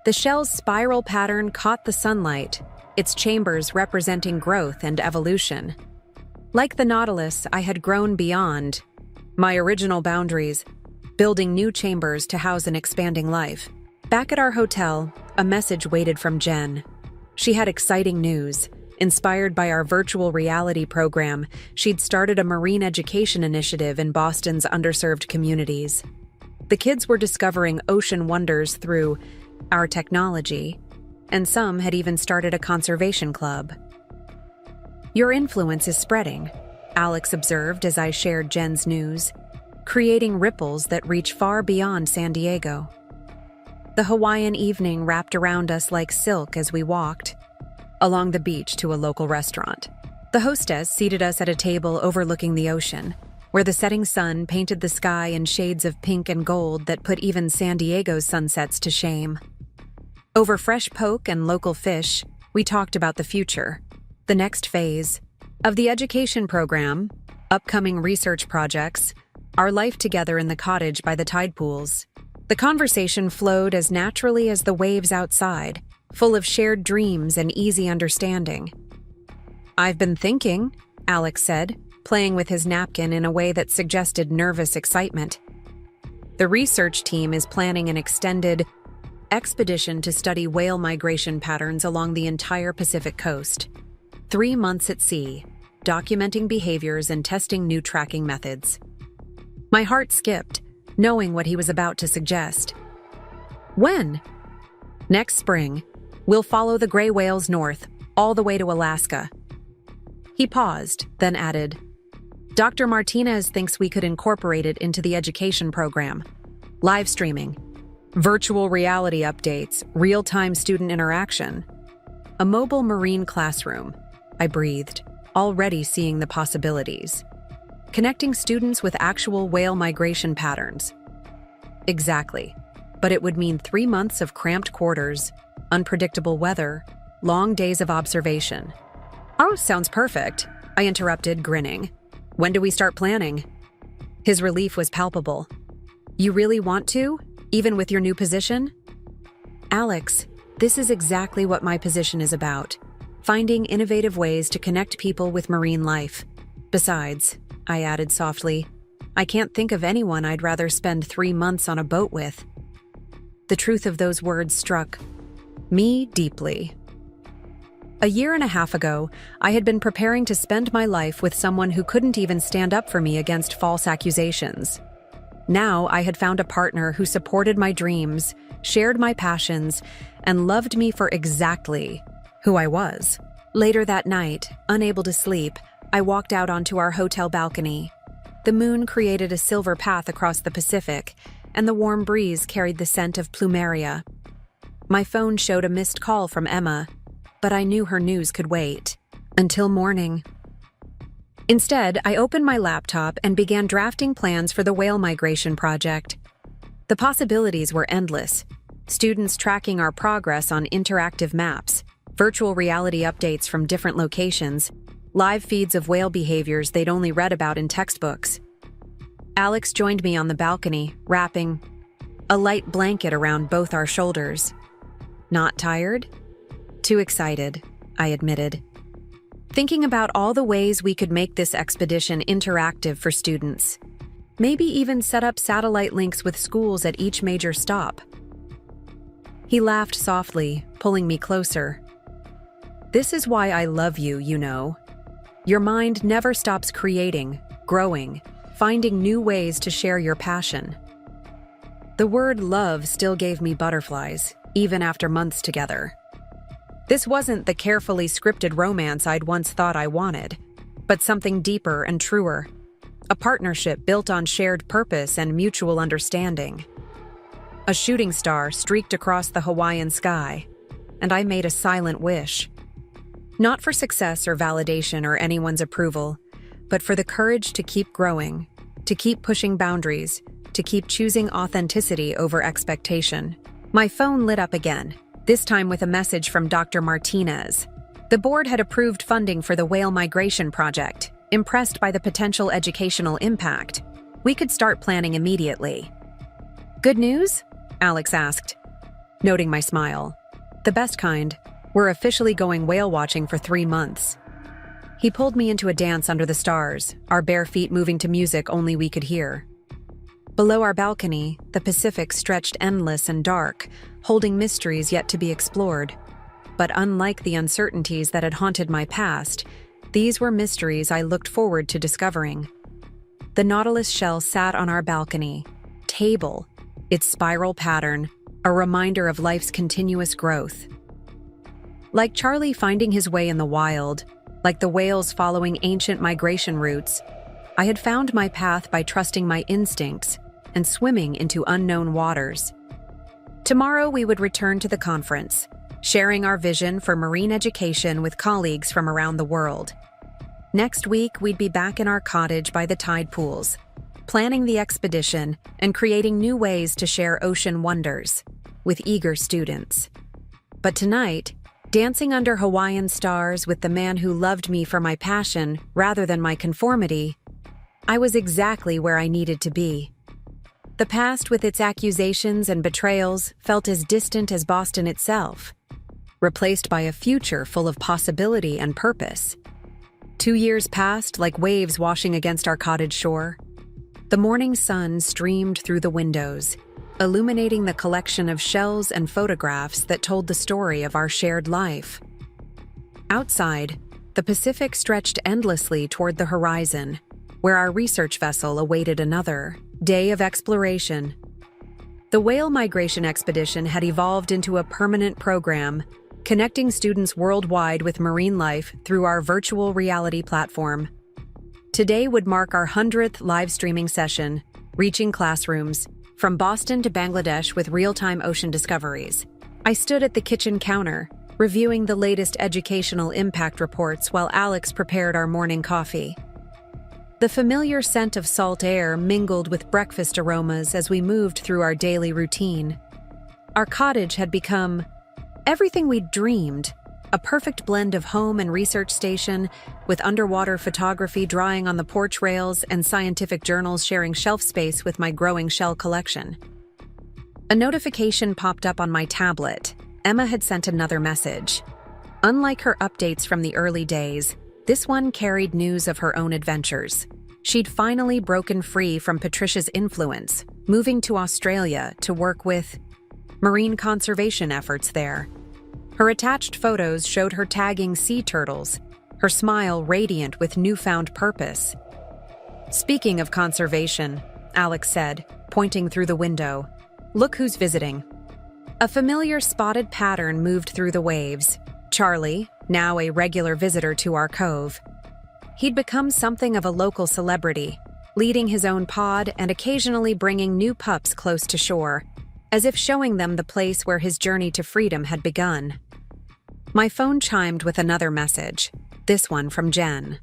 The shell's spiral pattern caught the sunlight, its chambers representing growth and evolution. Like the nautilus, I had grown beyond my original boundaries, building new chambers to house an expanding life. Back at our hotel, a message waited from Jen. She had exciting news. Inspired by our virtual reality program, she'd started a marine education initiative in Boston's underserved communities. The kids were discovering ocean wonders through our technology, and some had even started a conservation club. "Your influence is spreading," Alex observed as I shared Jen's news, creating ripples that reach far beyond San Diego. The Hawaiian evening wrapped around us like silk as we walked along the beach to a local restaurant. The hostess seated us at a table overlooking the ocean, where the setting sun painted the sky in shades of pink and gold that put even San Diego's sunsets to shame. Over fresh poke and local fish, we talked about the future, the next phase of the education program, upcoming research projects, our life together in the cottage by the tide pools. The conversation flowed as naturally as the waves outside, full of shared dreams and easy understanding. "I've been thinking," Alex said, playing with his napkin in a way that suggested nervous excitement. "The research team is planning an extended expedition to study whale migration patterns along the entire Pacific coast. 3 months at sea, documenting behaviors and testing new tracking methods." My heart skipped, knowing what he was about to suggest. "When?" "Next spring. We'll follow the gray whales north, all the way to Alaska." He paused, then added, "Dr. Martinez thinks we could incorporate it into the education program. Live streaming, virtual reality updates, real-time student interaction. A mobile marine classroom," I breathed, already seeing the possibilities. "Connecting students with actual whale migration patterns." Exactly. But it would mean 3 months of cramped quarters, unpredictable weather, long days of observation. "Oh, sounds perfect," I interrupted, grinning. "When do we start planning?" His relief was palpable. "You really want to, even with your new position?" "Alex, this is exactly what my position is about. Finding innovative ways to connect people with marine life. Besides," I added softly, "I can't think of anyone I'd rather spend 3 months on a boat with." The truth of those words struck me deeply. A year and a half ago, I had been preparing to spend my life with someone who couldn't even stand up for me against false accusations. Now I had found a partner who supported my dreams, shared my passions, and loved me for exactly who I was. Later that night, unable to sleep, I walked out onto our hotel balcony. The moon created a silver path across the Pacific, and the warm breeze carried the scent of plumeria. My phone showed a missed call from Emma, but I knew her news could wait until morning. Instead, I opened my laptop and began drafting plans for the whale migration project. The possibilities were endless. Students tracking our progress on interactive maps, virtual reality updates from different locations, live feeds of whale behaviors they'd only read about in textbooks. Alex joined me on the balcony, wrapping a light blanket around both our shoulders. "Not tired?" "Too excited," I admitted. Thinking about all the ways we could make this expedition interactive for students. Maybe even set up satellite links with schools at each major stop. He laughed softly, pulling me closer. "This is why I love you, you know. Your mind never stops creating, growing, finding new ways to share your passion." The word love still gave me butterflies, even after months together. This wasn't the carefully scripted romance I'd once thought I wanted, but something deeper and truer. A partnership built on shared purpose and mutual understanding. A shooting star streaked across the Hawaiian sky, and I made a silent wish. Not for success or validation or anyone's approval, but for the courage to keep growing, to keep pushing boundaries, to keep choosing authenticity over expectation. My phone lit up again, this time with a message from Dr. Martinez. The board had approved funding for the whale migration project, impressed by the potential educational impact. We could start planning immediately. "Good news?" Alex asked, noting my smile. "The best kind. We're officially going whale watching for 3 months." He pulled me into a dance under the stars, our bare feet moving to music only we could hear. Below our balcony, the Pacific stretched endless and dark, holding mysteries yet to be explored. But unlike the uncertainties that had haunted my past, these were mysteries I looked forward to discovering. The Nautilus shell sat on our balcony, table, its spiral pattern, a reminder of life's continuous growth. Like Charlie finding his way in the wild, like the whales following ancient migration routes, I had found my path by trusting my instincts and swimming into unknown waters. Tomorrow we would return to the conference, sharing our vision for marine education with colleagues from around the world. Next week, we'd be back in our cottage by the tide pools, planning the expedition and creating new ways to share ocean wonders with eager students. But tonight, dancing under Hawaiian stars with the man who loved me for my passion rather than my conformity, I was exactly where I needed to be. The past with its accusations and betrayals felt as distant as Boston itself, replaced by a future full of possibility and purpose. 2 years passed like waves washing against our cottage shore. The morning sun streamed through the windows, illuminating the collection of shells and photographs that told the story of our shared life. Outside, the Pacific stretched endlessly toward the horizon, where our research vessel awaited another day of exploration. The whale migration expedition had evolved into a permanent program, connecting students worldwide with marine life through our virtual reality platform. Today would mark our 100th live streaming session, reaching classrooms from Boston to Bangladesh with real-time ocean discoveries. I stood at the kitchen counter, reviewing the latest educational impact reports while Alex prepared our morning coffee. The familiar scent of salt air mingled with breakfast aromas as we moved through our daily routine. Our cottage had become everything we'd dreamed, a perfect blend of home and research station, with underwater photography drying on the porch rails and scientific journals sharing shelf space with my growing shell collection. A notification popped up on my tablet. Emma had sent another message. Unlike her updates from the early days, this one carried news of her own adventures. She'd finally broken free from Patricia's influence, moving to Australia to work with marine conservation efforts there. Her attached photos showed her tagging sea turtles, her smile radiant with newfound purpose. "Speaking of conservation," Alex said, pointing through the window, "look who's visiting." A familiar spotted pattern moved through the waves. Charlie, now a regular visitor to our cove. He'd become something of a local celebrity, leading his own pod and occasionally bringing new pups close to shore, as if showing them the place where his journey to freedom had begun. My phone chimed with another message, this one from Jen.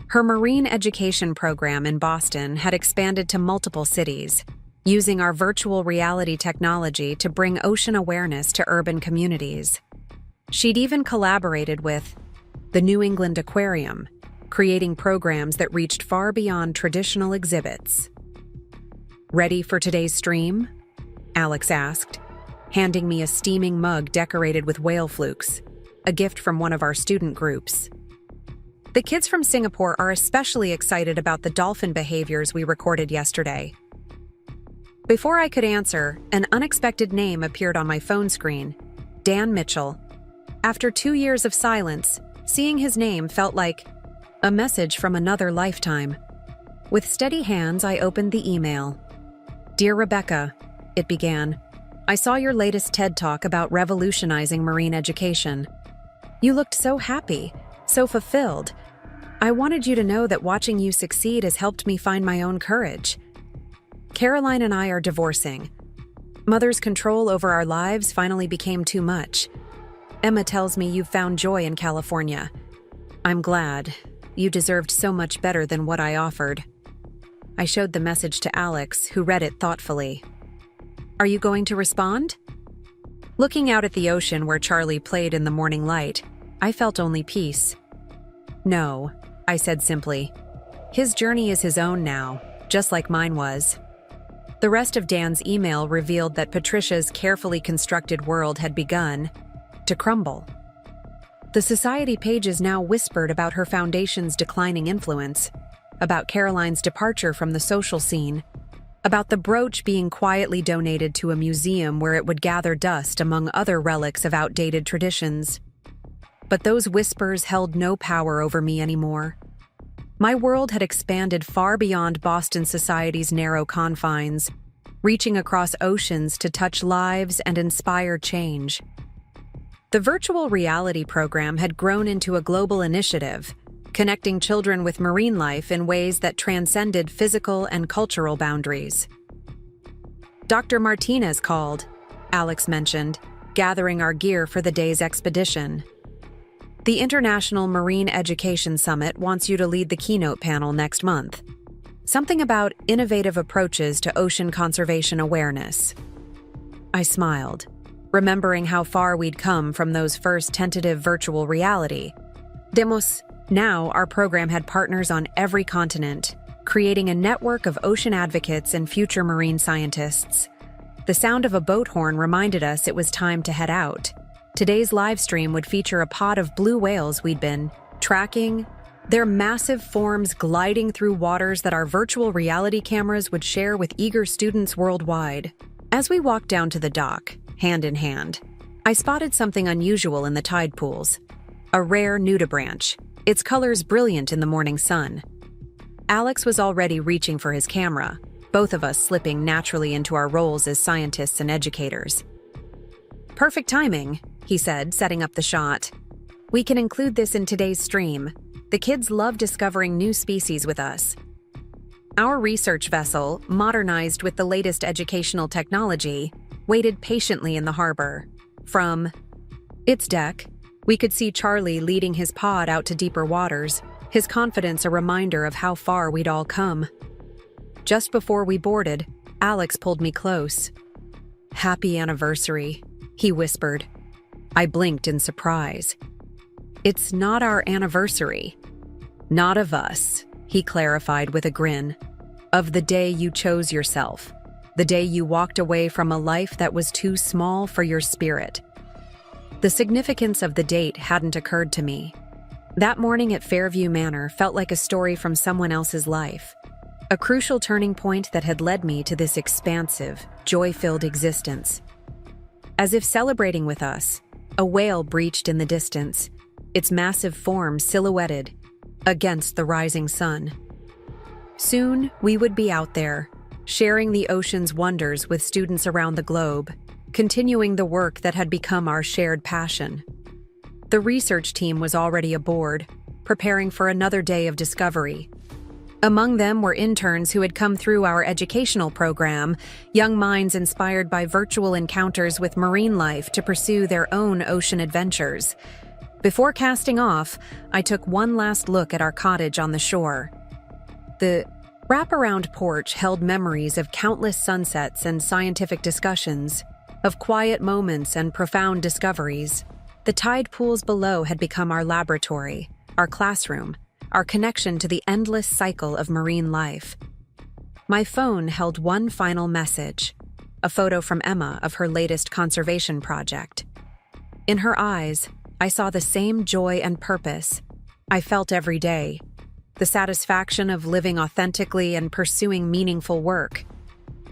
Her marine education program in Boston had expanded to multiple cities, using our virtual reality technology to bring ocean awareness to urban communities. She'd even collaborated with the New England Aquarium, creating programs that reached far beyond traditional exhibits. "Ready for today's stream?" Alex asked, handing me a steaming mug decorated with whale flukes, a gift from one of our student groups. The kids from Singapore are especially excited about the dolphin behaviors we recorded yesterday. Before I could answer, an unexpected name appeared on my phone screen, Dan Mitchell. After 2 years of silence, seeing his name felt like a message from another lifetime. With steady hands, I opened the email. "Dear Rebecca," it began, "I saw your latest TED Talk about revolutionizing marine education. You looked so happy, so fulfilled. I wanted you to know that watching you succeed has helped me find my own courage. Caroline and I are divorcing. Mother's control over our lives finally became too much. Emma tells me you've found joy in California. I'm glad. You deserved so much better than what I offered." I showed the message to Alex, who read it thoughtfully. "Are you going to respond?" Looking out at the ocean where Charlie played in the morning light, I felt only peace. "No," I said simply. "His journey is his own now, just like mine was." The rest of Dan's email revealed that Patricia's carefully constructed world had begun to crumble. The society pages now whispered about her foundation's declining influence, about Caroline's departure from the social scene, about the brooch being quietly donated to a museum where it would gather dust among other relics of outdated traditions. But those whispers held no power over me anymore. My world had expanded far beyond Boston society's narrow confines, reaching across oceans to touch lives and inspire change. The virtual reality program had grown into a global initiative, connecting children with marine life in ways that transcended physical and cultural boundaries. Dr. Martinez called, Alex mentioned, gathering our gear for the day's expedition. The International Marine Education Summit wants you to lead the keynote panel next month. Something about innovative approaches to ocean conservation awareness. I smiled, remembering how far we'd come from those first tentative virtual reality demos. Now, our program had partners on every continent, creating a network of ocean advocates and future marine scientists. The sound of a boat horn reminded us it was time to head out. Today's live stream would feature a pod of blue whales we'd been tracking, their massive forms gliding through waters that our virtual reality cameras would share with eager students worldwide. As we walked down to the dock, hand in hand, I spotted something unusual in the tide pools. A rare nudibranch, its colors brilliant in the morning sun. Alex was already reaching for his camera, both of us slipping naturally into our roles as scientists and educators. Perfect timing, he said, setting up the shot. We can include this in today's stream. The kids love discovering new species with us. Our research vessel, modernized with the latest educational technology, waited patiently in the harbor. From its deck, we could see Charlie leading his pod out to deeper waters, his confidence a reminder of how far we'd all come. Just before we boarded, Alex pulled me close. "Happy anniversary," he whispered. I blinked in surprise. "It's not our anniversary." "Not of us," he clarified with a grin. "Of the day you chose yourself. The day you walked away from a life that was too small for your spirit." The significance of the date hadn't occurred to me. That morning at Fairview Manor felt like a story from someone else's life, a crucial turning point that had led me to this expansive, joy-filled existence. As if celebrating with us, a whale breached in the distance, its massive form silhouetted against the rising sun. Soon, we would be out there, sharing the ocean's wonders with students around the globe, continuing the work that had become our shared passion. The research team was already aboard, preparing for another day of discovery. Among them were interns who had come through our educational program, young minds inspired by virtual encounters with marine life to pursue their own ocean adventures. Before casting off, I took one last look at our cottage on the shore. The wraparound porch held memories of countless sunsets and scientific discussions, of quiet moments and profound discoveries. The tide pools below had become our laboratory, our classroom, our connection to the endless cycle of marine life. My phone held one final message, a photo from Emma of her latest conservation project. In her eyes, I saw the same joy and purpose I felt every day, the satisfaction of living authentically and pursuing meaningful work.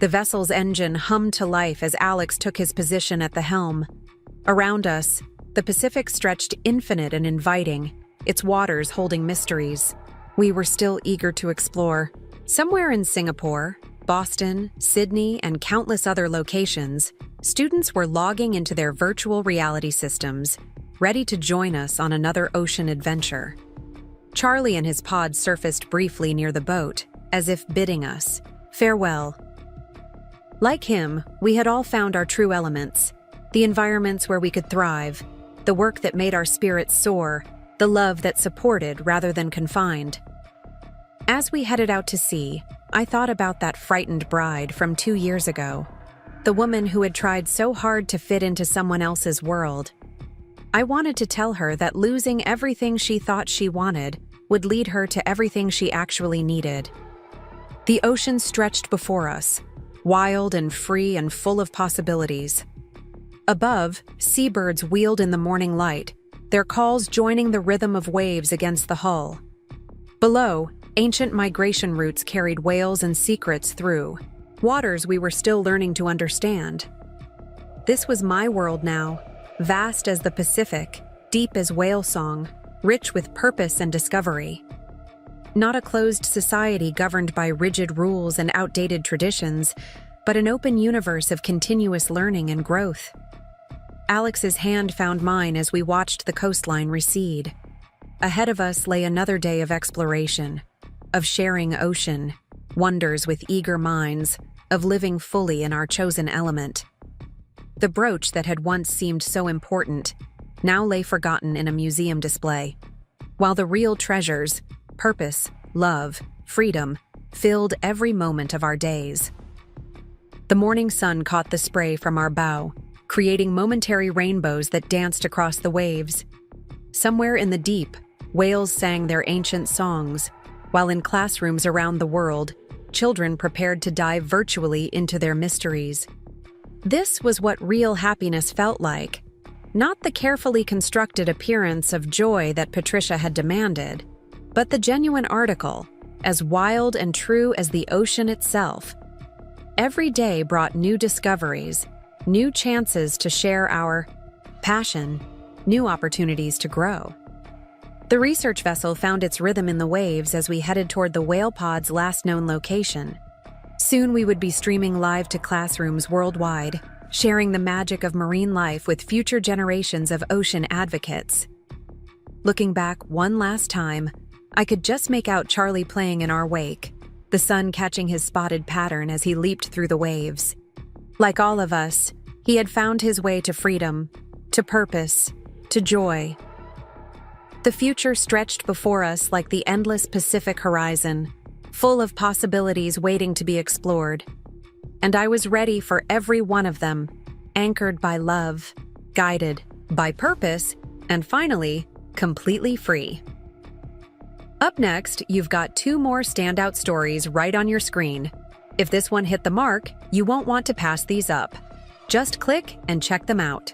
The vessel's engine hummed to life as Alex took his position at the helm. Around us, the Pacific stretched infinite and inviting, its waters holding mysteries we were still eager to explore. Somewhere in Singapore, Boston, Sydney, and countless other locations, students were logging into their virtual reality systems, ready to join us on another ocean adventure. Charlie and his pod surfaced briefly near the boat, as if bidding us farewell. Like him, we had all found our true elements, the environments where we could thrive, the work that made our spirits soar, the love that supported rather than confined. As we headed out to sea, I thought about that frightened bride from 2 years ago, the woman who had tried so hard to fit into someone else's world. I wanted to tell her that losing everything she thought she wanted would lead her to everything she actually needed. The ocean stretched before us, wild and free and full of possibilities. Above, seabirds wheeled in the morning light, their calls joining the rhythm of waves against the hull. Below, ancient migration routes carried whales and secrets through, waters we were still learning to understand. This was my world now, vast as the Pacific, deep as whale song, rich with purpose and discovery. Not a closed society governed by rigid rules and outdated traditions, but an open universe of continuous learning and growth. Alex's hand found mine as we watched the coastline recede. Ahead of us lay another day of exploration, of sharing ocean, wonders with eager minds, of living fully in our chosen element. The brooch that had once seemed so important now lay forgotten in a museum display, while the real treasures, purpose, love, freedom, filled every moment of our days. The morning sun caught the spray from our bow, creating momentary rainbows that danced across the waves. Somewhere in the deep, whales sang their ancient songs, while in classrooms around the world, children prepared to dive virtually into their mysteries. This was what real happiness felt like, not the carefully constructed appearance of joy that Patricia had demanded, but the genuine article, as wild and true as the ocean itself. Every day brought new discoveries, new chances to share our passion, new opportunities to grow. The research vessel found its rhythm in the waves as we headed toward the whale pod's last known location. Soon we would be streaming live to classrooms worldwide, sharing the magic of marine life with future generations of ocean advocates. Looking back one last time, I could just make out Charlie playing in our wake, the sun catching his spotted pattern as he leaped through the waves. Like all of us, he had found his way to freedom, to purpose, to joy. The future stretched before us like the endless Pacific horizon, full of possibilities waiting to be explored. And I was ready for every one of them, anchored by love, guided by purpose, and finally, completely free. Up next, you've got 2 more standout stories right on your screen. If this one hit the mark, you won't want to pass these up. Just click and check them out.